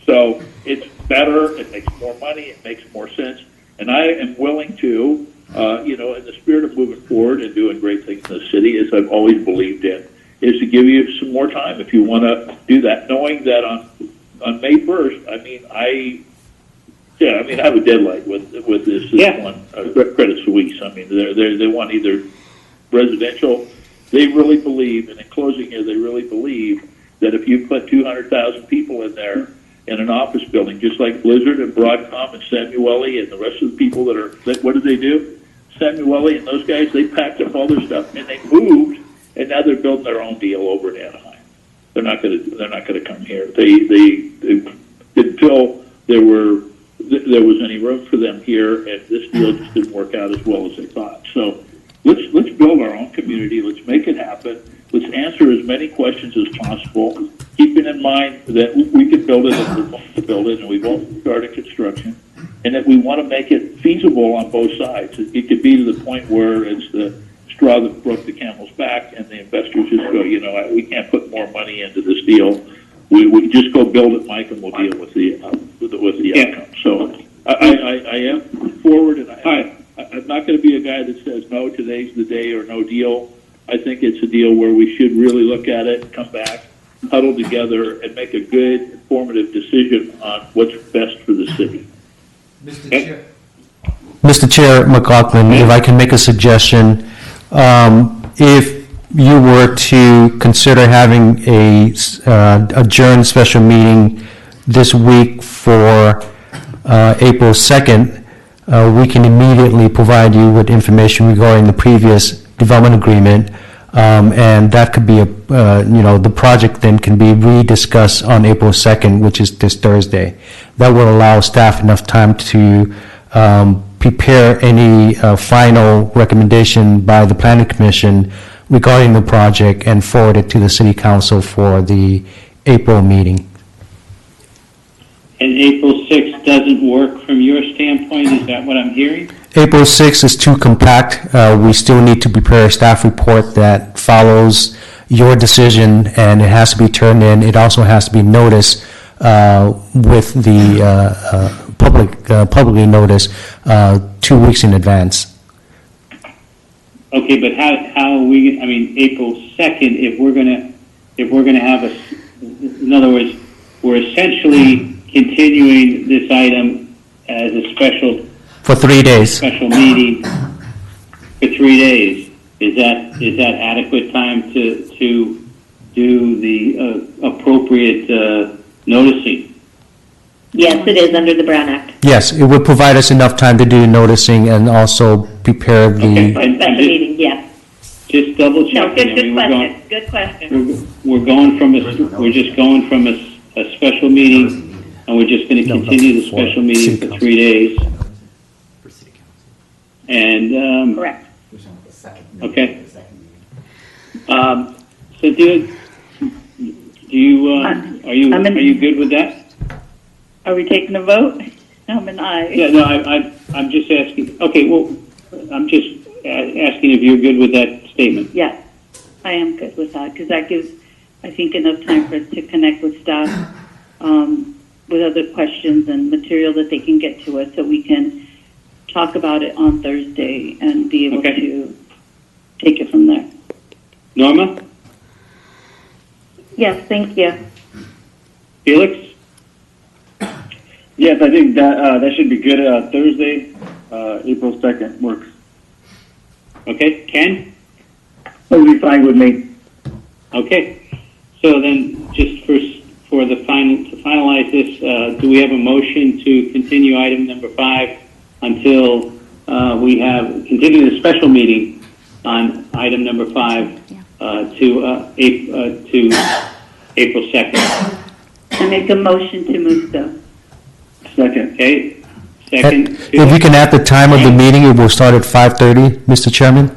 So it's better. It makes more money. It makes more sense. And I am willing to, in the spirit of moving forward and doing great things in the city, as I've always believed in, is to give you some more time if you want to do that, knowing that on May 1st, I have a deadline with this one, Credit Suisse. They want either residential. They really believe, and in closing here, they really believe that if you put 200,000 people in there in an office building, just like Blizzard and Broadcom and Samueli and the rest of the people what did they do? Samueli and those guys, they packed up all their stuff and they moved, and now they're building their own deal over in Anaheim. They're not going to come here. They until there was any room for them here, and this deal just didn't work out as well as they thought. So let's build our own community. Let's make it happen. Let's answer as many questions as possible, keeping in mind that we can build it and we're going to build it, and we won't start a construction, and that we want to make it feasible on both sides. It could be to the point where it's the straw that broke the camel's back, and the investors just go, we can't put more money into this deal. We just go build it, Mike, and we'll deal with the outcome. So I am forward, and I'm not going to be a guy that says, no, today's the day or no deal. I think it's a deal where we should really look at it, come back, huddle together, and make a good, informative decision on what's best for the city. Mr. Chair McLaughlin, if I can make a suggestion, if you were to consider having a adjourned special meeting this week for April 2nd, we can immediately provide you with information regarding the previous development agreement. And that could be, the project then can be rediscussed on April 2nd, which is this Thursday. That will allow staff enough time to prepare any final recommendation by the Planning Commission regarding the project and forward it to the City Council for the April meeting. And April 6th doesn't work from your standpoint, is that what I'm hearing? April 6th is too compact. We still need to prepare a staff report that follows your decision, and it has to be turned in. It also has to be noticed with the publicly noticed 2 weeks in advance. Okay, but how are we, April 2nd, if we're gonna have in other words, we're essentially continuing this item as a special For 3 days. special meeting for 3 days. Is that adequate time to do the appropriate noticing? Yes, it is under the Brown Act. Yes, it would provide us enough time to do noticing and also prepare the... For a special meeting, yes. Just double No, checking. good question, good question. We're going from we're just going from a special meeting, and we're just going to continue the special meeting for 3 days. And Correct. okay. Cynthia, are you good with that? Are we taking a vote? I'm an aye. Yeah, no, I'm just asking. Okay, well, I'm just asking if you're good with that statement. Yes, I am good with that, because that gives, I think, enough time for us to connect with staff with other questions and material that they can get to us, so we can talk about it on Thursday and be able to take it from there. Norma? Yes, thank you. Felix? Yes, I think that should be good. Thursday, April 2nd works. Okay, Ken? That'll be fine with me. Okay, so then just for the to finalize this, do we have a motion to continue item number 5 until we continue the special meeting on item number 5 to April 2nd? I make a motion to move so. Second. Okay, second. If you can add the time of the meeting, it will start at 5:30, Mr. Chairman?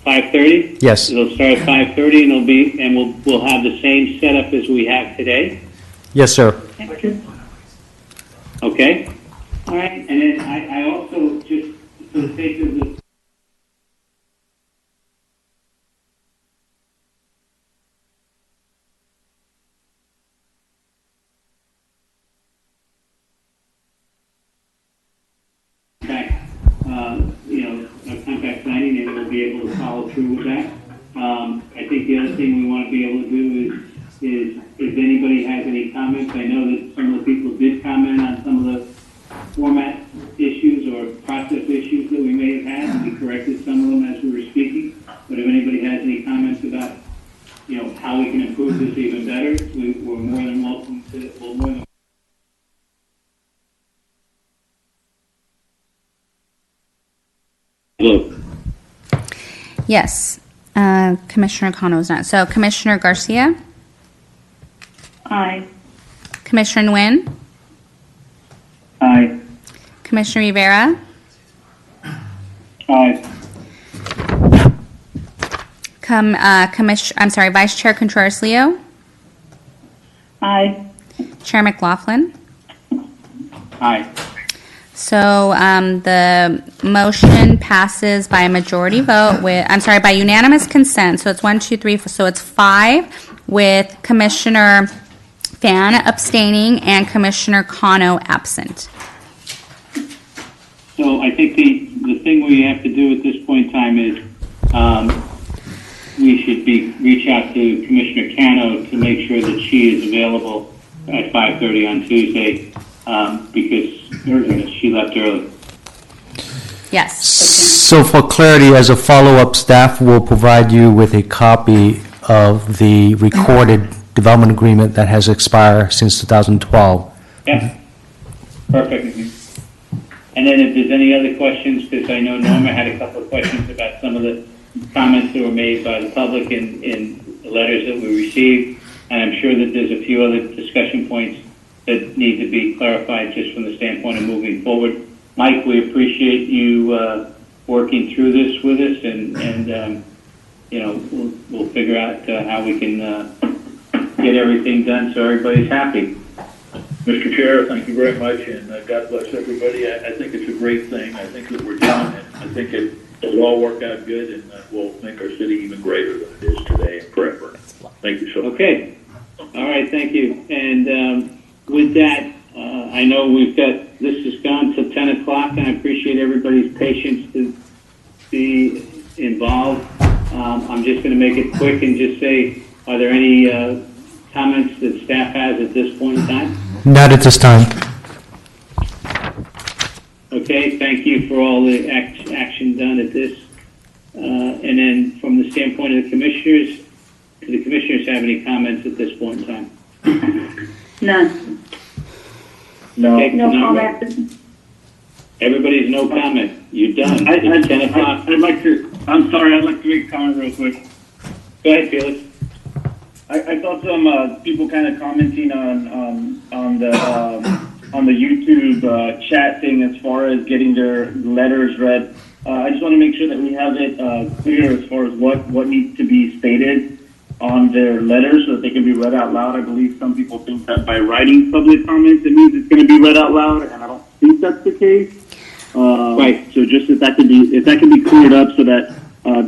5:30? Yes. It'll start at 5:30, and we'll have the same setup as we have today. Yes, sir. Okay? All right, and then I also, just for the sake of the compact planning, and we'll be able to follow through with that. I think the other thing we want to be able to do is if anybody has any comments, I know that some of the people did comment on some of the format issues or process issues that we may have had, and we corrected some of them as we were speaking. But if anybody has any comments about, how we can improve this even better, we're more than welcome to, Hello. Yes, Commissioner Kano is not. So Commissioner Garcia? Aye. Commissioner Nguyen? Aye. Commissioner Rivera? Aye. Vice Chair Contreras-Leo? Aye. Chair McLaughlin? Aye. So the motion passes by a majority vote by unanimous consent. So it's 1, 2, 3, 4, so it's 5 with Commissioner Fan abstaining and Commissioner Kano absent. So I think the thing we have to do at this point in time is we should reach out to Commissioner Cano to make sure that she is available at 5:30 on Tuesday because she left early. Yes. So for clarity, as a follow-up, staff will provide you with a copy of the recorded development agreement that has expired since 2012. Yeah, perfect. And then if there's any other questions, because I know Norma had a couple of questions about some of the comments that were made by the public in the letters that we received, and I'm sure that there's a few other discussion points that need to be clarified just from the standpoint of moving forward. Mike, we appreciate you working through this with us, and you know, we'll figure out how we can get everything done so everybody's happy. Mr. Chair, thank you very much, and God bless everybody. I think it's a great thing. I think that we're doing it. I think it'll all work out good, and will make our city even greater than it is today and forever. Thank you so much. Okay. All right, thank you. And with that, I know this has gone to 10 o'clock, and I appreciate everybody's patience to be involved. I'm just going to make it quick and just say, are there any comments that staff has at this point in time? Not at this time. Okay, thank you for all the action done at this. And then from the standpoint of the commissioners, do the commissioners have any comments at this point in time? None. No. Okay, No comment. Everybody's no comment. You're done. It's 10 o'clock. I'd like to make a comment real quick. Go ahead, Felix. I saw some people kind of commenting on the YouTube chat thing as far as getting their letters read. I just want to make sure that we have it clear as far as what needs to be stated on their letters so that they can be read out loud. I believe some people think that by writing public comments it means it's going to be read out loud, and I don't think that's the case. Right. So just if that can be cleared up so that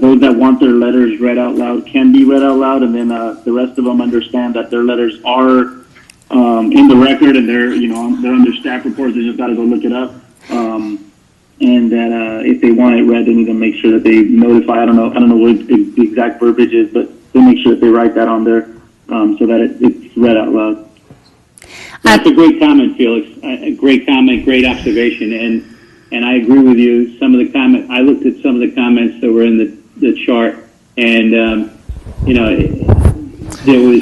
those that want their letters read out loud can be read out loud, and then the rest of them understand that their letters are in the record and they're under staff reports. They just got to go look it up. And that if they want it read, they need to make sure that they notify. I don't know what the exact verbiage is, but they make sure that they write that on there so that it's read out loud. That's a great comment, Felix. A great comment, great observation, and I agree with you. Some of the I looked at some of the comments that were in the chart, and there was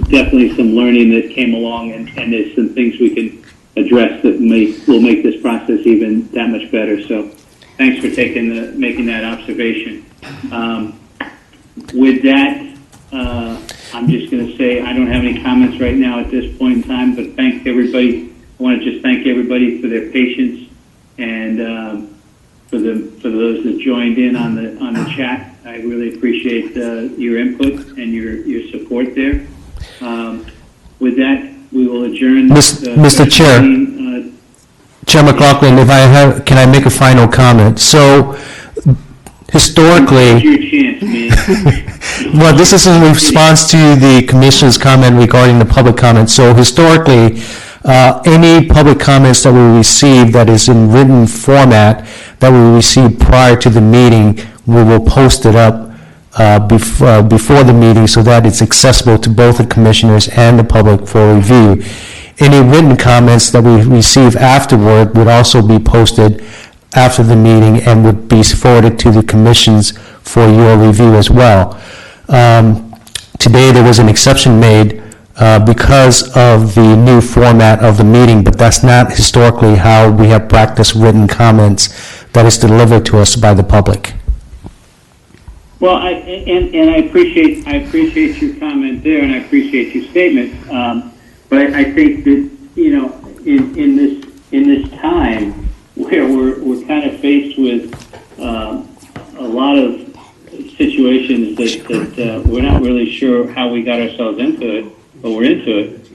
definitely some learning that came along, and there's some things we can address that will make this process even that much better. So, thanks for making that observation. With that, I'm just going to say I don't have any comments right now at this point in time, but thank everybody. I want to just thank everybody for their patience and for those that joined in on the chat. I really appreciate your input and your support there. With that, we will adjourn. Mr. Chair, Chair McLaughlin, can I make a final comment? So, historically, your chance, man. well, this is in response to the Commission's comment regarding the public comment. So, historically, any public comments that we receive that is in written format that we receive prior to the meeting, we will post it up before the meeting so that it's accessible to both the commissioners and the public for review. Any written comments that we receive afterward would also be posted after the meeting and would be forwarded to the commissions for your review as well. Today there was an exception made because of the new format of the meeting, but that's not historically how we have practiced written comments that is delivered to us by the public. Well, I appreciate your comment there, and I appreciate your statement. But I think that in this time where we're kind of faced with a lot of situations that we're not really sure how we got ourselves into it, but we're into it.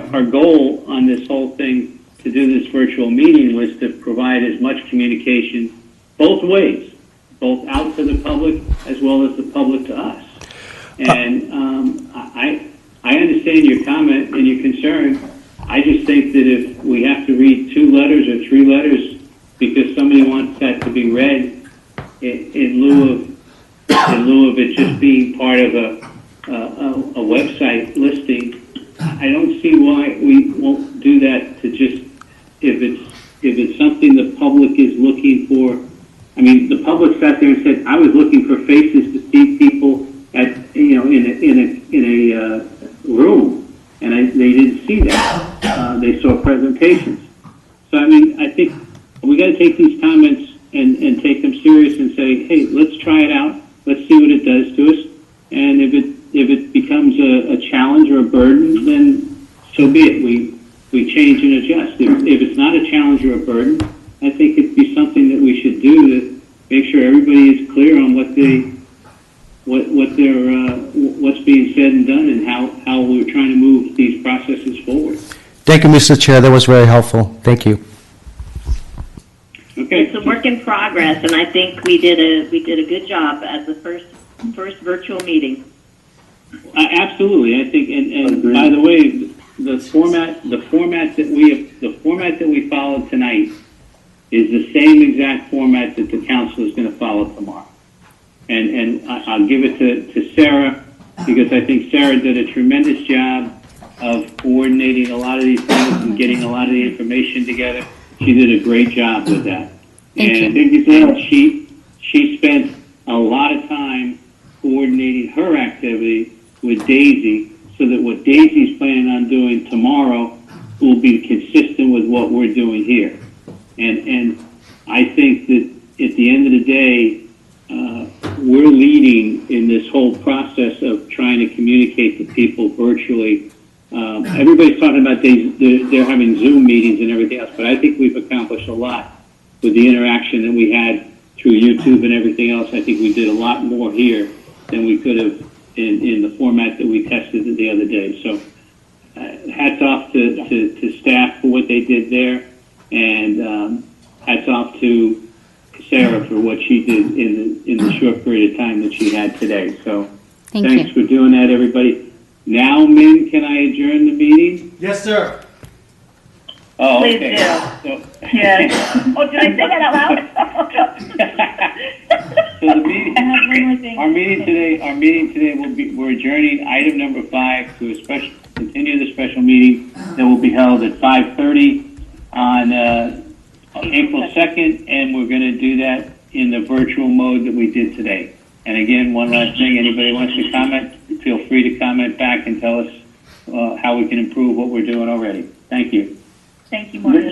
Our goal on this whole thing to do this virtual meeting was to provide as much communication both ways, both out to the public as well as the public to us. And I understand your comment and your concern. I just think that if we have to read 2 letters or 3 letters because somebody wants that to be read in lieu of it just being part of a website listing, I don't see why we won't do that to just if it's something the public is looking for. I mean, the public sat there and said, "I was looking for faces to see people at in a room," and they didn't see that. They saw presentations. So I mean, I think we got to take these comments and take them serious and say, hey, let's try it out. Let's see what it does to us. And if it becomes a challenge or a burden, then so be it. We change and adjust. If it's not a challenge or a burden, I think it'd be something that we should do to make sure everybody is clear on what's being said and done, and how we're trying to move these processes forward. Thank you, Mr. Chair. That was very helpful. Thank you. Okay. It's a work in progress, and I think we did a good job as the first virtual meeting. Absolutely, I think, and by the way, the format that we followed tonight is the same exact format that the council is going to follow tomorrow. And I'll give it to Sarah, because I think Sarah did a tremendous job of coordinating a lot of these things and getting a lot of the information together. She did a great job with that. And I think she spent a lot of time coordinating her activity with Daisy, so that what Daisy's planning on doing tomorrow will be consistent with what we're doing here. And I think that at the end of the day, we're leading in this whole process of trying to communicate to people virtually. Everybody's talking about they're having Zoom meetings and everything else, but I think we've accomplished a lot with the interaction that we had through YouTube and everything else. I think we did a lot more here than we could have in the format that we tested the other day. So hats off to staff for what they did there, and hats off to Sarah for what she did in the short period of time that she had today. So thanks for doing that, everybody. Now, Min, can I adjourn the meeting? Yes, sir. Oh, Please okay. do. Yes. Oh, did I say that out loud? So the meeting, our meeting today we're adjourning item number 5 to continue the special meeting that will be held at 5:30 on April 2nd, and we're going to do that in the virtual mode that we did today. And again, one last thing, anybody wants to comment, feel free to comment back and tell us how we can improve what we're doing already. Thank you. Thank you, Maureen.